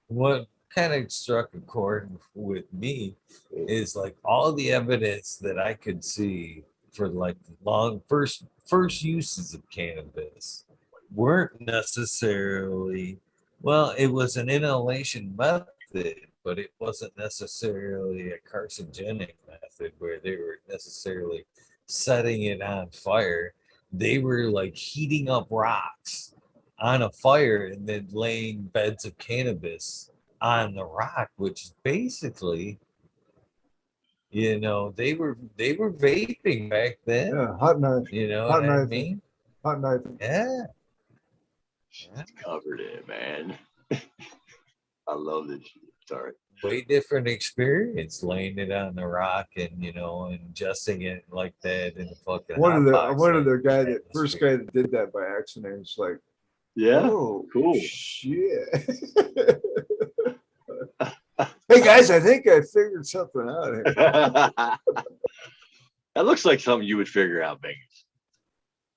What kind of struck a chord with me is like all the evidence that I could see for like long first uses of cannabis weren't necessarily, well, it was an inhalation method, but it wasn't necessarily a carcinogenic method where they were necessarily setting it on fire. They were like heating up rocks on a fire and then laying beds of cannabis on the rock, which is basically, you know, they were vaping back then. Yeah, hot knife, You know hot what I knife, mean? hot knife. Yeah. It's covered in, man. I love this shit. Sorry. Way different experience laying it on the rock and, you know, ingesting it like that in the fucking One of hot the box one of the like guy that that first guy that did that by accident. It's like, Yeah. oh, Cool. shit. Hey guys, I think I figured something out here. That looks like something you would figure out, Vegas.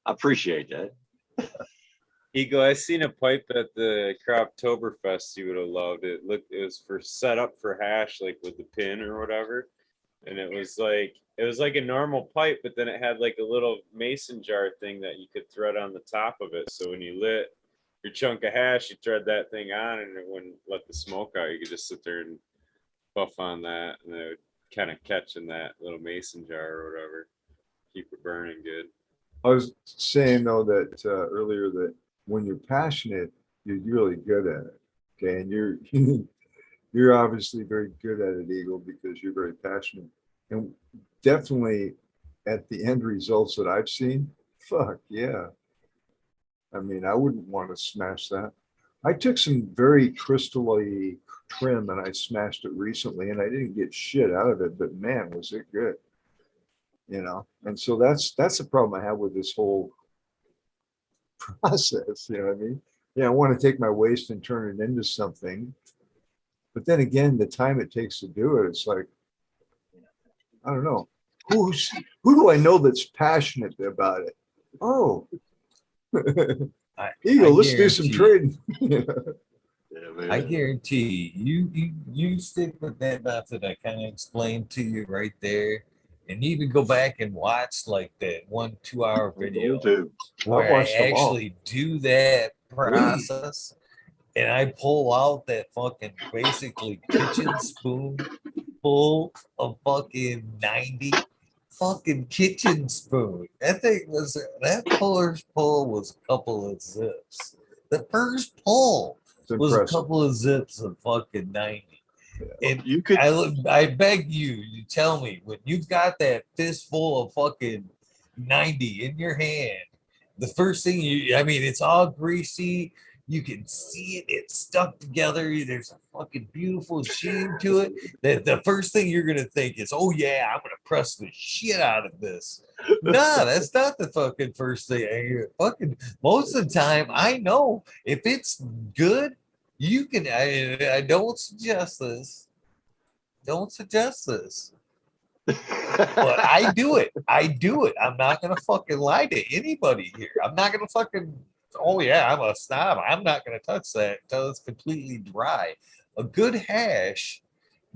I appreciate that. Ego, I seen a pipe at the Croptoberfest. You would have loved it. Look, it was for set up for hash, like with the pin or whatever. And it was like a normal pipe, but then it had like a little mason jar thing that you could thread on the top of it. So when you lit your chunk of hash, you thread that thing on, and it wouldn't let the smoke out. You could just sit there and puff on that, and it would kind of catch in that little mason jar or whatever, keep it burning good. I was saying though that earlier that when you're passionate, you're really good at it. Okay, and you're obviously very good at it, Eagle, because you're very passionate. And definitely at the end results that I've seen, fuck yeah. I mean, I wouldn't want to smash that. I took some very crystally trim and I smashed it recently and I didn't get shit out of it, but man, was it good. You know, and so that's the problem I have with this whole process. You know what I mean? Yeah, I want to take my waste and turn it into something. But then again, the time it takes to do it, it's like, I don't know. Who do I know that's passionate about it? Oh, Eagle, let's do some trading. I guarantee you stick with that method I kind of explained to you right there, and even go back and watch like that 1-2 hour video where I actually do that process, and I pull out that fucking basically kitchen spoon full of fucking 90 fucking kitchen spoon. That first pull was a couple of zips. The first pull was a couple of zips of fucking 90. And you could I beg you to tell me when you've got that fistful of fucking 90 in your hand, the first thing it's all greasy. You can see it, it's stuck together. There's a fucking beautiful sheen to it. That the first thing you're gonna think is, oh yeah, I'm gonna press the shit out of this. Nah, that's not the fucking first thing. Fucking most of the time, I know if it's good, you can. I don't suggest this. Don't suggest this. But I do it. I do it. I'm not gonna fucking lie to anybody here. I'm not gonna fucking. Oh yeah, I'm a snob. I'm not gonna touch that until it's completely dry. A good hash,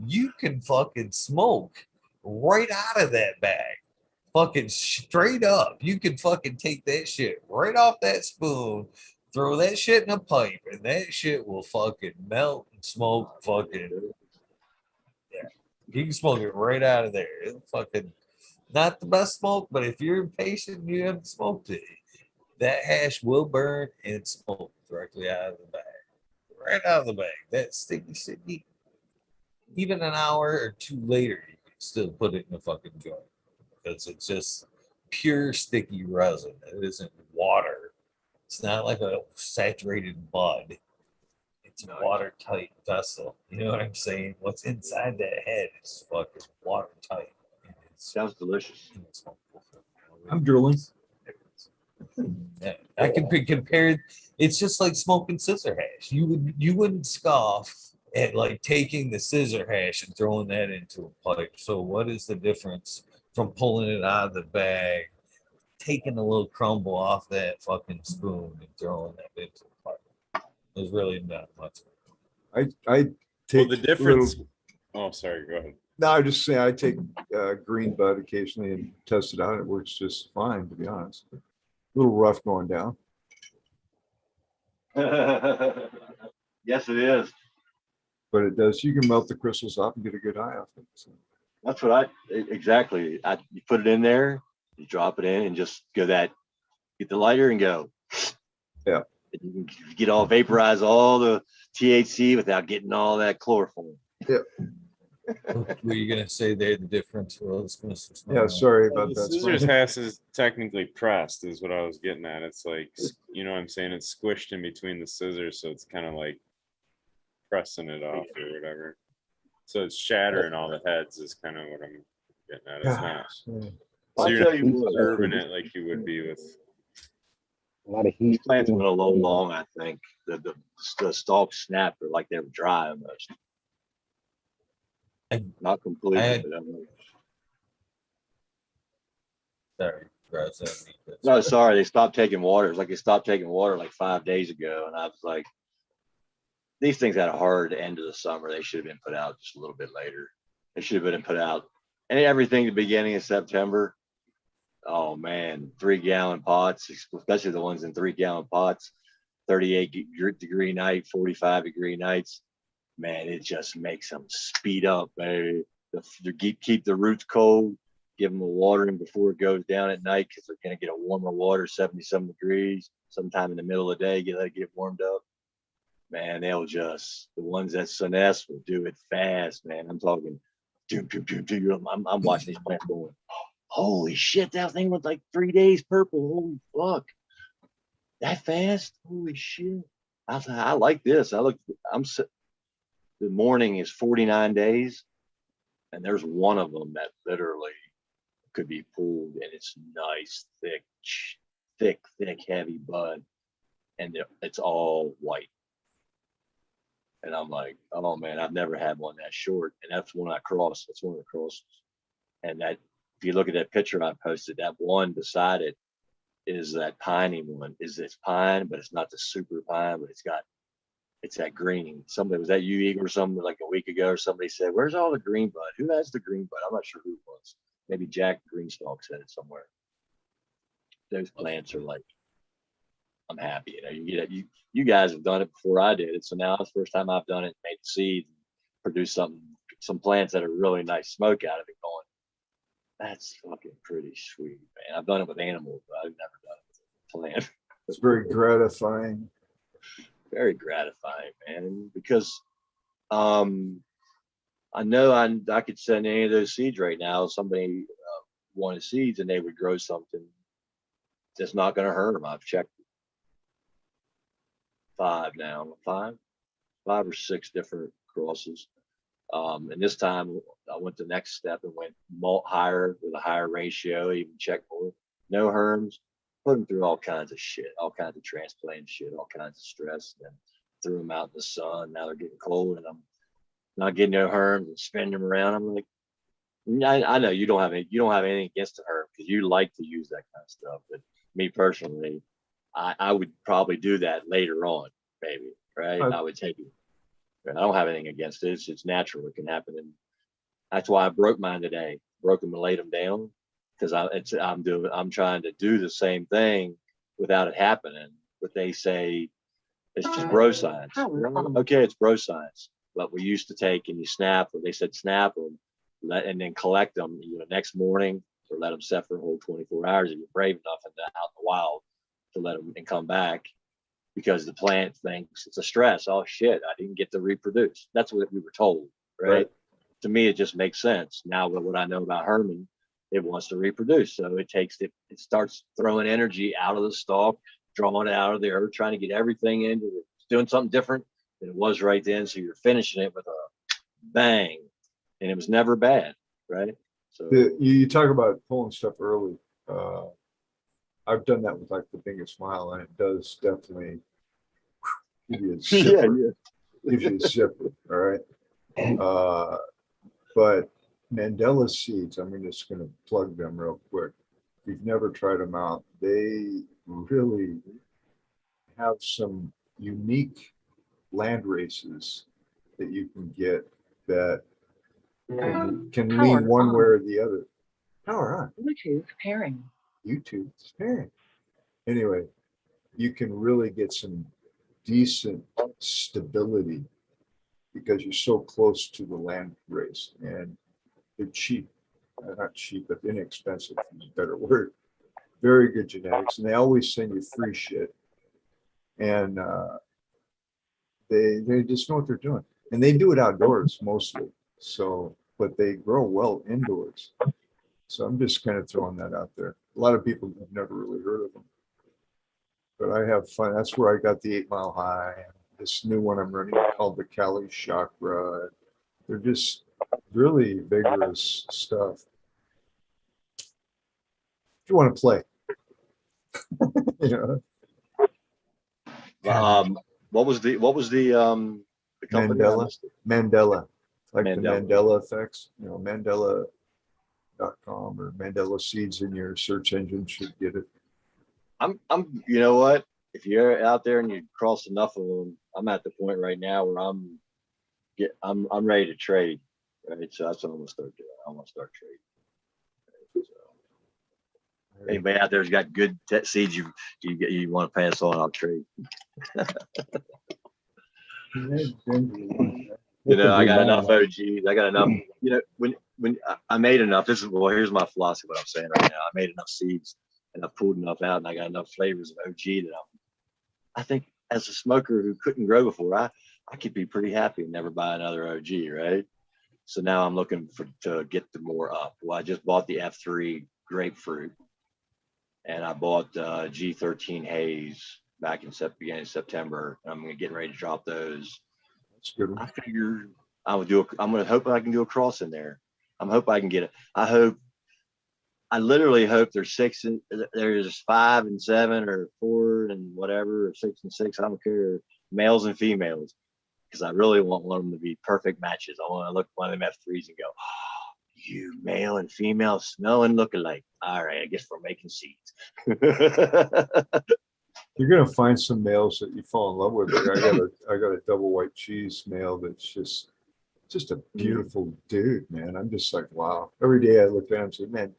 you can fucking smoke right out of that bag, fucking straight up. You can fucking take that shit right off that spoon, throw that shit in a pipe, and that shit will fucking melt and smoke. Fucking yeah, you can smoke it right out of there. It's fucking not the best smoke, but if you're impatient, and you haven't smoked it. that hash will burn and smoke directly out of the bag. Right out of the bag. That sticky. Even an hour or two later, you can still put it in the fucking joint because it's just pure sticky resin. It isn't water. It's not like a saturated bud. It's a watertight vessel. You know what I'm saying? What's inside that head is fucking watertight. Sounds delicious. I'm drooling. Yeah, I can compare. It's just like smoking scissor hash. You wouldn't scoff at like taking the scissor hash and throwing that into a pipe. So what is the difference from pulling it out of the bag, taking a little crumble off that fucking spoon and throwing that into a pipe? There's really not much. I Well, take the difference. little- Oh, sorry. Go ahead. no, I just say I take green bud occasionally and test it out. It works just fine, to be honest. A little rough going down. Yes, it is. But it does. You can melt the crystals off and get a good eye off it. So. That's what exactly. You put it in there, you drop it in, and just go get the lighter and go. Yeah. And you can get all vaporize all the THC without getting all that chloroform. Yeah. Were you gonna say there the difference was? Yeah. Sorry Well, about the that. scissors Swanee. hash is technically pressed, is what I was getting at. It's like, you know what I'm saying? It's squished in between the scissors, so it's kind of like pressing it off or whatever. So it's shattering all the heads is kind of what I'm getting at. It's not. Yeah. So I'll you're tell not you what, preserving it like you would be with. A lot of these heat. plants went a little long, I think. The stalks snapped or like they were dry almost. Not completely, I- but I'm Sorry, gross. no, sorry, they stopped taking water. It was like they stopped taking water like 5 days ago. And I was like, these things had a hard end of the summer. They should have been put out just a little bit later. They should have been put out. And everything at the beginning of September. Oh man, 3-gallon pots, especially the ones in 3-gallon pots, 38-degree night, 45-degree nights. Man, it just makes them speed up, baby. Keep the roots cold, give them a watering before it goes down at night because they're going to get a warmer water, 70-some degrees. Sometime in the middle of the day, let it get warmed up. Man, they'll just, the ones that Sinesse will do it fast, man. I'm talking, I'm watching these plants going, holy shit, that thing was like 3 days purple. Holy fuck. That fast? Holy shit. I like this. The morning is 49 days, and there's one of them that literally could be pulled, and it's nice, thick, heavy bud, and it's all white. And I'm like, oh man, I've never had one that short, and that's one I crossed. That's one of the crosses. And that, if you look at that picture I posted, that one beside it is that piney one. It's pine, but it's not the super pine, but it's that green. Somebody, was that you, Eagle, or something like a week ago, or somebody said, where's all the green bud? Who has the green bud? I'm not sure who it was. Maybe Jack Greenstalk said it somewhere. Those plants are like, I'm happy. You guys have done it before I did it. So now it's the first time I've done it, made seeds, produced some plants that are really nice smoke out of it going. That's fucking pretty sweet, man. I've done it with animals, but I've never done it with a plant. It's very gratifying. Very gratifying, man. Because I know I could send any of those seeds right now. Somebody wanted seeds and they would grow something that's not going to hurt them. I've checked 5 or 6 different crosses. And this time I went the next step and went malt higher with a higher ratio, even checked for no herms, put them through all kinds of shit, all kinds of transplant shit, all kinds of stress, and then threw them out in the sun. Now they're getting cold and I'm not getting no herms and spinning them around. I'm like, I know you don't have anything against the herb because you like to use that kind of stuff. But me personally, I would probably do that later on, maybe, right? I would take it. I don't have anything against it. It's natural. It can happen, and that's why I broke mine today. Broke them and laid them down because I'm trying to do the same thing without it happening. But they say it's just bro science. Okay, it's bro science. But we used to take and you snap, or they said snap them, and then collect them next morning, or let them set for a whole 24 hours if you're brave enough and out in the wild. to let them and come back because the plant thinks it's a stress. Oh shit, I didn't get to reproduce. That's what we were told, right? To me, it just makes sense. Now with what I know about Herman, it wants to reproduce. So it starts throwing energy out of the stalk, drawing it out of the earth, trying to get everything into it, doing something different than it was right then. So you're finishing it with a bang. And it was never bad, right? So You talk about pulling stuff early. I've done that with like the biggest smile, and it does definitely give you a zipper. Gives you a zipper, all right. But Mandela seeds, I'm just going to plug them real quick. If you've never tried them out, they really have some unique land races that you can get that can lean one way or the other. Power on. Bluetooth pairing. YouTube is pairing. Anyway, you can really get some decent stability because you're so close to the land race, and they're cheap. Not cheap, but inexpensive is a better word. Very good genetics, and they always send you free shit. And they just know what they're doing, and they do it outdoors mostly. So, but they grow well indoors. So I'm just kind of throwing that out there. A lot of people have never really heard of them, but I have fun. That's where I got the 8 Mile High. And this new one I'm running called the Cali Chakra. They're just really vigorous stuff. If you want to play, you know. What was the company? Mandela, like Mandela. the Mandela effects. You know, Mandela.com or Mandela seeds in your search engine should get it. You know what? If you're out there and you cross enough of them, I'm at the point right now where I'm ready to trade. Right, so that's what I'm gonna start doing. I'm gonna start trading. So, anybody out there's got good seeds you want to pass on, I'll trade. You know, I got enough OGs. I got enough. You know, when I made enough. Here's my philosophy. What I'm saying right now, I made enough seeds and I pulled enough out, and I got enough flavors of OG that I think as a smoker who couldn't grow before, I could be pretty happy and never buy another OG, right? So now I'm looking to get the more up. Well, I just bought the F3 grapefruit, and I bought G13 haze back in beginning of September. And I'm gonna get ready to drop those. That's good. I figure I'm gonna hope I can do a cross in there. I'm hoping I can get it. I literally hope there's 5 and 7 or 4 and whatever, or 6 and 6. I don't care, males and females, because I really want one of them to be perfect matches. I want to look at one of them F3s and go, oh, you male and female smell and look alike. All right, I guess we're making seeds. You're gonna find some males that you fall in love with. I got a double white cheese male that's just a beautiful dude, man. I'm just like, wow. Every day I look at him and say, man,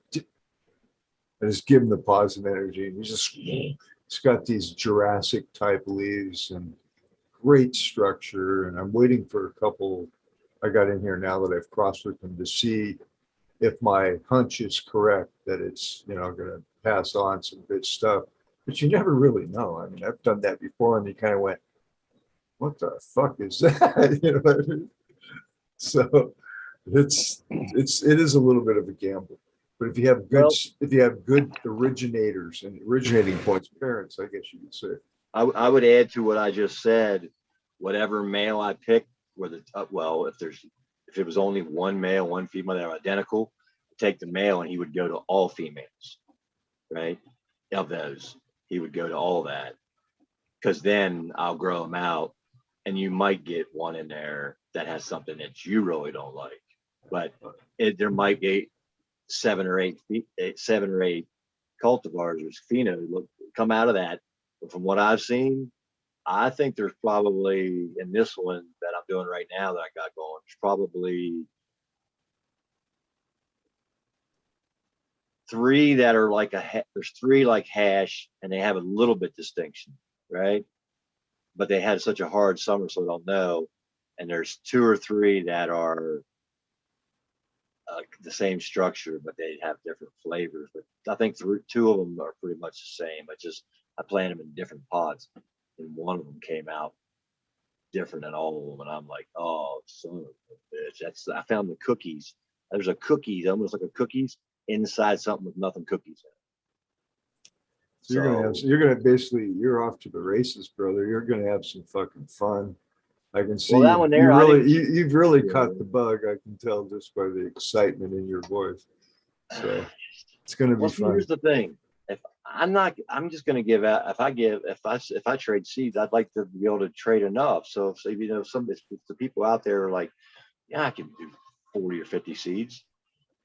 I just give him the positive energy. And he's got these Jurassic type leaves and great structure. And I'm waiting for a couple I got in here now that I've crossed with them to see if my hunch is correct, that it's, going to pass on some good stuff. But you never really know. I mean, I've done that before, and you kind of went, what the fuck is that? You know what I mean? So it is a little bit of a gamble. But if you have good originators and originating points, parents, I guess you could say. I would add to what I just said, whatever male I pick, if it was only one male, one female that are identical, take the male and he would go to all females, right? Of those, he would go to all that, because then I'll grow them out, and you might get one in there that has something that you really don't like, but there might be 7 or 8 cultivars or phenos come out of that. But from what I've seen, I think there's probably, in this one that I'm doing right now that I got going, there's probably 3 that are like there's 3 like hash, and they have a little bit distinction, right? But they had such a hard summer, so I don't know. And there's 2 or 3 that are the same structure, but they have different flavors. But I think 2 of them are pretty much the same. I planted them in different pots, and one of them came out different than all of them. And I'm like, oh, son of a bitch. I found the cookies. There's a cookies, almost like a cookies inside something with nothing cookies in it. So you're gonna basically, you're off to the races, brother. You're gonna have some fucking fun. I can see Well, that one there, you've really caught the bug. I can tell just by the excitement in your voice. So it's gonna be fun. Here's the thing. If I'm just gonna give out. If I trade seeds, I'd like to be able to trade enough. So if if the people out there are like, yeah, I can do 40 or 50 seeds.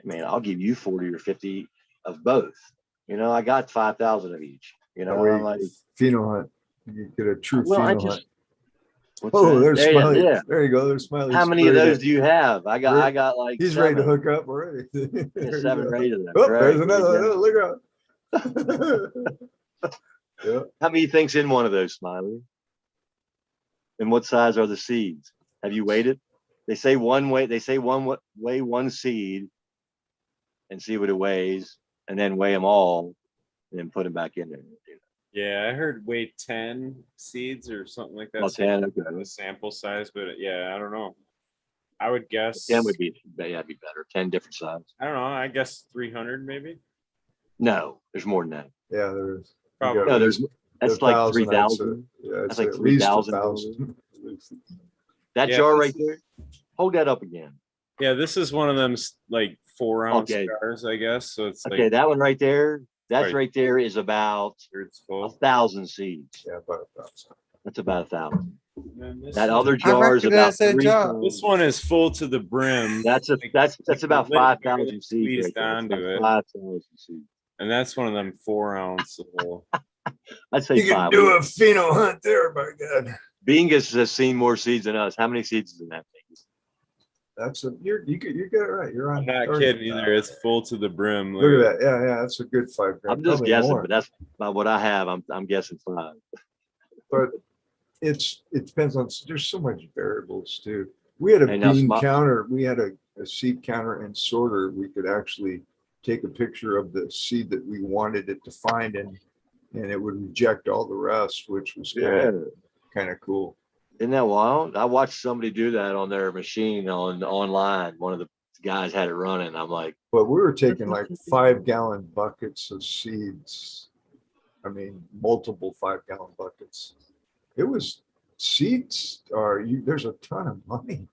I mean, I'll give you 40 or 50 of both. I got 5,000 of each. I'm like, pheno hunt. You get a true well, pheno hunt. Oh, there's Smiley. Yeah. There you go. There's Smiley. How many of those do you have? I got like he's 7. ready to hook up already. 7 or 8 of them. Oh, right? There's another one. Oh, look out. Yeah. How many you think's in one of those, Smiley? And what size are the seeds? Have you weighed it? They say one weigh one seed and see what it weighs, and then weigh them all, and then put them back in there. Yeah, I heard weigh 10 seeds or something like that. Oh, 10, okay. The sample size, but yeah, I don't know. I would guess 10 would be better. 10 different sizes. I don't know. I guess 300 maybe. No, there's more than that. Yeah, there is. Probably. No, that's like 3,000. Yeah, that's like at least 3,000. That Yeah, jar right there. Hold that up again. Yeah, this is one of them like 4-ounce Okay. jars, I guess. So it's Okay, like that one right there. That's Right. right there is about it's full. 1,000 seeds. Yeah, about 1,000. That's about 1,000. And this That is- other jar is about recognize that 3. jar. This one is full to the brim. That's about lid 5,000 barely seeds. squeezed Right there. onto That's it. 5,000 seeds. And that's one of them 4-ounce. I'd say You can 5. do a pheno hunt there, by God. Bingus has seen more seeds than us. How many seeds is in that thing? You get it right. You're on. I'm not target. kidding either. It's full to the brim. Look at that. Yeah, that's a good 5 grams. I'm just Probably guessing, more. but that's about what I have. I'm guessing 5. But it depends on. There's so much variables too. We had a And now bean counter. We had a seed counter and sorter. We could actually take a picture of the seed that we wanted it to find, and it would reject all the rest, which was kind of cool. Isn't that wild? I watched somebody do that on their machine online. One of the guys had it running. I'm like, But we were taking like 5-gallon buckets of seeds. I mean, multiple 5-gallon buckets. It was seeds there's a ton of money.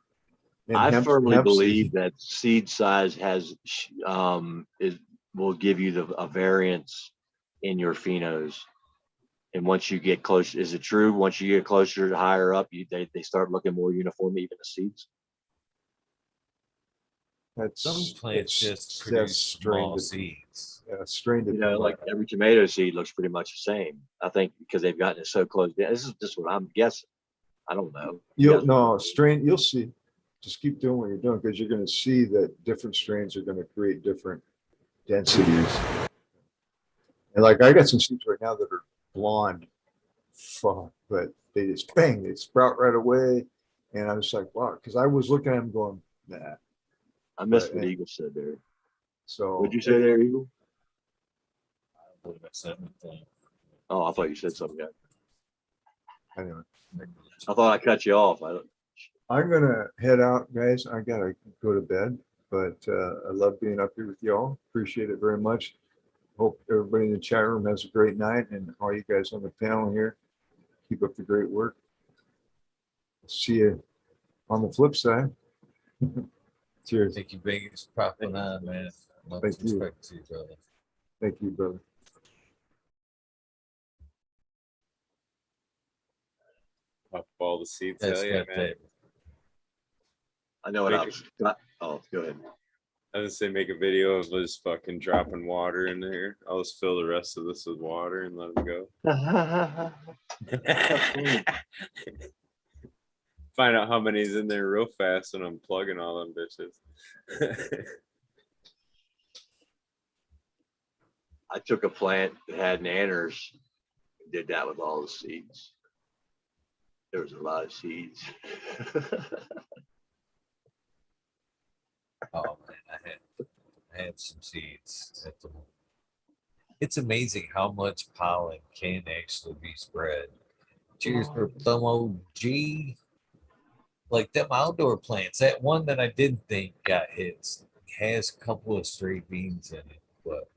And I firmly hemp believe seed. that seed size will give you a variance in your phenos. And once you get close, is it true? Once you get closer to higher up, they start looking more uniform, even the seeds. Some plants just produce small seeds. Yeah, strain to Like every tomato seed looks pretty much the same. I think because they've gotten it so close. This is just what I'm guessing. I don't know. You'll see. Just keep doing what you're doing, because you're going to see that different strains are going to create different densities. And like I got some seeds right now that are blonde, but they just they sprout right away. And I was like, wow, because I was looking at them going, nah. I missed what Eagle said there. So What'd you say there, Eagle? I believe I said anything. Oh, I thought you said something. anyway, I thought I cut you off. I'm gonna head out, guys. I gotta go to bed, but I love being up here with y'all. Appreciate it very much. Hope everybody in the chat room has a great night, and all you guys on the panel here, keep up the great work. See you on the flip side. Cheers. Thank you, Vegas, for popping on, man. Much Thank you. respect to you, brother. Thank you, brother. Up all the seeds. That's Hell yeah, my man. favorite. I know what Make I was. Oh, go ahead. I was gonna say make a video of just fucking dropping water in there. I'll just fill the rest of this with water and let them go. Find out how many's in there real fast and I'm plugging all them bitches. I took a plant that had nanners and did that with all the seeds. There was a lot of seeds. Oh man, I had some seeds at the It's amazing how much pollen can actually be spread. Cheers for Thomo G. Like them outdoor plants. That one that I didn't think got hits has a couple of stray beans in it, but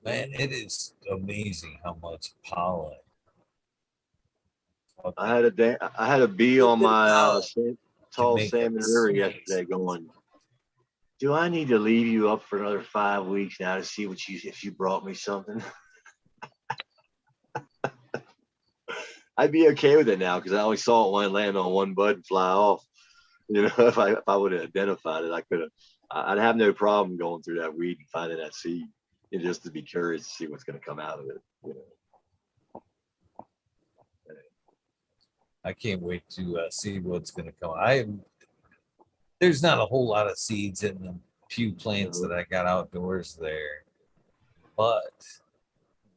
man, it is amazing how much pollen. I had a bee Little on bit of my pollen can tall make up salmon so river many yesterday going, do I need to leave you up for another 5 weeks now to see if you brought me something? I'd be okay with it now because I only saw it when it land on one bud and fly off. You know, if I would have identified it, I'd have no problem going through that weed and finding that seed, and just to be curious to see what's going to come out of it. You know. I can't wait to see what's going to come. There's not a whole lot of seeds in the few plants that I got outdoors there, but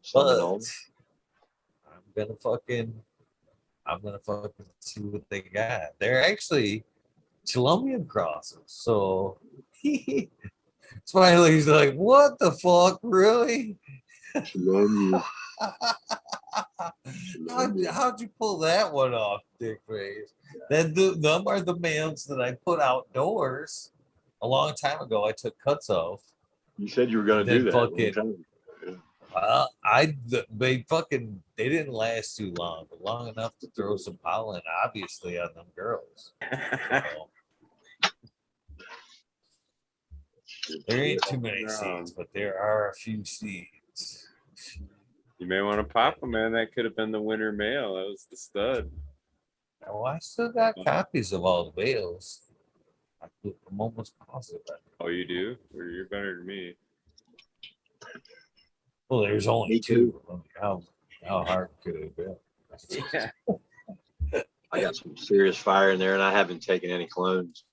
Seminole. I'm gonna fucking see what they got. They're actually Colombian crosses, so Smiley's like, what the fuck, really? Colombian. How'd you pull that one off, Dick Face? Then them are the males that I put outdoors a long time ago. I took cuts off. You said you were going to do that. Fucking, they didn't last too long, but long enough to throw some pollen, obviously, on them girls. So, there ain't too many seeds, but there are a few seeds. You may want to pop them, man. That could have been the winter male. That was the stud. Oh, I still got copies of all the males. I'm almost positive. Oh, you do? Well, you're better than me. Well, there's only two. How hard could it have been? Yeah. I got some serious fire in there, and I haven't taken any clones.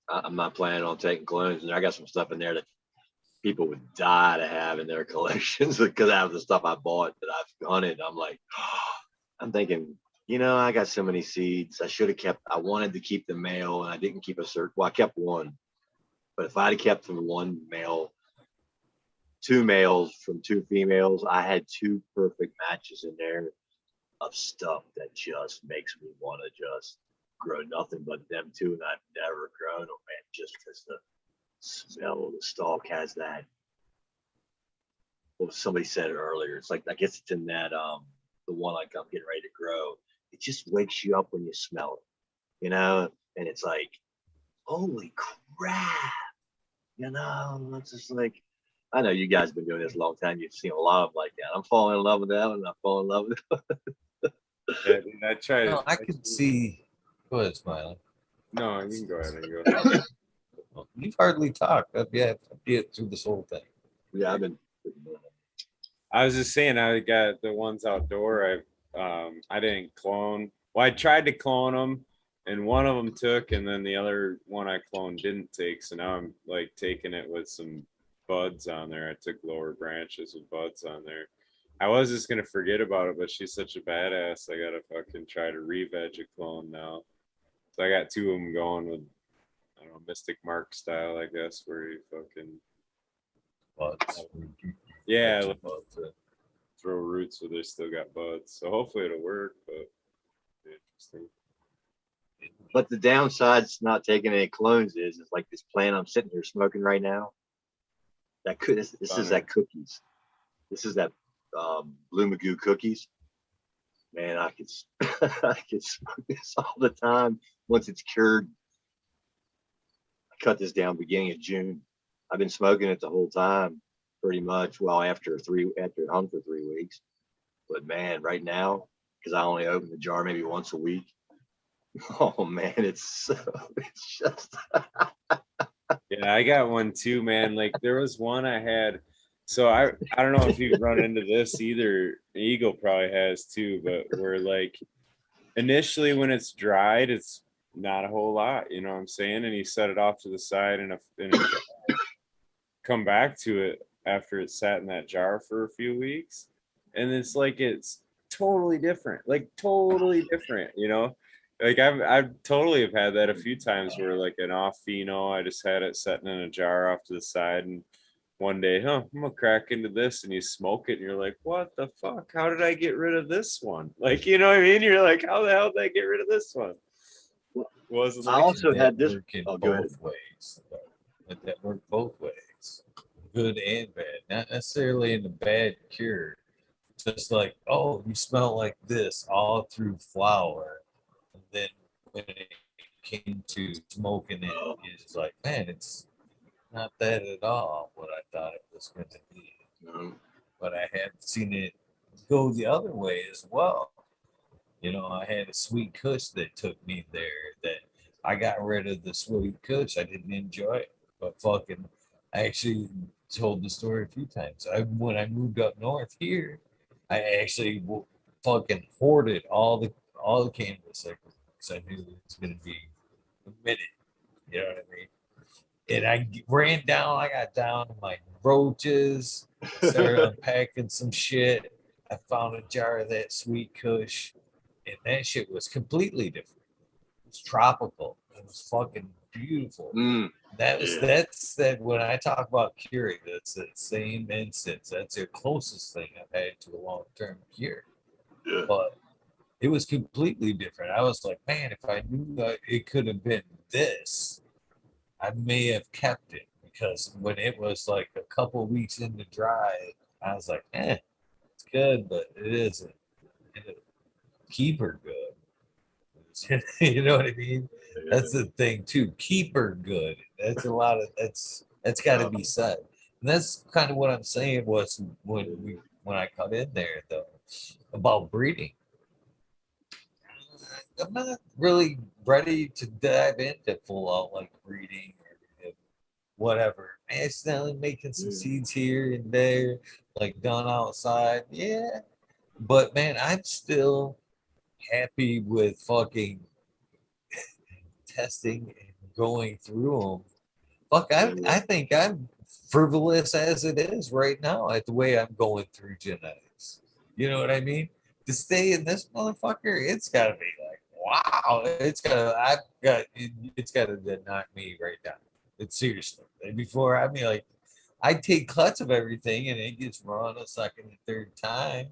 I'm not planning on taking clones, and I got some stuff in there that people would die to have in their collections because out of the stuff I bought that I've hunted. I'm like, I'm thinking, you know, I got so many seeds. I wanted to keep the male, and I didn't keep a certain. Well, I kept one, but if I'd have kept from one male, two males from two females, I had two perfect matches in there of stuff that just makes me want to just grow nothing but them two, and I've never grown them, man, just because the smell of the stalk has that. Well, somebody said it earlier. It's like, I guess it's in that the one like I'm getting ready to grow. It just wakes you up when you smell it, you know, and it's like, holy crap, you know. It's just like, I know you guys have been doing this a long time. You've seen a lot of them like that. I'm falling in love with that, and I'm falling in love with it. Yeah, dude, I tried. No, I could see. Go ahead, Smiley. No, you can go ahead and go. Well, you've hardly talked. I've yet through this whole thing. Yeah, I've been. I was just saying, I got the ones outdoor. I didn't clone. Well, I tried to clone them, and one of them took, and then the other one I cloned didn't take. So now I'm like taking it with some buds on there. I took lower branches with buds on there. I was just gonna forget about it, but she's such a badass. I gotta fucking try to re-veg a clone now. So I got two of them going with, I don't know, Mystic Mark style, I guess, where you fucking Buds. yeah, Bunch like, of buds, throw roots where they still got buds. So hopefully it'll work, but interesting. But the downside's not taking any clones is like this plant I'm sitting here smoking right now. This is that cookies. This is that Blue Magoo cookies. Man, I could smoke this all the time once it's cured. I cut this down beginning of June. I've been smoking it the whole time, pretty much. Well, after it hung for 3 weeks. But man, right now, because I only open the jar maybe once a week. Oh man, it's just. Yeah, I got one too, man. Like there was one I had. So I don't know if you've run into this either. Eagle probably has too, but where like initially when it's dried, it's not a whole lot, you know what I'm saying? And you set it off to the side and come back to it after it's sat in that jar for a few weeks, and it's like it's totally different, you know. Like I've totally have had that a feew times where like an off pheno, I just had it sitting in a jar off to the side, and one day, I'm gonna crack into this, and you smoke it, and you're like, what the fuck? How did I get rid of this one? Like, you know what I mean? You're like, how the hell did I get rid of this one? Wasn't I like, also had this. Working Oh, go ahead. both ways. But that work both ways, good and bad. Not necessarily in the bad cure. Just like, oh, you smell like this all through flour. And then when it came to smoking it, it's like, man, it's not that at all what I thought it was going to be. But I have seen it go the other way as well. You know, I had a sweet kush that took me there that I got rid of the sweet kush. I didn't enjoy it. But fucking, I actually told the story a few times. When I moved up north here, I actually fucking hoarded all the cannabis because I knew it was gonna be a minute. You know what I mean? And I ran down. I got down to my roaches. Started unpacking some shit. I found a jar of that sweet kush, and that shit was completely different. It was tropical. It was fucking beautiful. That's that when I talk about curing, that's the same instance. That's the closest thing I've had to a long-term cure. Yeah. But it was completely different. I was like, man, if I knew that it could have been this, I may have kept it because when it was like a couple weeks into dry, I was like, it's good, but it isn't. Keep her good. You know what I mean? That's the thing too. Keep her good. That's a lot of that's got to be said. And that's kind of what I'm saying was when I cut in there though about breeding. I'm not really ready to dive into full out like breeding or whatever. Man, it's not making some seeds here and there, like done outside. Yeah. But man, I'm still happy with fucking testing and going through them. Fuck, I think I'm frivolous as it is right now at the way I'm going through genetics. You know what I mean? To stay in this motherfucker, it's gotta be like, wow, it's gotta knock me right down. It's seriously. Before I mean like I take cuts of everything and it gets run a second and third time.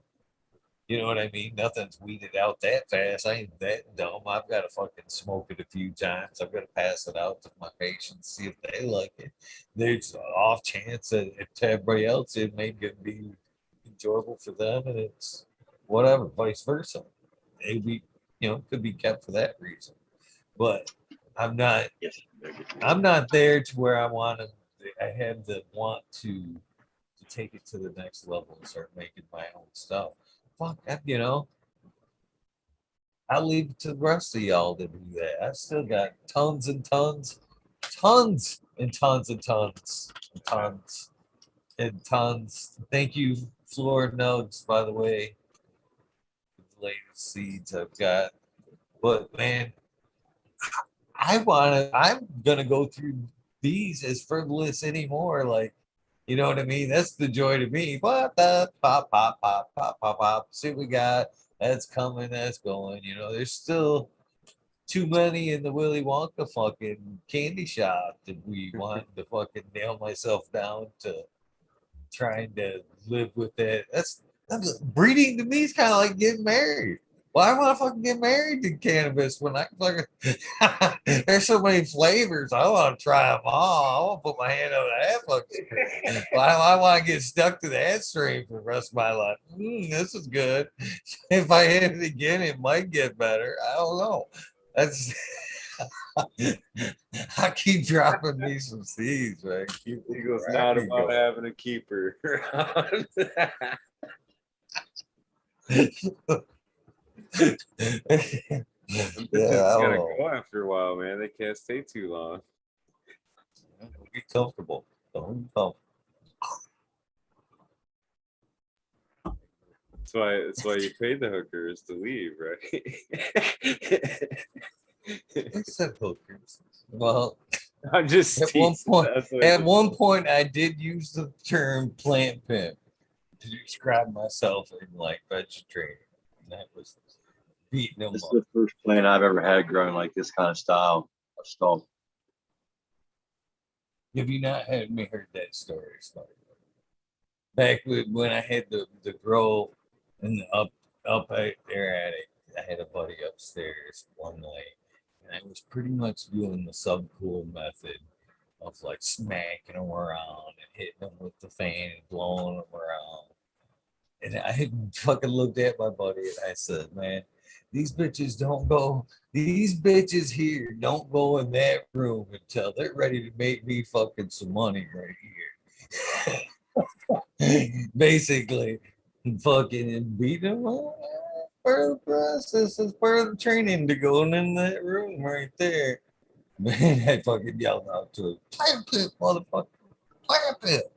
You know what I mean? Nothing's weeded out that fast. I ain't that dumb. I've got to fucking smoke it a few times. I've got to pass it out to my patients, see if they like it. There's an off chance that if to everybody else, it may be enjoyable for them, and it's whatever, vice versa. It be, could be kept for that reason. But I'm not. I'm not there to where I want to. I have the want to take it to the next level and start making my own stuff. Fuck, I'll leave it to the rest of y'all to do that. I've still got tons and tons, tons and tons and tons and tons and tons. Thank you, Florida Nugs, by the way. The latest seeds I've got. But man, I'm gonna go through these as frivolous anymore. Like, you know what I mean? That's the joy to me. What the pop, pop, pop, pop, pop, pop. See what we got. That's coming, that's going. There's still too many in the Willy Wonka fucking candy shop that we want to fucking nail myself down to trying to live with that. That's breeding to me is kind of like getting married. Why want to fucking get married to cannabis when I can fucking there's so many flavors. I want to try them all. I want to put my hand over that fucking Why I want to get stuck to that strain for the rest of my life. This is good. If I hit it again, it might get better. I don't know. That's I keep dropping me some seeds, man. Eagle's not about having a keeper. It's gonna go after a while, man. They can't stay too long. Don't be comfortable. Don't be comfortable. That's why you paid the hookers to leave, right? I said hookers. Well, I'm just at one point I did use the term plant pimp to describe myself in like vegetarian. And that was beating them This up. is the first plant I've ever had growing like this kind of style of stalk. Have you not had me heard that story? back when I had the grow and up there at it, I had a buddy upstairs one night, and I was pretty much doing the subcool method of like smacking them around and hitting them with the fan and blowing them around. And I fucking looked at my buddy and I said, man, these bitches don't go, these bitches here don't go in that room until they're ready to make me fucking some money right here. Basically, fucking beat them up. Part of the process is part of the training to go in that room right there. Man, I fucking yelled out to him, plant pit, motherfucker, plant pit.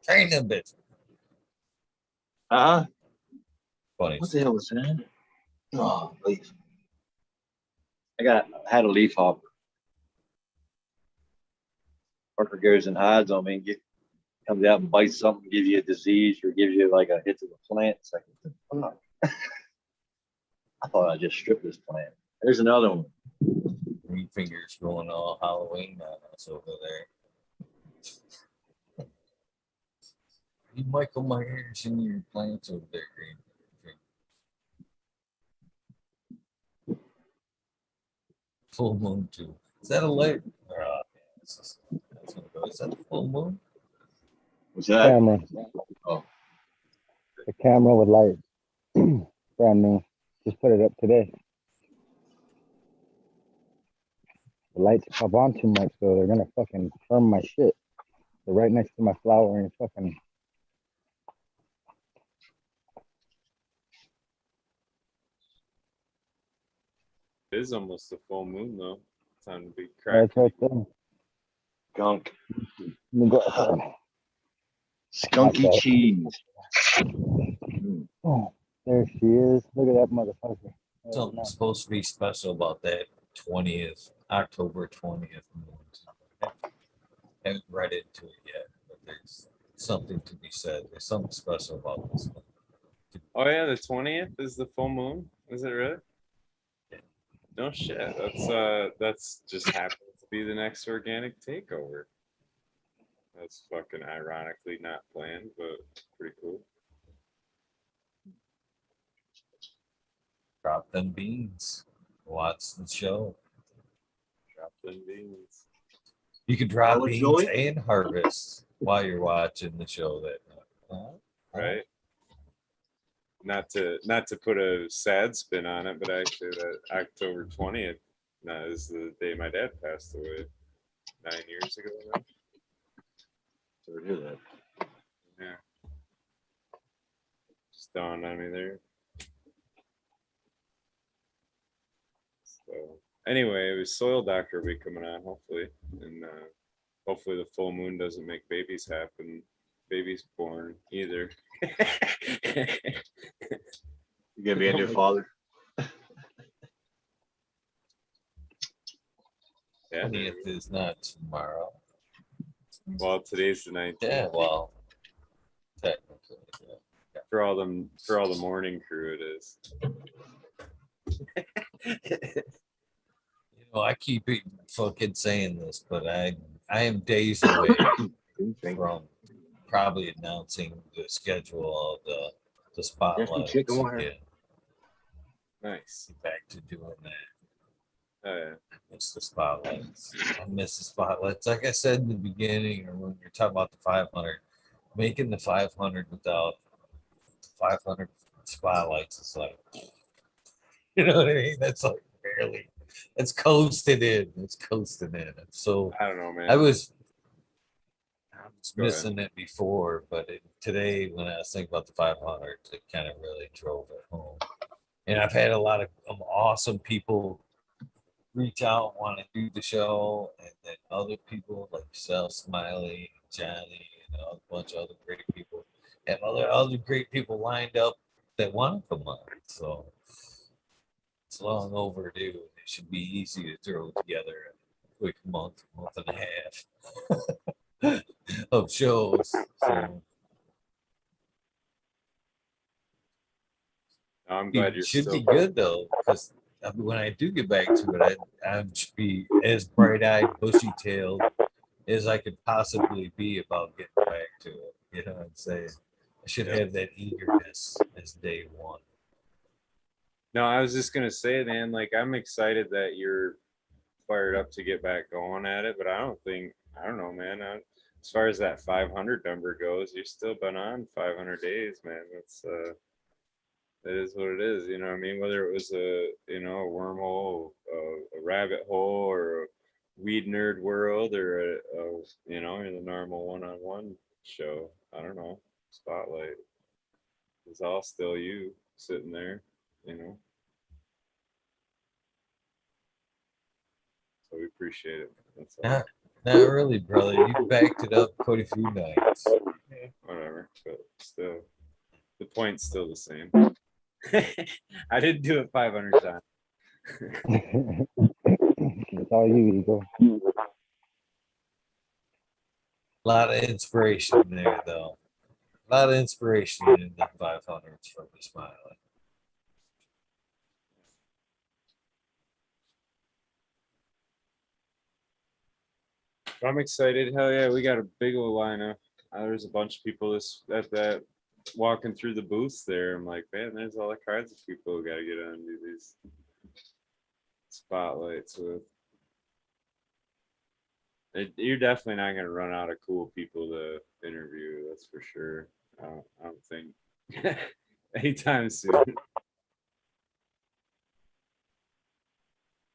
Train them bitches. Funny. What the hell was that? Oh, leaf. I had a leaf hopper. Parker goes and hides on me and comes out and bites something, gives you a disease or gives you like a hit to the plant. It's like, what the fuck? I thought I just stripped this plant. There's another one. Green fingers going all Halloween on us over there. You Michael Myers in your plants over there, Green. Full moon too. Is that a light? Is that the full moon? What's that? Camera. Oh. The camera with lights. Brand new. Just put it up today. The lights pop on too much, so they're gonna fucking firm my shit. They're right next to my flower and fucking. It is almost a full moon though. Time to be That's cracking. right there. Gunk. Let me go outside. Skunky Okay. cheese. Oh, there she is. Look at that motherfucker. Something's supposed to be special about that 20th, October 20th moon. Haven't read into it yet, but there's something to be said. There's something special about this one. Oh yeah, the 20th is the full moon. Is it really? No shit. That's just happens to be the next organic takeover. That's fucking ironically not planned, but pretty cool. Drop them beans. Watch the show. Drop them beans. You can drop What, beans Joey? and harvest while you're watching the show that night. Right? Not to put a sad spin on it, but actually that October 20th is the day my dad passed away 9 years ago now. Sorry to hear that. Yeah. Just dawned on me there. So anyway, it was Soil Doctor will be coming on hopefully. And hopefully the full moon doesn't make babies happen. Babies born either. You gonna be a new father? Yeah. 20th is not tomorrow. Well, today's the 19th. Yeah, well, technically, yeah. For all the morning crew, it is. You know, I keep fucking saying this, but I am days away from probably announcing the schedule of the spotlights chicken wire. again. Nice. Get back to doing that. Oh yeah. I miss the spotlights. I miss the spotlights. Like I said in the beginning, or when you're talking about the 500, making the 500 without 500 spotlights is like, you know what I mean? That's like barely. It's coasting in. It's coasting in. So I don't know, man. I was Go ahead. missing it before, but today when I was thinking about the 500, it kind of really drove it home. And I've had a lot of awesome people reach out, want to do the show, and then other people like yourself, Smiley, Johnny, and a bunch of other great people, and other great people lined up that want to come on. So it's long overdue. It should be easy to throw together a quick month and a half of shows. So I'm glad you're it should still be good though, because when I do get back to it, I should be as bright-eyed, bushy-tailed as I could possibly be about getting back to it. You know what I'm saying? I should have that eagerness as day one. No, I was just gonna say, man, like I'm excited that you're fired up to get back going at it, but I don't know, man. As far as that 500 number goes, you've still been on 500 days, man. That's it is what it is. You know what I mean? Whether it was a a wormhole, a rabbit hole, or a weed nerd world, or the normal one-on-one show. I don't know. Spotlight. It's all still you sitting there, you know. So we appreciate it. That's all. Not really, brother. You backed it up quite a few nights. Whatever, but still, the point's still the same. I didn't do it 500 times. It's all you, Eagle. A lot of inspiration there, though. A lot of inspiration in the 500s from the Smiley. I'm excited. Hell yeah, we got a big old lineup. There's a bunch of people that walking through the booths there. I'm like, man, there's all kinds of people who got to get on and do these spotlights with. You're definitely not gonna run out of cool people to interview. That's for sure. I don't think anytime soon.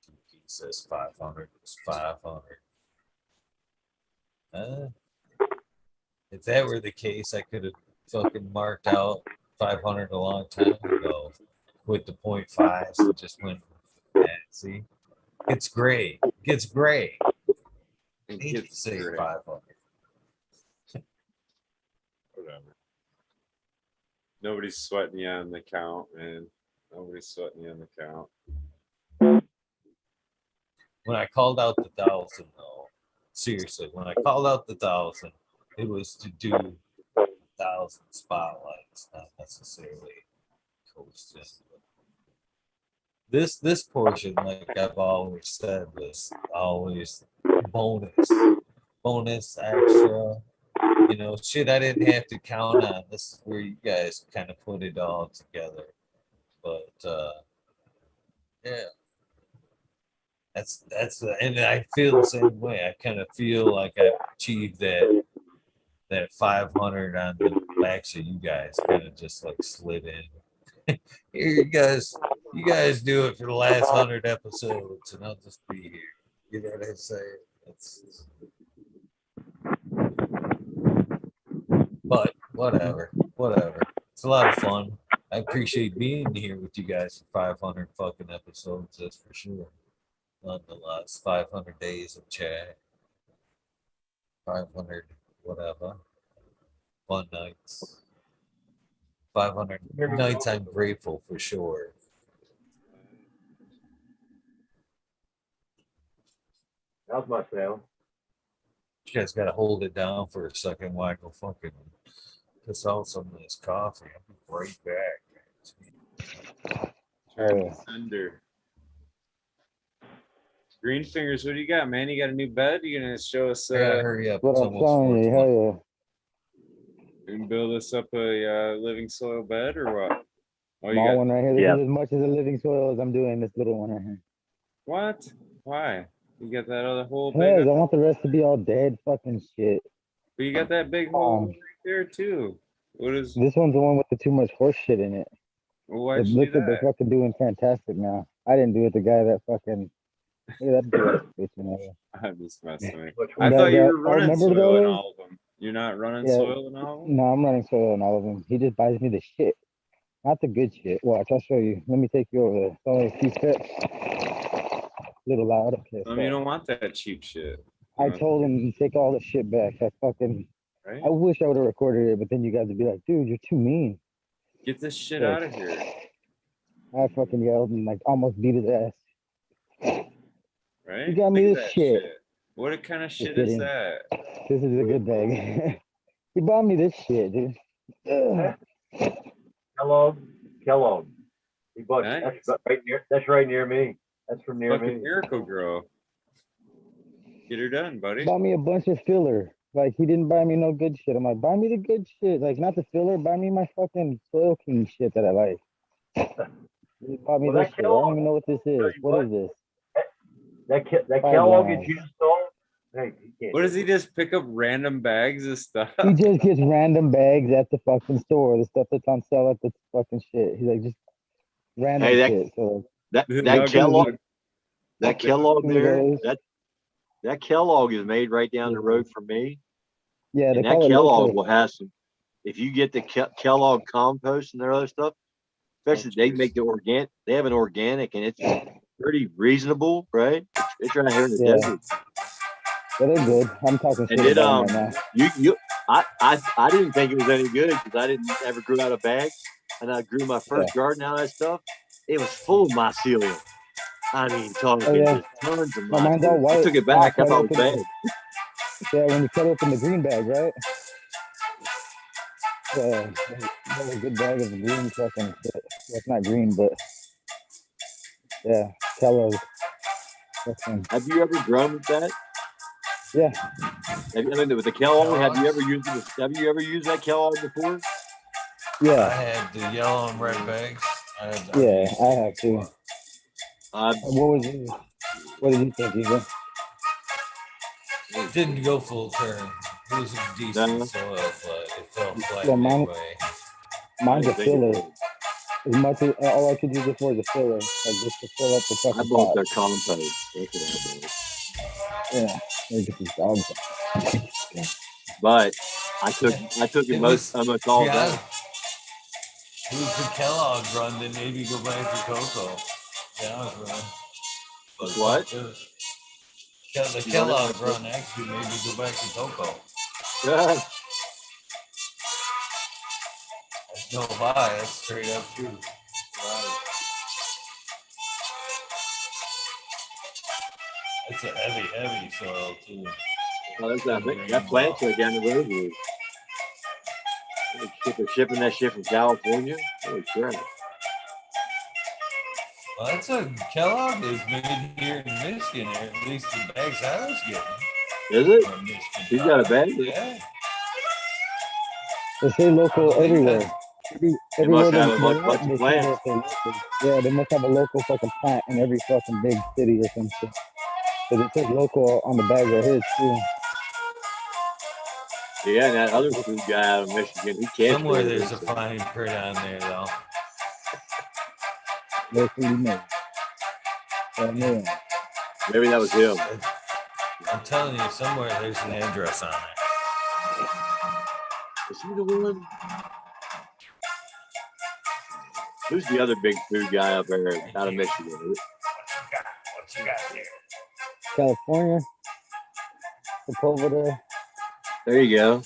He says 500 was 500. If that were the case, I could have fucking marked out 500 a long time ago with the 0.5s and just went, yeah, see? It's gray. Gets gray. I need to say 500. Whatever. Nobody's sweating you on the count, man. Nobody's sweating you on the count. When I called out the 1,000, though, seriously, when I called out the 1,000, it was to do 1,000 spotlights, not necessarily coasting. This portion, like I've always said, was always bonus extra. You know, shit I didn't have to count on. This is where you guys kind of put it all together. But yeah. That's and I feel the same way. I kind of feel like I've achieved that 500 on the backs of you guys, kind of just like slid in. Here, you guys do it for the last 100 episodes, and I'll just be here. You know what I'm saying? But whatever. It's a lot of fun. I appreciate being here with you guys for 500 fucking episodes. That's for sure. Nonetheless, 500 days of chat, 500 whatever, fun nights, 500 nights I'm grateful for sure. How's my sound? You guys got to hold it down for a second while I go fucking piss out some of this coffee. I'll be right back. Under. Green Fingers, what do you got, man? You got a new bed? You gonna show us? I gotta hurry up. What It's I'm almost telling you, 4:20. hell You can build us up a living soil bed or what? yeah. Oh, you Small got one right here. This Yeah. is as much as a living soil as I'm doing this little one right here. what? Why? You got that other hole Hey, I big, want the rest to be all dead fucking shit. but you got that big hole right there too. What is? This one's the one with the too much horse shit in it. Well, why'd It you do looks like they're that? fucking doing fantastic now. I didn't do it. The guy that fucking look at that bitch in there. I'm just messing with you. Which I one? thought you That- were running remember soil in those? all of them. You're not running Yeah. soil in all of them? No, I'm running soil on all of them. He just buys me the shit, not the good shit. Watch, I'll show you. Let me take you over there. It's only a few steps. A little loud. Okay. You don't want that cheap shit. I told him to take all the shit back. Right? I wish I would have recorded it, but then you guys would be like, dude, you're too mean. Get this shit Yeah. out of here. I fucking yelled and like almost beat his ass. Right? You got me Look at this that shit. What kind of shit kidding. is that? This is a good bag. He bought me this shit, dude. Ugh. Kellogg. He bought Nice. that's right near me. That's from near Fucking me. Miracle Grow. Get her done, buddy. Bought me a bunch of filler. Like he didn't buy me no good shit. I'm like, buy me the good shit. Like not the filler, buy me my fucking Soil King shit that I like. He bought me Well, this that shit. I don't Kellogg, even know what this tell is. you What is this? that 5 Kellogg that gallons. you just stole. Hey, you can't. What does he just pick up random bags of stuff? He just gets random bags at the fucking store. The stuff that's on sale at the fucking shit. He's like just random Hey, shit. So that The that nuggets Kellogg, are- that Kellogg there, Cheetos. that Kellogg is made right down the road from me, Yeah, they and that call it Kellogg local. will have some. If you get the Kellogg compost and their other stuff, especially they make the organic. They have an organic, and it's pretty reasonable, right? It's right here in the Yeah. desert. But they're good. I'm talking And shit then about them right now. I didn't think it was any good because I didn't ever grew out a bag, and I grew my first garden out of that stuff. It was full of mycelium. I mean, talking Oh, yeah. just tons of No, mine's all mycelium. I white. took it when I back. I cut thought it was open bad. Yeah, when you cut open the green bag, right? Yeah, that was a good bag of green fucking shit. Well, it's not green, but yeah, Kellogg's. Fucking, Have you ever grown with that? yeah, I mean, with the Kellogg, have you ever Kellogg's? used it? Have you ever used that Kellogg before? I yeah, had the yellow and red bags. yeah, I have too. Uh, What was yours? What did you think, Eagle? It didn't go full term. It was a decent No. soil, but it fell flat Yeah, mine, midway. mine's a I didn't think it filler. was. As much as all I could use it for is a filler, like just to fill up the I fucking bought pot. their compost. That's what I bought. Yeah, they get these dogs. But I took it It was, almost to all be back. honest, it was the Kellogg run that made me go back to cocoa. Yeah, but What? the You want Kellogg it? run actually made me go back to cocoa. Yeah. That's no lie, that's straight up true. It's a heavy soil too. Well, there's that plant's right down the road here. They're shipping that shit from California. Holy crap. Well, that's a Kellogg is made here in Michigan, or at least the bags I was getting. Is it? From Michigan. He's got a bag. Yeah. They say I local believe everywhere. that. They Everywhere must they have a they're bunch at, of they say plants. that they're local. Yeah, they must have a local fucking plant in every fucking big city or some shit. Because it says local on the bag right here too. Yeah, and that other food guy out of Michigan, he can't Somewhere grow there's a this. fine print on there, though. Locally made. Yeah. Maybe that was him. I'm telling you, somewhere there's an address on it. Is he the one? Who's the other big food guy up there out of Michigan? What you got there? California. Sepulveda. There you go.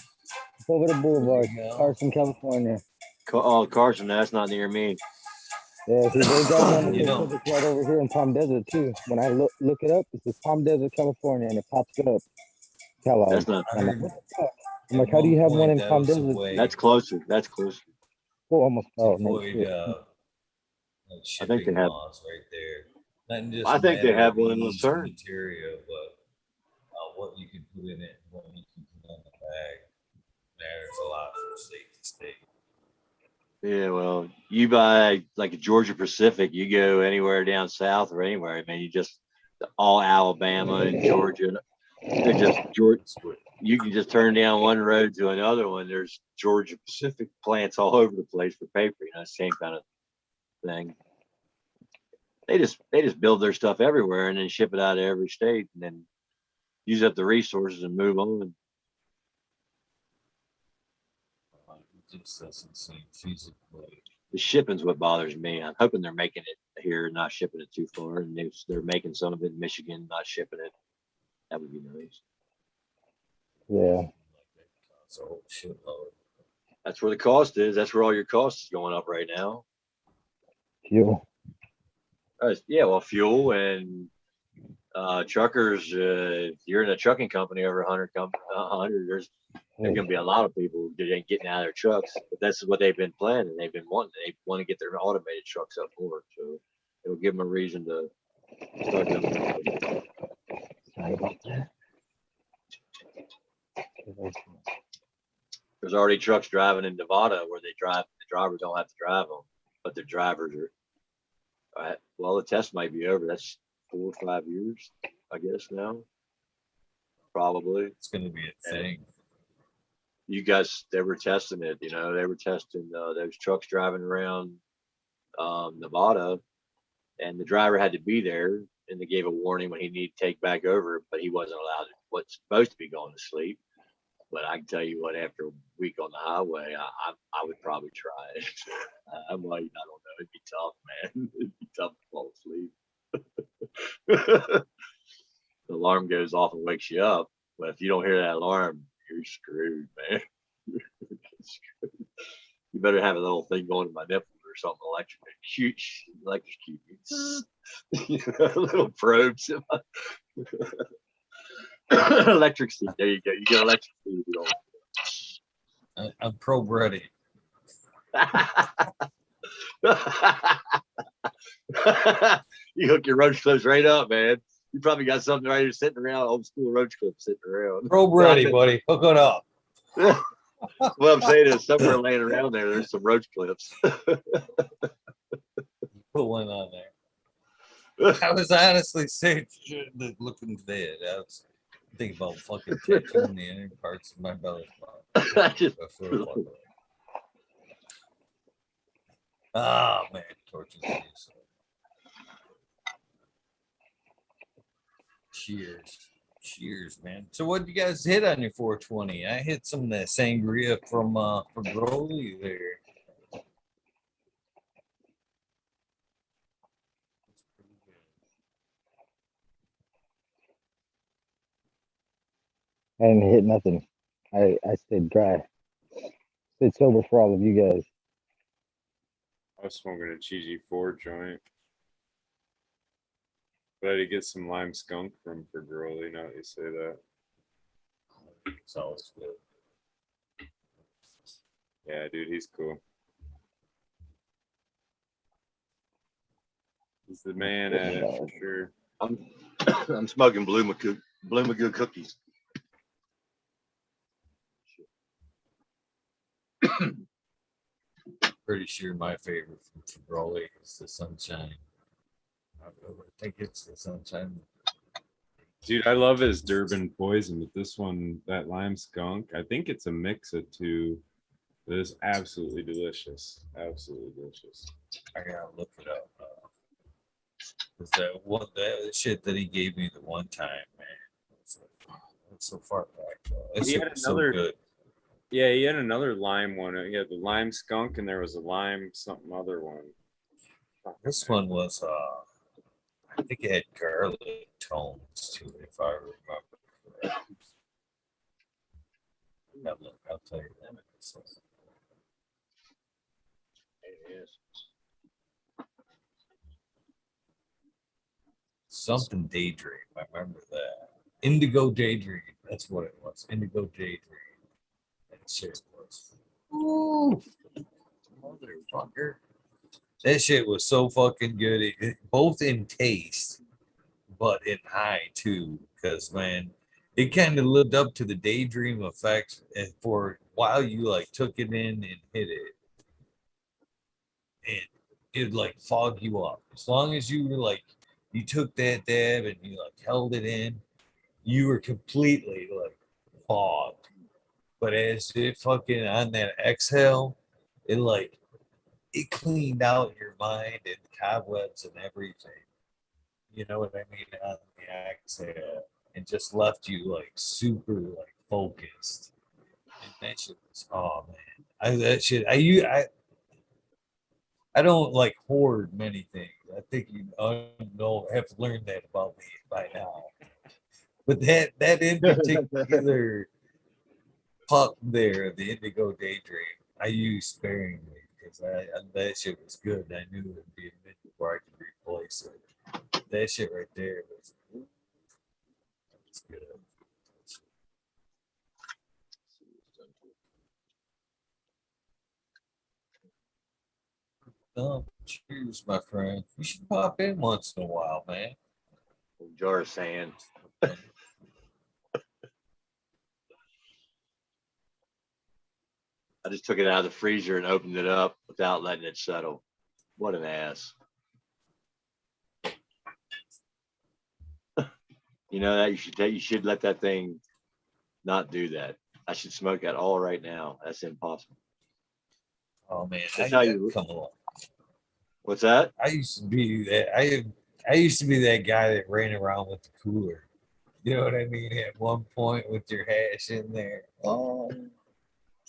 Sepulveda Boulevard. There you go. Carson, California. Oh, Carson, that's not near me. Yeah, see, they got one You that know. says it's right over here in Palm Desert too. When I look it up, it says Palm Desert, California, and it pops up. Kellogg. That's not. I I'm like, heard what the fuck? I'm at like, how do you have one in that Palm was Desert? a way That's closer. That's closer. Oh, almost to fell. No avoid shit. I think shipping they have. laws right there. Not just I think they matter have of one in ease Lucerne. material, but what you can put in it and what you can put on the bag matters a lot from state to state. Yeah, well, you buy like a Georgia Pacific, you go anywhere down south or anywhere. I mean, you just all Alabama and Georgia. They're just Georgia. You can just turn down one road to another one. There's Georgia Pacific plants all over the place for paper. You know, same kind of thing. They just build their stuff everywhere and then ship it out of every state and then use up the resources and move on. It just doesn't seem feasible. The shipping's what bothers me. I'm hoping they're making it here, not shipping it too far, and they're making some of it in Michigan, not shipping it. That would be nice. Yeah. It's a whole shitload. That's where the cost is. That's where all your costs is going up right now. Fuel. Yeah, well, fuel and truckers. If you're in a trucking company over 100, there's going to be a lot of people that ain't getting out of their trucks. But that's what they've been planning. They've been wanting. They want to get their automated trucks up more. So it'll give them a reason to start doing it. Sorry about that. There's already trucks driving in Nevada where the drivers don't have to drive them, but the drivers are. All right. Well, the test might be over. That's 4 or 5 years, I guess now. Probably. It's gonna be a thing. You guys, they were testing it. You know, they were testing those trucks driving around Nevada, and the driver had to be there, and they gave a warning when he needed to take back over, but he wasn't allowed. What's supposed to be going to sleep. But I can tell you what, after a week on the highway, I would probably try it. I'm like, I don't know. It'd be tough, man. It'd be tough to fall asleep. The alarm goes off and wakes you up. But if you don't hear that alarm, you're screwed, man. You're screwed. You better have a little thing going to my nipple or something electrocute me. Little probes. Electric seat. There you go. You get electric seat. I'm probe ready. You hook your roach clips right up, man. You probably got something right here sitting around, old school roach clips sitting around. Probe ready, buddy. Hook it up. What I'm saying is somewhere laying around there's some roach clips. Put one on there. I was honestly saying, looking dead. I was thinking about fucking tattooing the inner parts of my belly button. Oh man, torture days. Cheers, man. So what did you guys hit on your 420? I hit some of that sangria from Broly there. I didn't hit nothing. I stayed dry. Stayed sober for all of you guys. I was smoking a cheesy 4 joint. But I did get some lime skunk from for Girly, now that you say that. It's always good. Yeah, dude, he's cool. He's the man at it for sure. I'm smoking Blue Magoo cookies. Pretty sure my favorite from Broly is the sunshine. I think it's the sunshine. Dude, I love his Durban poison, but this one, that lime skunk, I think it's a mix of two. It is absolutely delicious. Absolutely delicious. I gotta look it up. Cause that shit that he gave me the one time, man. It's so far back. That shit was so good. Yeah, he had another lime one. He had the lime skunk, and there was a lime something other one. This one was I think it had garlic tones to it, if I remember correctly. Now look, I'll tell you that. Something daydream. I remember that. Indigo daydream. That's what it was. Indigo daydream. That shit was. Ooh, motherfucker. That shit was so fucking good. Both in taste, but in high too. Because man, it kind of lived up to the daydream effect. And for a while, you like took it in and hit it, and it like fog you up. As long as you were like, you took that dab and you like held it in, you were completely like fogged. But as it fucking on that exhale, it like it cleaned out your mind and cobwebs and everything. You know what I mean? On the exhale, and just left you like super like focused. And that shit was, oh man, I don't like hoard many things. I think you know have learned that about me by now. But that in particular pup there, the Indigo Daydream, I used sparingly because that shit was good. I knew it would be a minute before I could replace it. That shit right there was good. Oh, cheers, my friend. You should pop in once in a while, man. Jar of sand. I just took it out of the freezer and opened it up without letting it settle. What an ass. You know that you should let that thing not do that. I should smoke that all right now. That's impossible. Oh man, That's how you come on. What's that? I used to be that. I used to be that guy that ran around with the cooler. You know what I mean? At one point with your hash in there. Oh,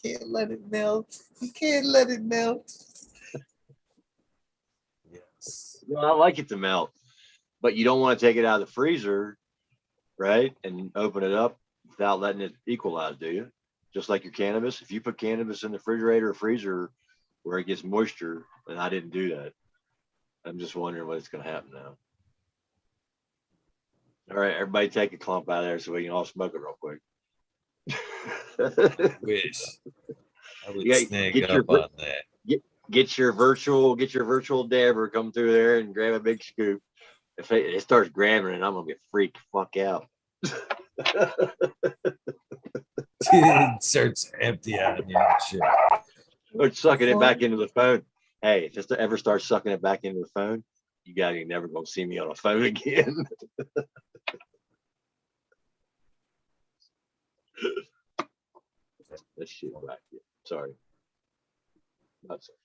can't let it melt. You can't let it melt. Yes. No, I like it to melt, but you don't want to take it out of the freezer, right? And open it up without letting it equalize, do you? Just like your cannabis. If you put cannabis in the refrigerator or freezer where it gets moisture, and I didn't do that. I'm just wondering what's going to happen now. All right, everybody take a clump out of there so we can all smoke it real quick. Wish I would Yeah, snag get up on that. Get your virtual dabber, come through there and grab a big scoop. If it starts grabbing it, I'm gonna get freaked the fuck out. It starts empty on you and shit. Or sucking it back into the phone. Hey, if it ever starts sucking it back into the phone, you guys ain't never gonna see me on a phone again. That shit back here. Sorry. Not sorry.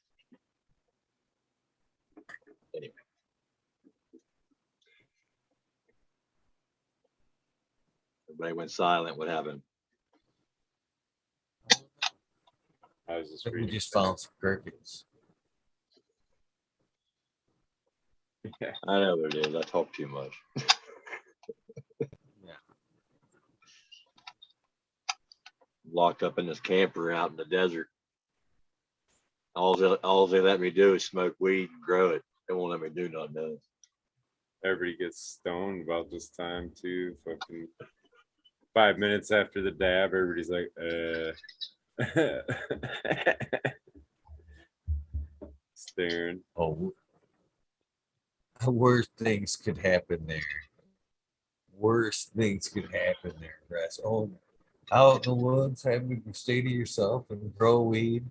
Anyway. Everybody went silent. What happened? I was just We reading. just found some crickets. Yeah. I know what it is. I talk too much. Yeah. Locked up in this camper out in the desert. All they let me do is smoke weed and grow it. They won't let me do nothing else. Everybody gets stoned about this time too. Fucking 5 minutes after the dab, everybody's like, staring. Oh, worse things could happen there. Worse things could happen there, Russ. Oh, out in the woods, having to stay to yourself and grow weed.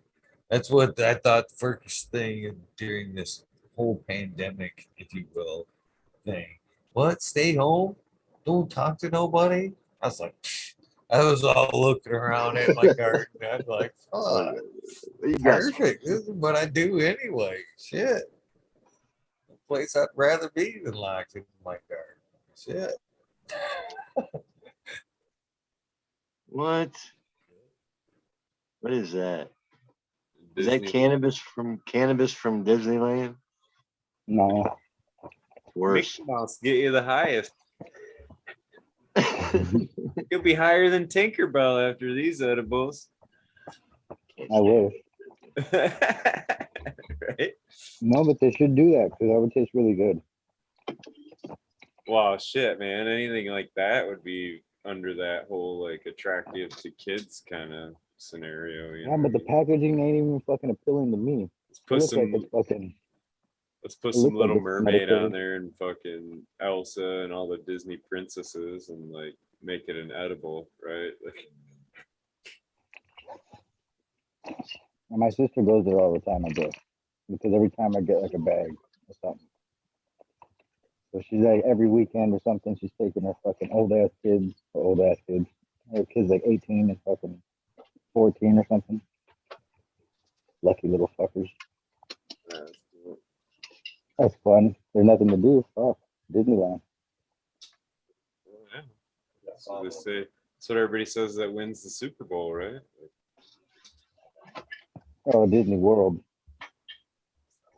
That's what I thought the first thing during this whole pandemic, if you will, thing. What? Stay home? Don't talk to nobody? I was like, I was all looking around at my garden. I'm like, oh, You guys, perfect. This is what I do anyway. Shit. The place I'd rather be than locked in my garden. Shit. what? What is that? Is that Disney cannabis from Disneyland? No. Worse. Mickey Mouse get you the highest. You'll be higher than Tinkerbell after these edibles. I wish. Right? No, but they should do that because that would taste really good. Wow, shit, man. Anything like that would be under that whole like attractive to kids kind of scenario. You Yeah, know? but the packaging ain't even fucking appealing to me. Let's It put looks like some it's fucking. let's put It some looks like Little it's Mermaid on medicated. there and fucking Elsa and all the Disney princesses and like make it an edible, right? Like, And my sister goes there all the time, I guess, because every time I get like a bag or something. So she's like every weekend or something, she's taking her fucking old ass kids. Her kids like 18 and fucking 14 or something. Lucky little fuckers. uh, That's fun. There's nothing to do. Fuck. Disneyland. yeah. So they say that's what everybody says that wins the Super Bowl, right? Oh, Disney World.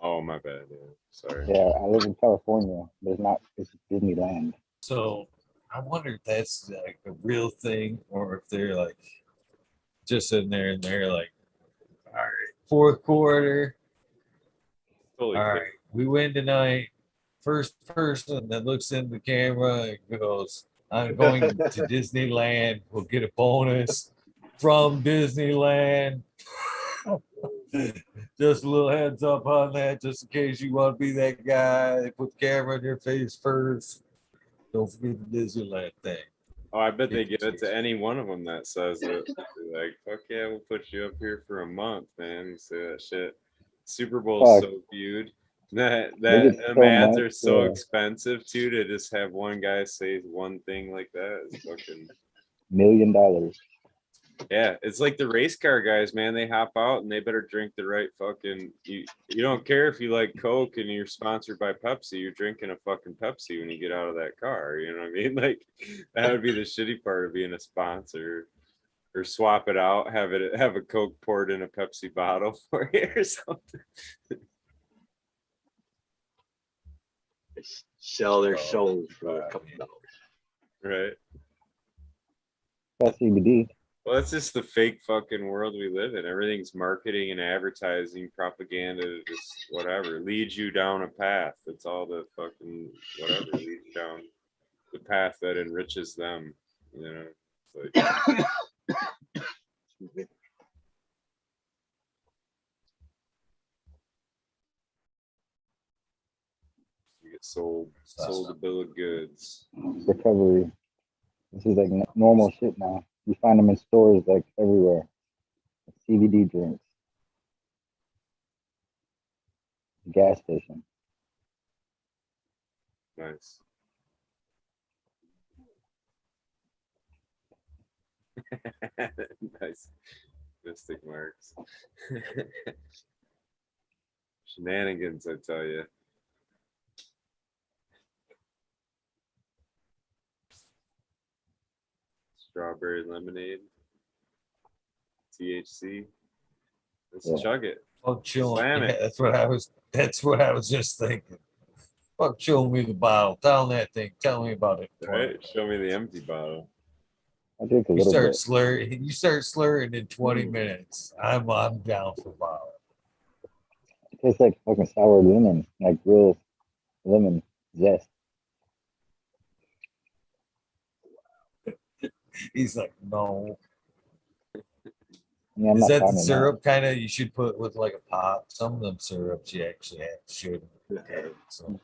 Oh, my bad. Yeah. Sorry. Yeah, I live in California, but it's Disneyland. So I wonder if that's like a real thing or if they're like just sitting there and they're like, all right, fourth quarter. Totally All kidding. right, we win tonight. First person that looks in the camera and goes, I'm going to Disneyland. We'll get a bonus from Disneyland. Just a little heads up on that, just in case you want to be that guy. They put the camera in your face first. Don't forget the Disneyland thing. Oh, I bet they give it to any one of them that says it. They're like, fuck yeah, we'll put you up here for a month, man. You say that shit. Super Bowl's Fuck. so viewed. That They get them so ads much, are so yeah. expensive too, to just have one guy say one thing like that is fucking. $1 million. Yeah, it's like the race car guys, man. They hop out and they better drink the right fucking. You don't care if you like Coke and you're sponsored by Pepsi. You're drinking a fucking Pepsi when you get out of that car. You know what I mean? Like that would be the shitty part of being a sponsor. Or swap it out, have a Coke poured in a Pepsi bottle for you or something. They sell their soul for a couple dollars. Right. That's CBD. Well, that's just the fake fucking world we live in. Everything's marketing and advertising, propaganda, just whatever. Leads you down a path. It's all the fucking whatever leads you down the path that enriches them. You know, it's like, you get sold a bill of goods. Recovery. This is like normal shit now. You find them in stores like everywhere. CBD drinks. Gas station. Nice. Nice. Mystic marks. Shenanigans, I tell you. Strawberry lemonade. THC. Let's Yeah. chug it. Fuck chilling. Slam Yeah, it. that's what I was just thinking. Fuck showing me the bottle. Down that thing. Tell me about it. All right, show me the empty bottle. I drink a You little start bit. slurring. You start slurring in 20 minutes. I'm down for bottle. It tastes like fucking sour lemon, like real lemon zest. He's like, no. Yeah, I'm Is not that the finding that. syrup kind of you should put with like a pop? Some of them syrups you actually should. So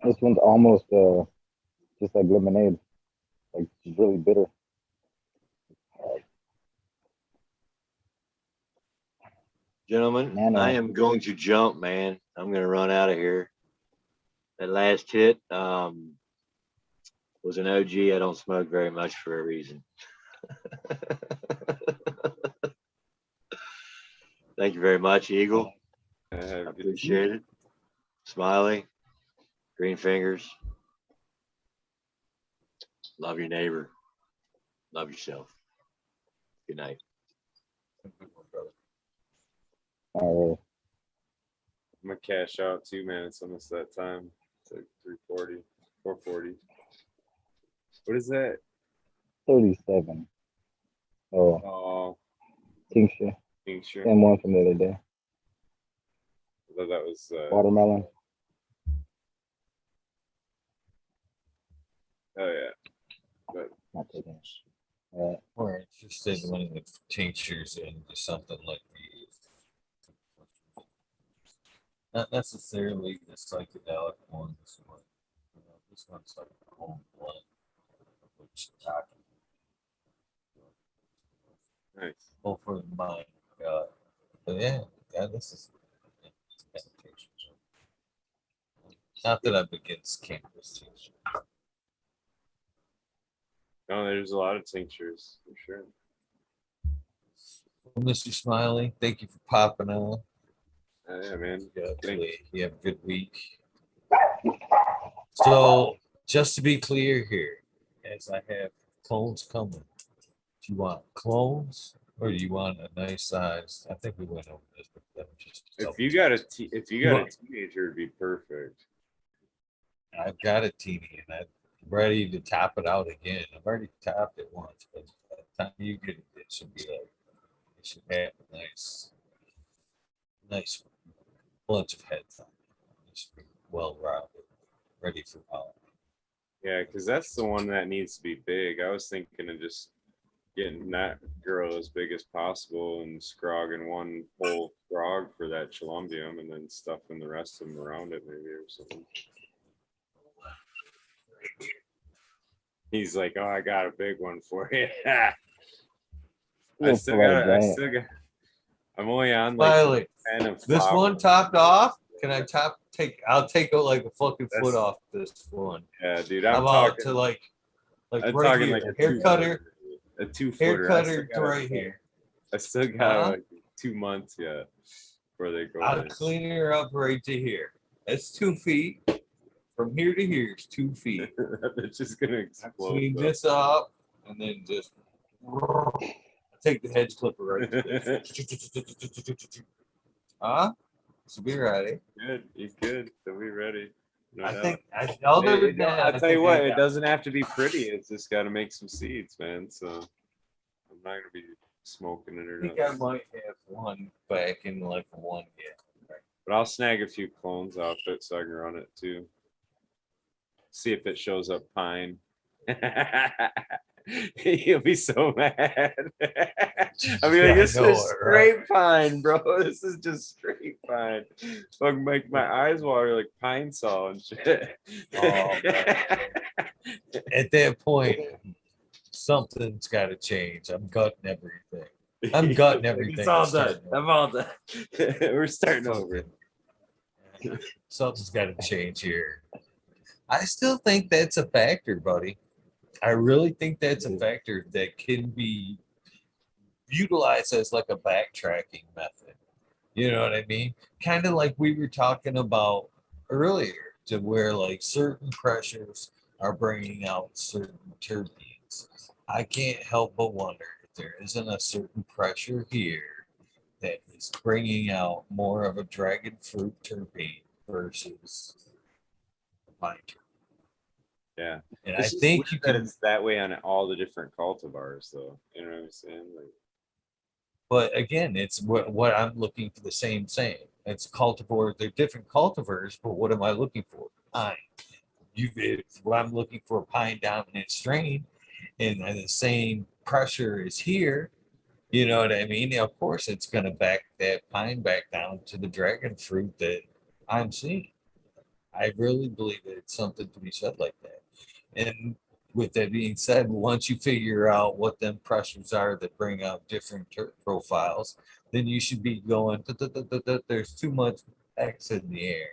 This one's almost just like lemonade, like it's really bitter. Gentlemen, Nano. I am going to jump, man. I'm going to run out of here. That last hit was an OG. I don't smoke very much for a reason. Thank you very much, Eagle. I appreciate it. Smiley, Green Fingers. Love your neighbor. Love yourself. Good night. All right. I'm gonna cash out too, man. It's almost that time. It's like 3:40, 4:40. What is that? 37. Oh, Oh, tincture. tincture. Same one from the other day. I thought that was Watermelon. oh yeah. But Not taking it. All right. we're interested in the tinctures into something like these. Not necessarily the psychedelic ones, but this one's like a home blend, which Talkin. nice. Both for the mind. But yeah, this is meditation. Not that I'm against cannabis tincture. No, there's a lot of tinctures for sure. Well, Mr. Smiley, thank you for popping on. Yeah, man. Hopefully you have a good week. So, just to be clear here, as I have clones coming, do you want clones or do you want a nice size? I think we went over this, but let me just If you got a teenager, it'd be perfect. I've got a teeny and I'm ready to top it out again. I've already topped it once, but by the time you get it, it should be like it should have a nice bunch of heads on it. It should be well rounded, ready for power. Yeah, because that's the one that needs to be big. I was thinking of just getting that girl as big as possible and scrogging one whole scrog for that chilumbium and then stuffing the rest of them around it maybe or something. He's like, oh, I got a big one for you. You'll pull out a giant. I'm only on like Smiley, 10 of this flower. one topped off. Can I I'll take like a fucking That's- foot off this one. Yeah, dude. I'm I'm out talking to like I'm right talking here. like Hair cutter. a 2 Hair footer. cutter to right here. I still got Huh? like 2 months yet before they go I'll in. clean her up right to here. That's 2 feet. From here to here is 2 feet. It's just gonna I explode. clean though. this up and then just take the hedge clipper right to this. Huh? So be ready. Good, you're good. So we ready. No I doubt. think other than that, I'll I tell you think what, I it got- doesn't have to be pretty. It's just got to make some seeds, man. So I'm not gonna be smoking it or I think nothing. I might have one back in like 1 year. But I'll snag a few clones off it so I can run it too. See if it shows up pine. You'll be so mad. I'll be like, Yeah, I this know is it, right? straight pine, bro. This is just straight pine. Fuck, make my eyes water like pine saw and shit. Oh, At that point, something's got to change. I'm gutting everything. I'm gutting everything. It's all done. Starting I'm all done. We're starting over. Something's got to change here. I still think that's a factor, buddy. I really think that's a factor that can be utilized as like a backtracking method. You know what I mean? Kind of like we were talking about earlier, to where like certain pressures are bringing out certain terpenes. I can't help but wonder if there isn't a certain pressure here that is bringing out more of a dragon fruit terpene versus the pine terpene. Yeah. And It's I just think weird you that can, it's that way on all the different cultivars, though. You know what I'm saying? Like, but again, it's what I'm looking for the same. It's cultivar, they're different cultivars, but what am I looking for? Pine. Well, I'm looking for a pine dominant strain, and the same pressure is here. You know what I mean? Of course, it's going to back that pine back down to the dragon fruit that I'm seeing. I really believe that it's something to be said like that. And with that being said, once you figure out what them pressures are that bring out different profiles, then you should be going, there's too much X in the air.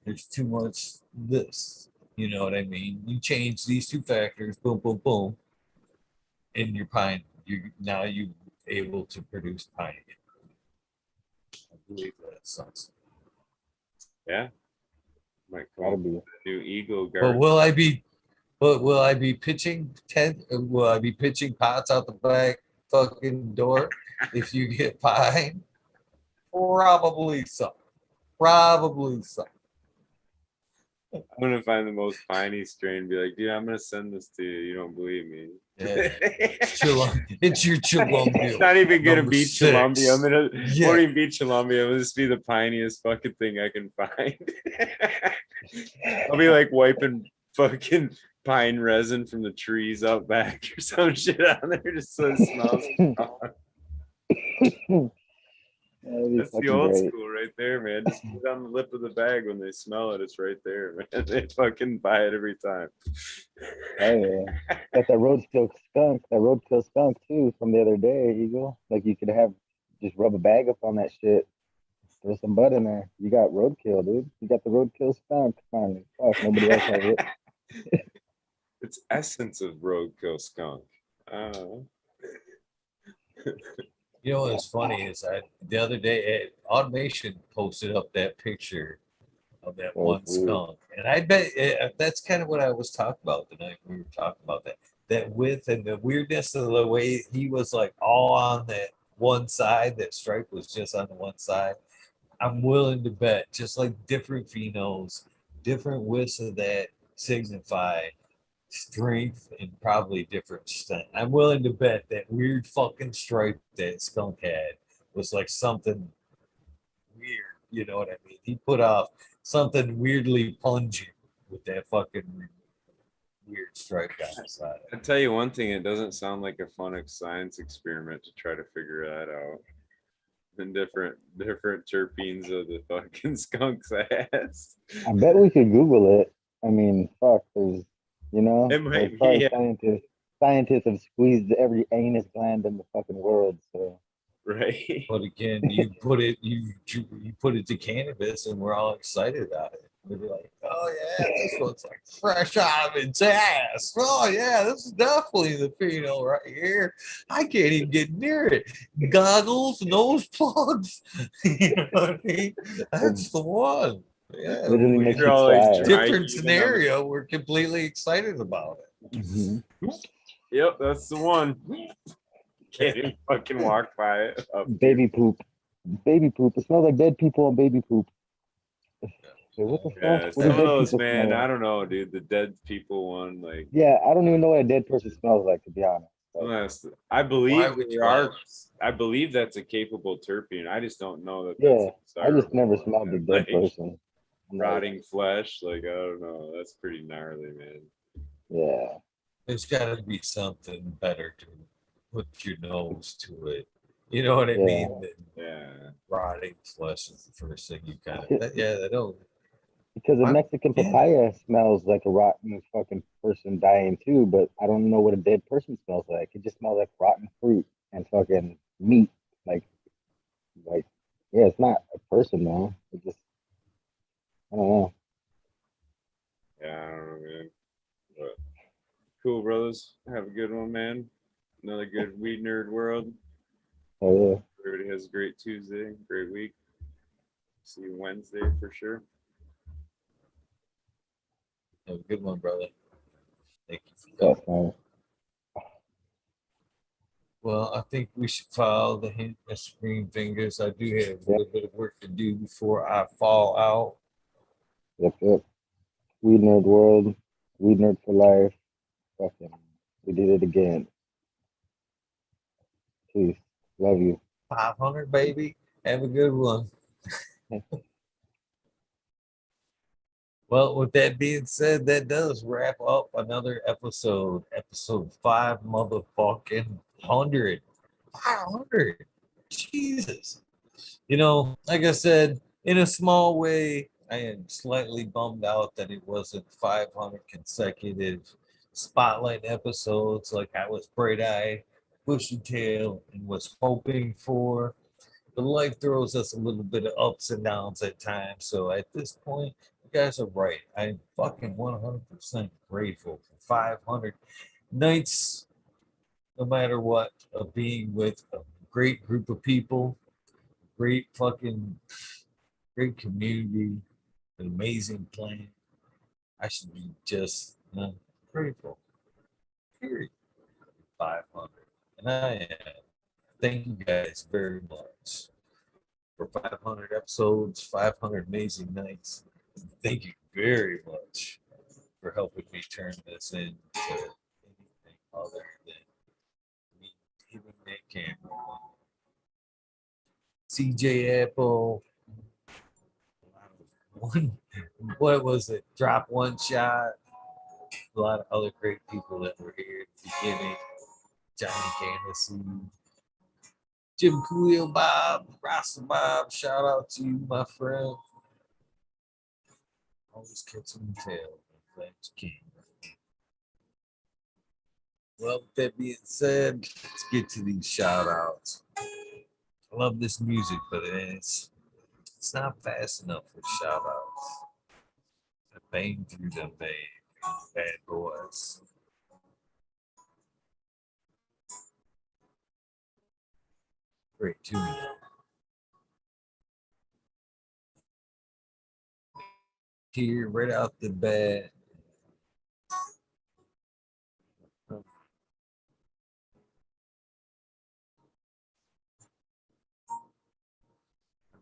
There's too much this. You know what I mean? You change these two factors, boom, boom, boom, in your pine. You able to produce pine again. I believe that sounds. yeah. Might Gotta come be. up with a new ego But garden. will I be pitching will I be pitching pots out the back fucking door if you get pine? Probably so. Probably so. I'm gonna find the most piney strain. Be like, dude, I'm gonna send this to you. You don't believe me? Yeah. It's your Columbia. It's not even gonna number be 6. Columbia. I'm gonna Yeah. won't even be Columbia. It'll just be the piniest fucking thing I can find. I'll be like wiping fucking pine resin from the trees out back or some shit on there just so it smells. That'd be That's the fucking old great. school right there, man. Just put it on the lip of the bag when they smell it. It's right there, man. They fucking buy it every time. Oh yeah. Got that roadkill skunk too from the other day, Eagle. Like you could have just rub a bag up on that shit. Throw some bud in there. You got roadkill, dude. You got the roadkill skunk finally. Fuck, nobody else has it. It's essence of roadkill skunk. You know what's funny is the other day Automation posted up that picture of that Oh, one cool. skunk, and I bet that's kind of what I was talking about the night we were talking about that width and the weirdness of the way he was like all on that one side. That stripe was just on the one side. I'm willing to bet, just like different phenols, different widths of that signify strength and probably different strength. I'm willing to bet that weird fucking stripe that skunk had was like something weird. You know what I mean? He put off something weirdly pungent with that fucking weird stripe down the side. I'll tell you one thing, it doesn't sound like a fun science experiment to try to figure that out. And different terpenes of the fucking skunk's ass. I bet we could Google it. I mean, fuck, there's You know, It might as far be, as scientists have squeezed every anus gland in the fucking world. So right. But again, you put it to cannabis, and we're all excited about it. We're like, oh yeah, this one's like fresh out of its ass. Oh yeah, this is definitely the pheno right here. I can't even get near it. Goggles, nose plugs. You know what I mean? That's the one. Yeah, literally makes You're you all like cry. dry different heaving on the- scenario. We're completely excited about it. Mhm. Yep, that's the one. Can't even fucking walk by it. Up Baby poop. Baby poop. It smells like dead people and baby poop. Wait, what the yeah, fuck? What some do of dead those, people smell man. like? I don't know, dude. The dead people one, like, Yeah, I don't even know what a dead person smells like, to be honest. Like, unless I Why believe would there you are. ask? I believe that's a capable terpene. I just don't know that that's yeah, a I just desirable never one, smelled a man. dead Like person. I'm like, rotting flesh. Like, I don't know. That's pretty gnarly, man. yeah, There's got to be something better to put your nose to it. You know what I yeah. mean? Than Yeah. rotting flesh is the first thing you kind Shit, of. Yeah, I don't. because a I'm, Mexican yeah, papaya smells like a rotten fucking person dying too, but I don't know what a dead person smells like. It just smells like rotten fruit and fucking meat. Like, like, yeah, it's not a person, though. It just, I don't know. Yeah, I don't know, man. But cool, brothers. Have a good one, man. Another good weed nerd world. Oh, yeah. Everybody has a great Tuesday, great week. See you Wednesday for sure. have a good one, brother. Thank you for That's coming. nice. Well, I think we should follow the hint of screen fingers. I do have a Yep, little bit of work to do before I fall out. yep, yep. Weed Nerd World, Weed Nerd for life. Fucking, we did it again. Peace. Love you. 500, baby. Have a good one. Well, with that being said, that does wrap up another episode 500. 500. Jesus. You know, like I said, in a small way, I am slightly bummed out that it wasn't 500 consecutive spotlight episodes like I was bright-eyed, bushy-tailed, and was hoping for. But life throws us a little bit of ups and downs at times. So at this point, you guys are right. I'm fucking 100% grateful for 500 nights, no matter what, of being with a great group of people, great community, an amazing plan. I should be just grateful. Period. 500. And I am. Thank you guys very much for 500 episodes, 500 amazing nights. Thank you very much for helping me turn this into anything other than me hitting that camera. CJ Apple, one, what was it? Drop one shot. A lot of other great people that were here at the beginning. Johnny Candace, Jim Coolio, Bob, Rasta Bob. Shout out to you, my friend. Always catching the tail. Glad you came. Well, with that being said, let's get to these shout outs. I love this music, but it's not fast enough for shout outs. I bang through them bad boys. Great tune though. Here, right out the bat.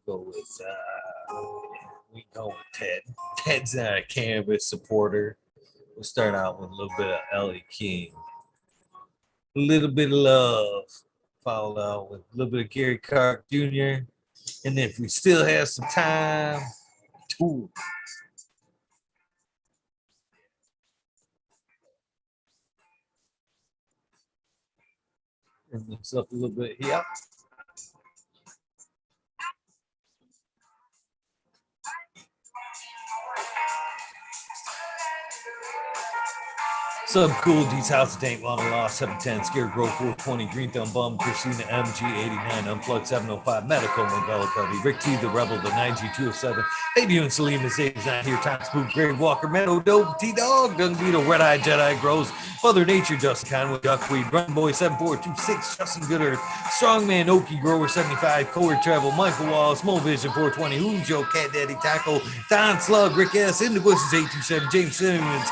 Go with we go with Ted. Ted's not a cannabis supporter. We'll start out with a little bit of Ellie King. A little bit of love. Followed out with a little bit of Gary Clark Jr. And if we still have some time, Tool. Turn this up a little bit here. Sub Cool D's House of Dank Llama Lost 710 Scarecrow 420 Green Thumb Bum Christina MG89 Unplugged 705 Medical Mandela Cuddy Rick T the Rebel the 9G207 Baby and Salim is Dave's not here Time Spook Grave Walker Meadow Dope T Dog Dung Beetle Red Eye Jedi Grows Mother Nature Justin Conway Duckweed Run Boy 7426 Justin Gooder Strongman Okie Grower 75 Coer Travel Michael Wall Small Vision 420 Who's Joe Cat Daddy Taco Don Slug Rick S In the Bushes 827 James Simmons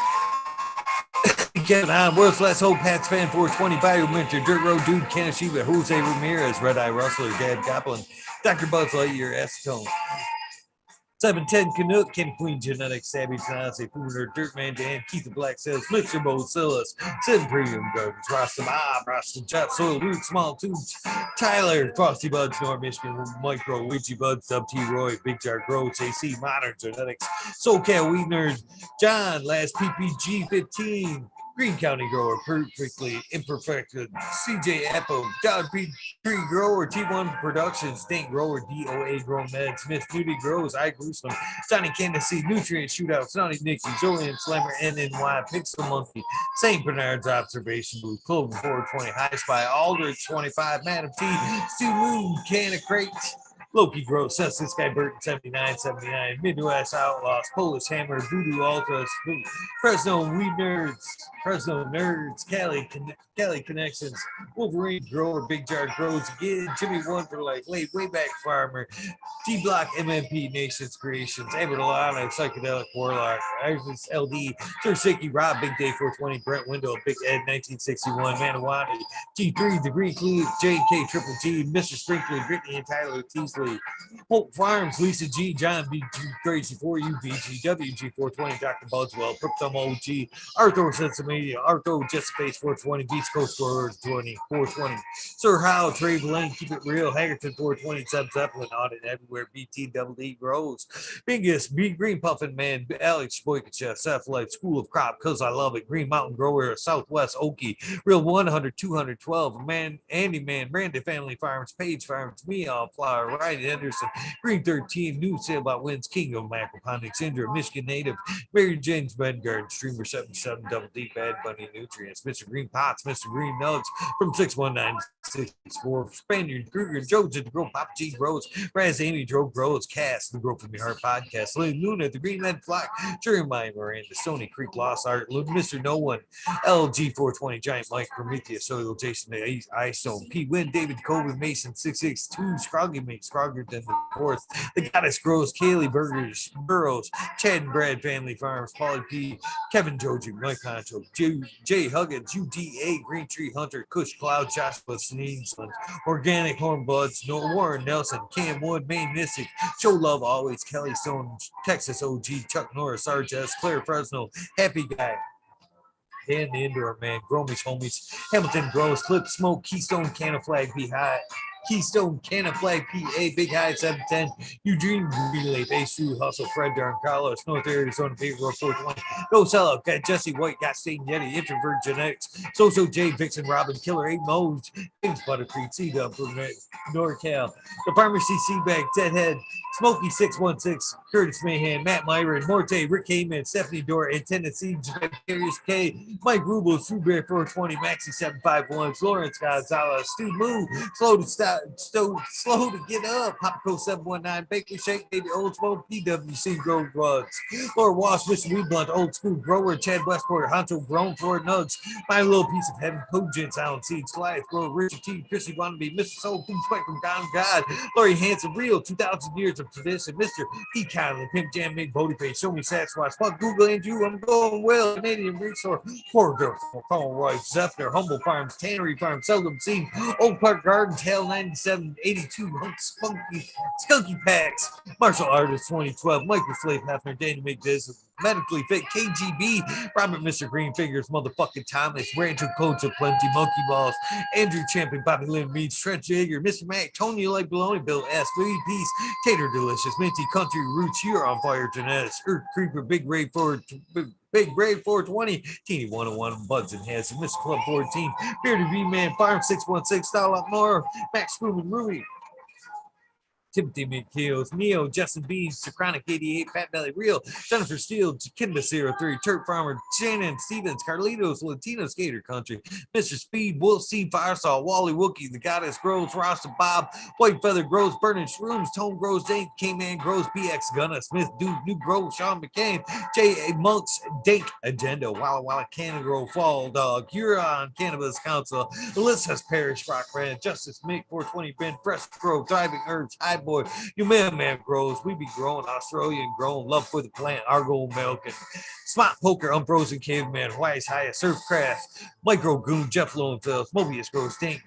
Kevin Hahn, World's Last Hope, Pats Fan 420, Bayou Minter, Dirt Road Dude, Kanashiba, Jose Ramirez, Red Eye Rustler, Dad Goblin, Dr. Buzz Lightyear, Acetone, 710 Canuck, Ken Queen Genetics, Savage Nazi, Pooner, Dirtman Dan, Keith the Black Says, Mixer Bocillus, Sim Premium Gardens, Rasta Mob, Rasta Jet, Soil Root, Small Tubes, Tyler, Frosty Buds, North Michigan, Micro, Witchy Buds, Dub T Roy, Big Jar Growth, AC, Modern Genetics, SoCal Weed Nerd, John, Last PPG 15, Green County Grower, Perfectly Imperfected, CJ Apple, Dog P Tree Grower, T1 Productions, Dank Grower, DOA Grow Med, Smith Beauty Grows, I Gruesome, Johnny Candace, Nutrient Shootout, Sonny Nicky, Joanne Slammer, NNY, Pixel Monkey, St. Bernard's Observation Booth, Clover 420, High Spy, Aldrich 25, Madam T, Stu Moon, Can of Crate, Loki Gross, This Guy Burton 7979, Midwest Outlaws, Polish Hammer, Voodoo Ultras, Fresno Weed Nerds, Fresno Nerds, Cali Connections, Wolverine Grower, Big Jar Grows again, Jimmy Wonder like late way back farmer, T Block MMP Nations Creations, Aberlana, Psychedelic Warlock, Iris LD, Tursiki Rob, Big Day 420, Brent Window, Big Ed 1961, Manawati, G3, The Green Cleave, JK Triple G, Mr. Sprinkler, Brittany and Tyler Teasley, Hope Farms, Lisa G, John B. Crazy for you, BG, WG420, Dr. Budswell, Kryptom OG, Arthur Sensimedia, Arthur Just Space 420, Beast Coast 420, Sir Howe, Trey Lane, Keep It Real, Hagerton 420, Sub Zeppelin, Audit Everywhere, BT Double D Grows, Biggest, Big Green Puffin Man, Alex Boykachev, Seth Light, School of Crop, Cause I Love It, Green Mountain Grower, Southwest Okie, Real 100, 212, Man, Andy Man, Brandon Family Farms, Page Farms, Me All Flower, Ryan Henderson, Green 13, New Sale About Wins, King of Macroponics, Indra, Michigan Native, Mary Jane's Bed Garden, Streamer 77, Double D, Bad Bunny Nutrients, Mr. Green Pots, Mr. Green Nugs from 61964, Spaniard, Kruger, Joe's at the Grow, Papa G Grows, Raz Amy, Joe Grows, Cast, the Grow from Your Heart Podcast, Lynn Luna, the Green Red Flock, Jeremiah Miranda, Stony Creek Lost Art, Mr. No One, LG 420, Giant Mike, Prometheus, Soil, Jason, the Ice Stone, P. Win, David Colvin, Mason 662, Scroggy makes Scrogger than the fourth, the Goddess Grows, Kaylee Burgers, Burrows, Chad and Brad Family Farms, Paulie P, Kevin Joji, Mike Honcho, Jay Huggins, UDA, Green Tree Hunter, Kush Cloud, Joshua Sneedsland, Organic Hornbuds, Warren Nelson, Cam Wood, Maine Mystic, Show Love Always, Kelly Stone, Texas OG, Chuck Norris, RJS, Claire Fresno, Happy Guy, Dan the Indoor Man, Gromish Homies, Hamilton Grows, Clip Smoke, Keystone Canna Flag Be High, Keystone Canna Flag PA, Big High 710, Eugene Relay, Base Food Hustle, Fred Darn Carlos, North Arizona, Big Road 420, No Sellout, got Jesse White, got Stain Yeti, Introvert Genetics, So J, Vixen Robin, Killer 8 Modes, James Buttercreek, C-Dub from NorCal, The Pharmacy Seabag, Deadhead, Smokey 616, Curtis Mahan, Matt Myron, Morte, Rick Heyman, Stephanie Dora, and Tennessee, Vicarious K, Mike Rubel, Sue Bear 420, Maxi 751, Lawrence Gonzalez, Stu Moo, Slow to Get Up, Popco 719, Baker Shake, Baby Old Smoke, PWC Grow Drugs, Laura Walsh, Mr. Weed Blunt, Old School Grower, Chad Westport, Honcho Grown for Nugs, My Little Piece of Heaven, Cogent Sound Seeds, Goliath Grow, Richard T, Chrissy Wannabe, Mr. Soul Food Spectrum, Don God, Laurie Hanson, Real 2,000 Years of Tradition, Mr. P. Conley, Pimp Jam, Big Bodie Face, Show Me Sasquatch, Fuck Google and you, I'm going well, Canadian Resource, Porter, Paul Roy, Zephyr, Humble Farms, Tannery Farm, Seldom Seen, Old Park Gardens, Hell 9782, Spunky, Skunky Packs, Martial Artist 2012, Michael Slave Hefner, Danny McDiz, Medically Fit, KGB, Robert Mr. Green Fingers, Motherfucking Thomas, Rancho Coach of Plenty, Monkey Balls, Andrew Champion, Bobby Lynn Reed, Trent Jaeger, Mr. Mac, Tony Like Baloney, Bill S. Louis Peace, Tater Delicious, Minty Country Roots, You're on Fire, Genetics, Earth Creeper, Big Ray Ford, Big Brave 420, Teeny 101, Buds and Hanson, Mr. Club 14, Bearded V Man, Farm 616, Style Up More, Max Screwman Ruby, Timothy McHills, Neo, Justin Beans, Chronic 88, Fat Belly Real, Jennifer Steele, Kimba03, Turk Farmer, Shannon Stevens, Carlitos, Latino Skater Country, Mr. Speed, Wolf Seed, Firesaw, Wally Wookie, The Goddess Grows, Rasta Bob, White Feather Grows, Burning Shrooms, Tone Grows, Dink, K-Man Grows, BX Gunna, Smith, Dude, New Grove, Sean McCain, J.A. Monks, Dink, Agenda, Walla Walla, Cannon Grove, Fall Dog, Huron, Cannabis Council, Alyssa's Parish, Rock Red, Justice Mick, 420, Ben, Fresh Grove, Driving Herbs, High Boy, You Man Grows, We Be Growing, Australian Grown, Love for the Plant, Argo Milk, and Smart Poker, Unfrozen Caveman, Wise High, Surfcraft, Micro Goon, Jeff Lowenfeld, Mobius Grows, Dink,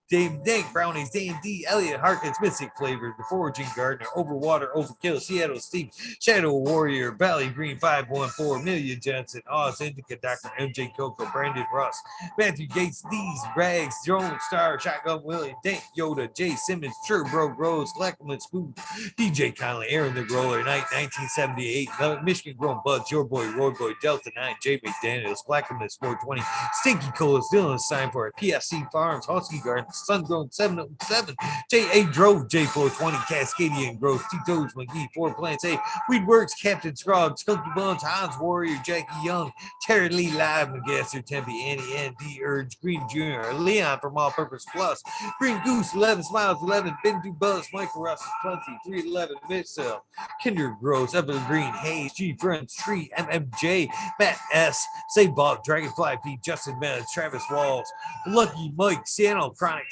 Dave Dank, Brownies, D&D, Elliot Harkins, Mystic Flavor, The Foraging Gardener, Overwater, Overkill, Seattle Steve, Shadow Warrior, Valley Green 514, Amelia Johnson, Oz Indica, Dr. MJ Coco, Brandon Russ, Matthew Gates, These Rags, Drone Star, Shotgun Willie, Dank Yoda, Jay Simmons, Sure Bro Grows, Lackman Spoon, DJ Conley, Aaron the Grower, Night 1978, Michigan Grown Buds, Your Boy, Roy Boy, Delta 9, J. McDaniels, Blackamus 420, Stinky Colas, Dylan Sign for it, PSC Farms, Husky Garden, Sungrown 707, J.A. Drove, J420, Cascadian Growth, Tito's McGee, Four Plants A, Weedworks, Captain Scroggs, Skunky Buns, Hans Warrior, Jackie Young, Terry Lee Live, McGasser, Tempe, Annie, N.D. Urge, Green Jr., Leon from All Purpose Plus, Green Goose, 11 Smiles, 11, Bendu Buzz, Michael Ross, Plenty, 311, Mitchell, Kinder Grows, Evergreen, Hayes, G Friends, Tree, MMJ, Matt S, Say Bob, Dragonfly P, Justin Bennett, Travis Walls, Lucky Mike, Sienna, Chronic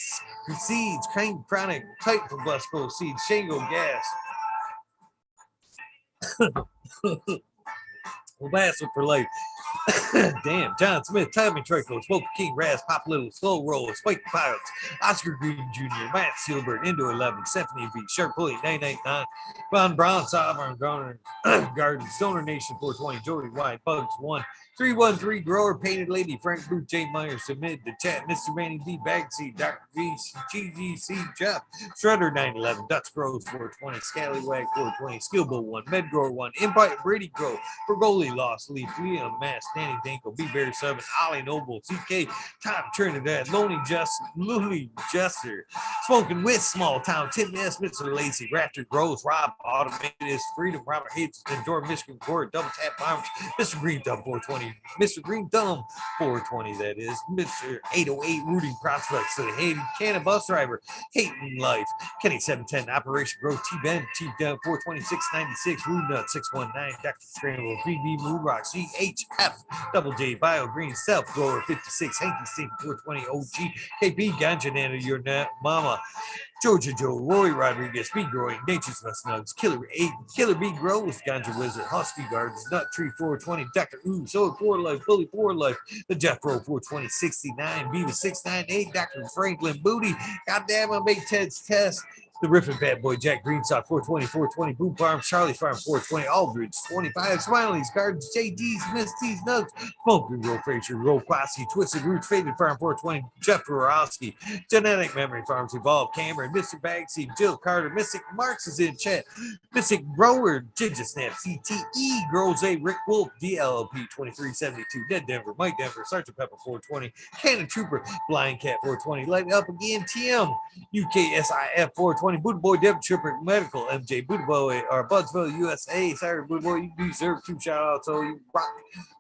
Seeds, Crane Chronic, Titan from West Coast Seeds, Shango Gas, Labassa for life. Damn, John Smith, Tommy Trico, Smoke King, Raz, Pop Little, Slow Roll, Spike Pilots, Oscar Green Jr., Matt Sealbird, Indo 11, Stephanie V, Sharp Pulley, 999, Von Brown, Sovereign Garden, Stoner Nation 420, Joey White, Bugs 1, 313 Grower, Painted Lady, Frank Booth, Jay Myers, Submit the Chat, Mr. Manny D, Bagseed, Dr. V, GGC, Jeff, Shredder 911, Dutch Grows 420, Scallywag 420, Skillbo 1, Medgrower 1, Empire Brady Grow, Bergoli Lost Leaf, Liam Mass, Danny Danko, B Bear 7, Ollie Noble, CK, Tom Trinidad, Lonely Jester, Smoking with Small Town, Tim S, Mr. Lazy, Raptor Grows, Rob Automated, Freedom, Robert Hates, and Door Michigan Court, Double Tap Farms, Mr. Green Thumb 420, Mr. Green Thumb 420, that is, Mr. 808, Rooting Prospects, the Hating Cannon Bus Driver, Hating Life, Kenny 710, Operation Growth, T-Ben, T-Down 42696, Rude Nut 619, Dr. Scramble, BB Moon Rock, CHF, Double J, Bio Green, Self Grower 56, Hanky State 420, OG, KP, Ganja Nana, Your Mama, Georgia Joe, Roy Rodriguez, Speed Growing, Nature's Best Nugs, Killer 8, Killer B Grows, Ganja Wizard, Husky Gardens, Nut Tree 420, Dr. Ooh, Soul 4 Life, Bully 4 Life, the Jeff Row 420, 69, Viva 698, Dr. Franklin Booty, Goddamn, I make Ted's Test, the Riffin' Bad Boy, Jack Greenstock 420, 420, Boom Farm, Charlie Farm 420, Aldridge 25, Smiley's Gardens, JD's, Misty's Nugs, Smoking Roll Fraser, Roll Quasi, Twisted Roots, Faded Farm 420, Jeff Borowski, Genetic Memory Farms, Evolve, Cameron, Mr. Bagseed, Jill Carter, Mystic Marks is in chat, Mystic Grower, Ginger Snap, CTE, Girls A, Rick Wolf, DLLP 2372, Dead Denver, Mike Denver, Sergeant Pepper 420, Cannon Trooper, Blind Cat 420, Light Up Again, TM, UKSIF 420, Buddha Boy, Deb Tripper, Medical, MJ, Buddha Boy, or Budsville, USA. Sorry, Buddha Boy, you deserve 2 shout outs. So you rock.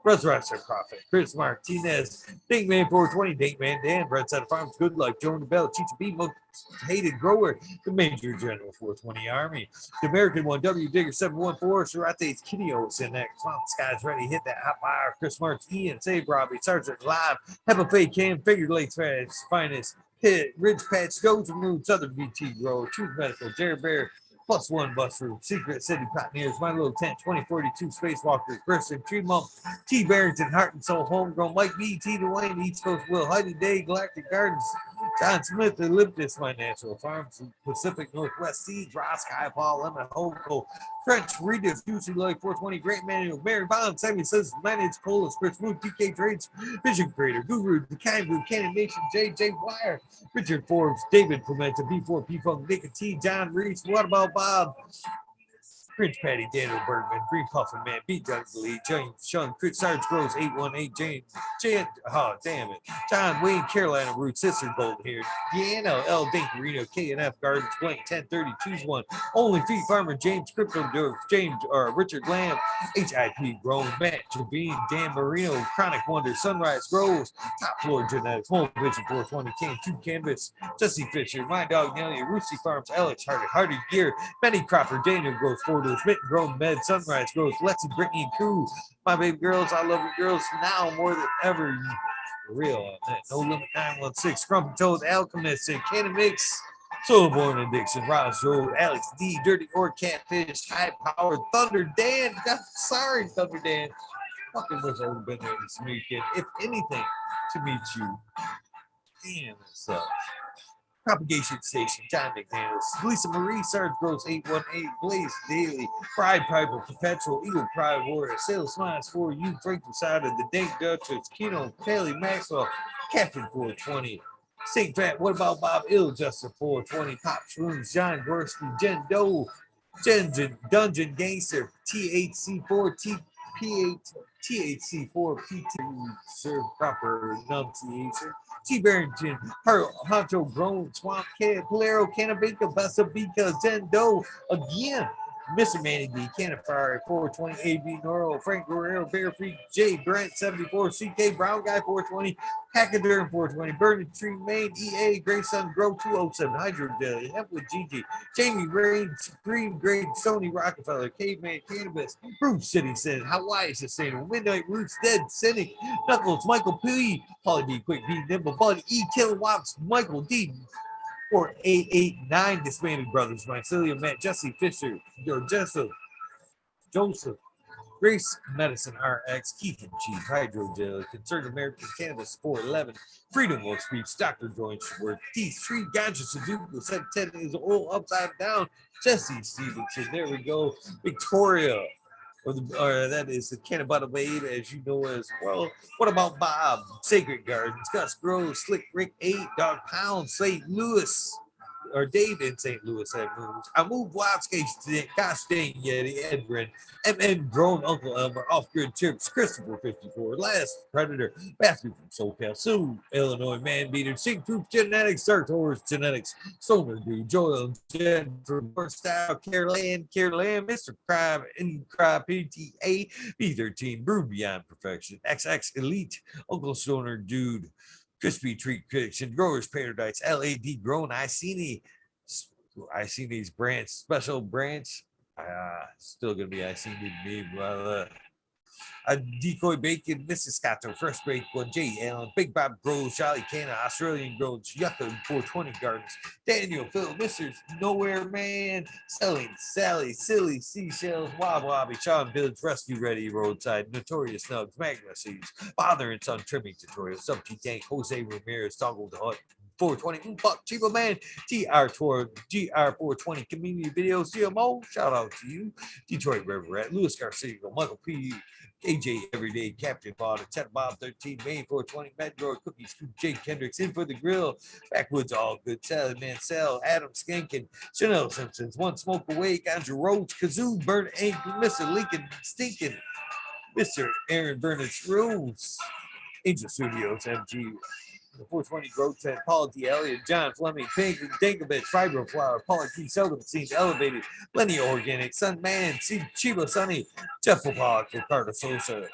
Resurrection Prophet, Chris Martinez, Dinkman 420, Dinkman Dan, Brett Side Farms, Good Luck, Joan Bell, Chicha B, Most Hated Grower, the Major General 420 Army, the American one, W Digger 714, Sharate's Kidios, and that Clown Skies ready, hit that hot fire, Chris Marks, Ian, Save Robbie, Sergeant Live, Hepa Fay Cam, Figure Lakes Finest, Hit, Ridge Patch, Doja Moon, Southern BT Grower, Truth Medical, Jerry Bear, +1 Bus Room, Secret City Pioneers, My Little Tent, 2042 Spacewalkers, Christian Tree Mump, T. Barrington, Heart and Soul, Homegrown, Mike B. T. Dwayne, East Coast Will, Heidi Day, Galactic Gardens, John Smith, Elliptus, My Natural Farms, Pacific Northwest Seeds, Ross, Kai, Paul, Lemon, Hoco, French, Redis, Juicy Life, 420, Great Manual, Mary Bond, Sammy says, Managed Colas, Chris Moon, TK Trades, Vision Creator, Guru, The Kangaroo, Cannon Nation, JJ Wire, Richard Forbes, David Pimenta, B4, P Funk, Nick T, John Reese, What About Bob? Prince Patty, Daniel Bergman, Green Puffin Man, Beat Doug Lee, James Sean, Chris Sarge Gross, 818, James, Jan, oh damn it, John Wayne, Carolina Root, Sister Gold here, Deanna L. Dinkerino, K&F Gardens, Blank 1030, choose one, Only Feet Farmer, James Crypto Dirk, James Richard Lamb, HIP Grown, Matt Jabine, Dan Marino, Chronic Wonder, Sunrise Grows, Top Floor Genetics, Home Vision 420, Can 2 Canvas, Jesse Fisher, My Dog Nelly, Roosty Farms, Alex Hardy, Hardy Gear, Benny Cropper, Daniel Growth, Forders, Mitten Grown Med, Sunrise Growth, Lexi, Brittany, and Koo. My baby girls, I love you girls now more than ever. Real on that. No Limit 916, Scrumpy Toes, Alchemist, and Cannon Mix. Soulborn Addiction, Ross Road, Alex D, Dirty or Catfish, High Power, Thunder Dan. Sorry, Thunder Dan. Fucking wish I would have been there this weekend. If anything, to meet you. Damn, it sucks. Propagation Station, John McDaniels, Lisa Marie, Sarge Gross 818, Blaze Daily, Pride Piper, Perpetual, Eagle Pride Warrior, Sales Smiles for you, Frank Posada, The Dank Duchess, Keno, Kelly Maxwell, Captain 420, St. Fat, What About Bob Ill, Justin 420, Pop Shrooms, John Gorski, Jen Doe, Dungeon Gangster, THC4, THC4, PT, serve proper enunciation. T. Barrington, Honcho Grown, Swamp Cat, Polero, Cannabinka, Basabica, Zendo, again, Mr. Manny B, Canifari, 420, AB Noro, Frank Guerrero, Bear Freak, J. Brent, 74, CK, Brown Guy, 420, Hackaderm, 420, Burning Tree, Main, EA, Grayson, Grow, 207, Hydro Daily, Hempwood, GG, Jamie Rain, Supreme Grade, Sony Rockefeller, Caveman, Cannabis, Bruce City said, Hawaii Sustainable, Midnight Roots, Dead, Cynic, Knuckles, Michael P, Polly D, Quick B, Nimble, Bud, E, Kilowatts, Michael D, 4889, Disbanded Brothers, Mycelia, Matt, Jesse Fisher, Joseph, Grace Medicine RX, Keith and Chief, Hydro Gel, Concerned American Cannabis 411, Freedom Will Speech, Dr. Jointsworth, D3, Ganja Sudoku, 710 is old upside down, Jesse Stevenson, there we go, Victoria, or that is the Cannabis Blade, as you know as well. What about Bob, Sacred Gardens, Gus Groves, Slick Rick 8, Dog Pound, St. Louis, or Dave in St. Louis had moved. I moved Wild Skates to gosh dang Yeti, Edwin, MN Grown Uncle Elmer, Off Grid Chips, Christopher 54, Last Predator, Bathroom from SoCal, Sue, Illinois Man Beater, Sink Proof Genetics, Dark Horse Genetics, Stoner Dude, Joel Jen from North Style, Caroline, Mr. Crime, Crime PTA, B13, Brew Beyond Perfection, XX Elite, Uncle Stoner Dude, Crispy Treat Prediction, Growers Paradise, LAD Grown, Icini's branch, special branch. Still gonna be Icini, brother. A Decoy Bacon, Mrs. Scotto, Fresh Baked One, J. Allen, Big Bob Grows, Charlie Canna, Australian Grows, Yucca 420 Gardens, Daniel, Phil, Mr. Nowhere Man, Selling, Sally, Silly, Seashells, Wob Wobby, Sean Village, Rescue Ready, Roadside, Notorious Nugs, Magma Seeds, Father and Son Trimming Tutorial, Sub T Tank, Jose Ramirez, Toggle the Hut, 420, Buck, Chiba Man, GR420 Community Videos, CMO, shout out to you, Detroit River Rat, Louis Garcia, Michael P. AJ Everyday, Captain Potter, Ted Bob 13, Main 420, Medroid, Cookie Scoop, Jake Kendricks, In for the Grill, Backwoods All Good, Sally Mansell, Adam Skankin, Chanel Simpsons, One Smoke Away, Andrew Roach, Kazoo, Burn Ink, Mr. Lincoln, Stinkin', Mr. Aaron Burnett Rose, Angel Studios, MG, the 420 Growth Set, Paul D. Elliott, John Fleming, Pink, Dinkovich, Fibro Flower, Paul T. Seldom Scenes, Elevated, Lenny Organic, Sun Man, Chiba Sunny, Jeff Popog, Ricardo Sosa,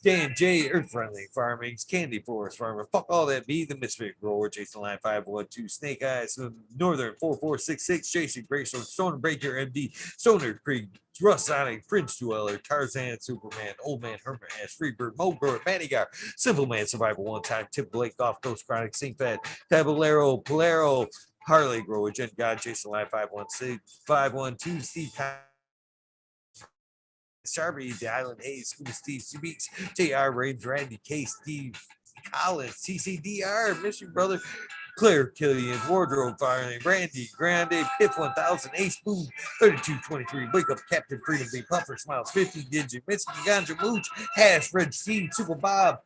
Dan J, Earth Friendly Farmings, Candy Forest Farmer, Fuck All That Be, The Misfit Grower, Jason Line 512, Snake Eyes, Northern 4466, Jason Grayson, Stoner Breaker MD, Stoner Creek, Russ Sonic, Fringe Dweller, Tarzan, Superman, Old Man, Herman Ash, Freebird, Mo Bird, Manigar, Simple Man, Survival One Time, Tip Blake, Off Coast Chronic, St. Fat, Tabulero, Polero, Harley Grower, Gent God, Jason Line 516, 512, Steve Sharpie, The Island Hayes, Scuba Steve, Beats, JR Raves, Randy K, Steve Collins, CCDR, Mission Brother, Claire Killian, Wardrobe Firing, Randy Grande, Piff 1000, Ace Boom, 3223, Wake Up Captain Freedom, Big Puffer Smiles, 50 Digit, Missy Ganja Mooch, Hash, Red Steam, Super Bob,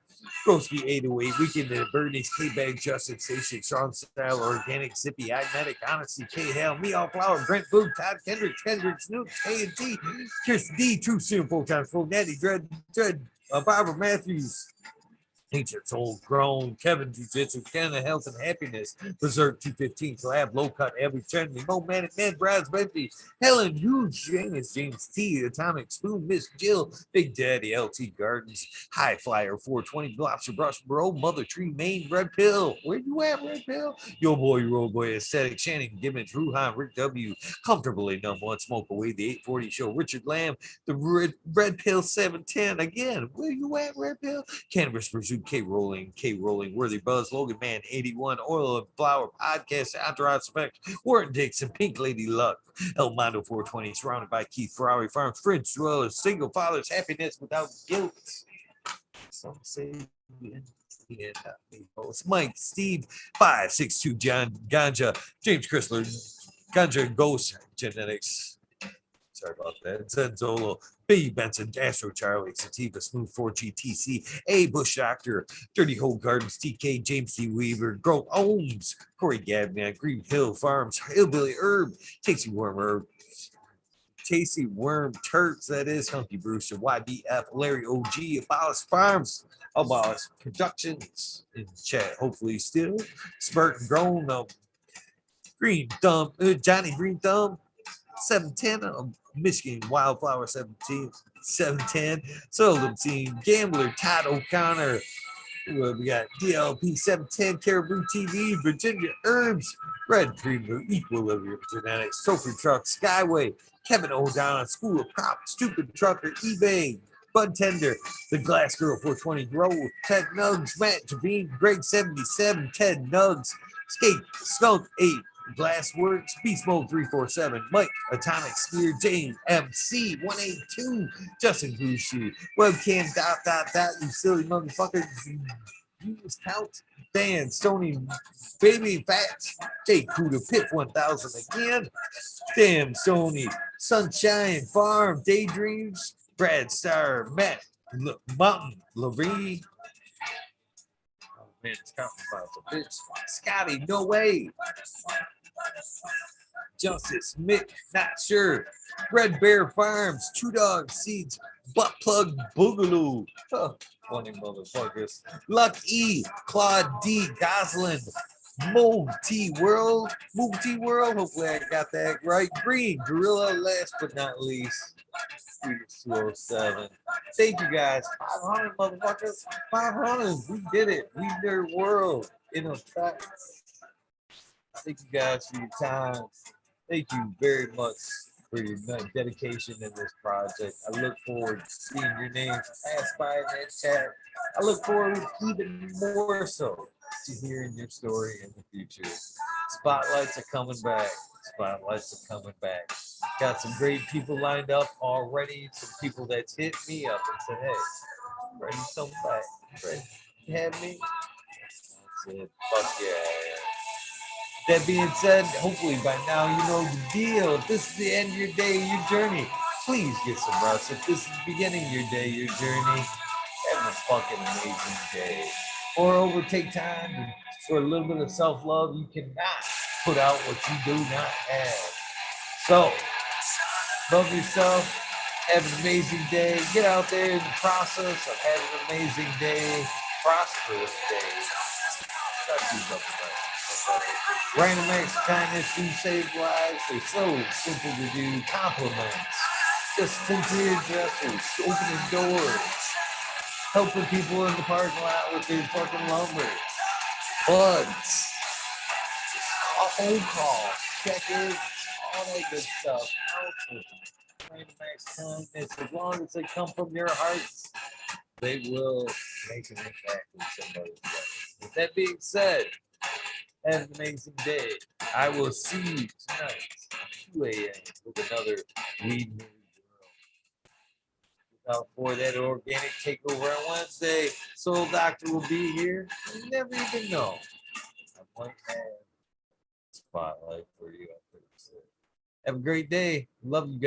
Broski 808, Weekend at Bernie's, K-Bag, Justin Station, Strong Style, Organic, Zippy, Magnetic, Honesty, K-Hell, Me All Flower, Brent Boog, Todd Kendrick, Snoop, K&T, Chris D, True Soon, Full Time, Full Natty, Dread, Barbara Matthews, Ancient Soul Grown, Kevin Jiu-Jitsu, Canada Health and Happiness, Berserk 215, Collab, Low Cut, Every Trendy, Mo Manic, Man, Brad's Bentley, Helen Huge, James T, Atomic Spoon, Miss Jill, Big Daddy, LT Gardens, High Flyer 420, Lobster Brush, Bro, Mother Tree, Maine, Red Pill. Where you at, Red Pill? Yo boy, Roll Boy, Aesthetic, Shannon Gibbons, Ruhan, Rick W, Comfortably Numb One, Smoke Away, The 840 Show, Richard Lamb, The Red Pill 710. Again, where you at, Red Pill? Cannabis Pursuit, K Rolling, Worthy Buzz, Logan Man, 81, Oil and Flower Podcast, Entourage Spec, Warren Dixon, Pink Lady Luck, El Mondo 420, surrounded by Keith Ferrari Farms, French Dwellers, Single Fathers, Happiness Without Guilt. Some say it's Mike, Steve, 562, John Ganja, James Chrysler, Ganja Ghost Genetics. Sorry about that. Zenzolo, B. Benson, Astro Charlie, Sativa, Smooth 4GTC, A. Bush Doctor, Dirty Hole Gardens, TK, James C. Weaver, Grove Ohms, Corey Gavman, Green Hill Farms, Hillbilly Herb, Tasty Worm Herb, Tasty Worm Turks, that is Hunky Brewster, YBF, Larry OG, Abolish Farms, Abolish Productions in chat, hopefully still. Spurt and Grown, Green Thumb, Johnny Green Thumb, 710, Michigan Wildflower 710, Seldom Team, Gambler, Todd O'Connor. We got DLP 710, Caribou TV, Virginia Herbs, Red Premium, Equilibrium Genetics, Sophie Truck, Skyway, Kevin O'Donnell, School of Prop, Stupid Trucker, eBay, Bud Tender, The Glass Girl 420, Grow, Ted Nugs, Matt Javine, Greg 77, Ted Nugs, Skate, Skunk 8, Glassworks, Beast Mode 347, Mike, Atomic Skier, James, MC 182, Justin Gucci, Webcam, you silly motherfucker, use count, Dan, Stony, Baby Fats, Jake Kuda, Pit 1000 again, Damn, Sony, Sunshine Farm, Daydreams, Brad Star, Matt, Mountain, Laree. Oh man, it's counting about a bitch. Scotty, no way. Justice, Mick, not sure. Red Bear Farms, Two Dog Seeds, Butt Plug Boogaloo. Huh, funny motherfuckers. Luck E, Claude D, Goslin, Move T World. Hopefully I got that right. Green, Gorilla, last but not least. 207. Thank you guys. 500 motherfuckers. 500. We did it. WEedNerdWorld in effect. Thank you guys for your time. Thank you very much for your dedication in this project. I look forward to seeing your names pass by in that chat. I look forward even more so to hearing your story in the future. Spotlights are coming back. Got some great people lined up already. Some people that's hit me up and said, hey, ready to come back. Ready to have me? That's it. Fuck yeah. That being said, hopefully by now you know the deal. If this is the end of your day, your journey, please get some rest. If this is the beginning of your day, your journey, have a fucking amazing day. Moreover, take time for a little bit of self-love. You cannot put out what you do not have. So, love yourself. Have an amazing day. Get out there in the process of having an amazing day, prosperous day. That's you, Random acts of kindness do save lives. They're so simple to do. Compliments. Just sincere gestures. Opening doors. Helping people in the parking lot with their fucking lumber. Buds. Phone calls. Check-ins. All that good stuff. Random acts of kindness. As long as they come from your hearts, they will make an impact in somebody's life. With that being said, have an amazing day. I will see you tonight, 2 a.m. with another Weed Nerd World. Without for that organic takeover on Wednesday, Soul Doctor will be here. You never even know. I might have a spotlight for you. Have a great day. Love you guys.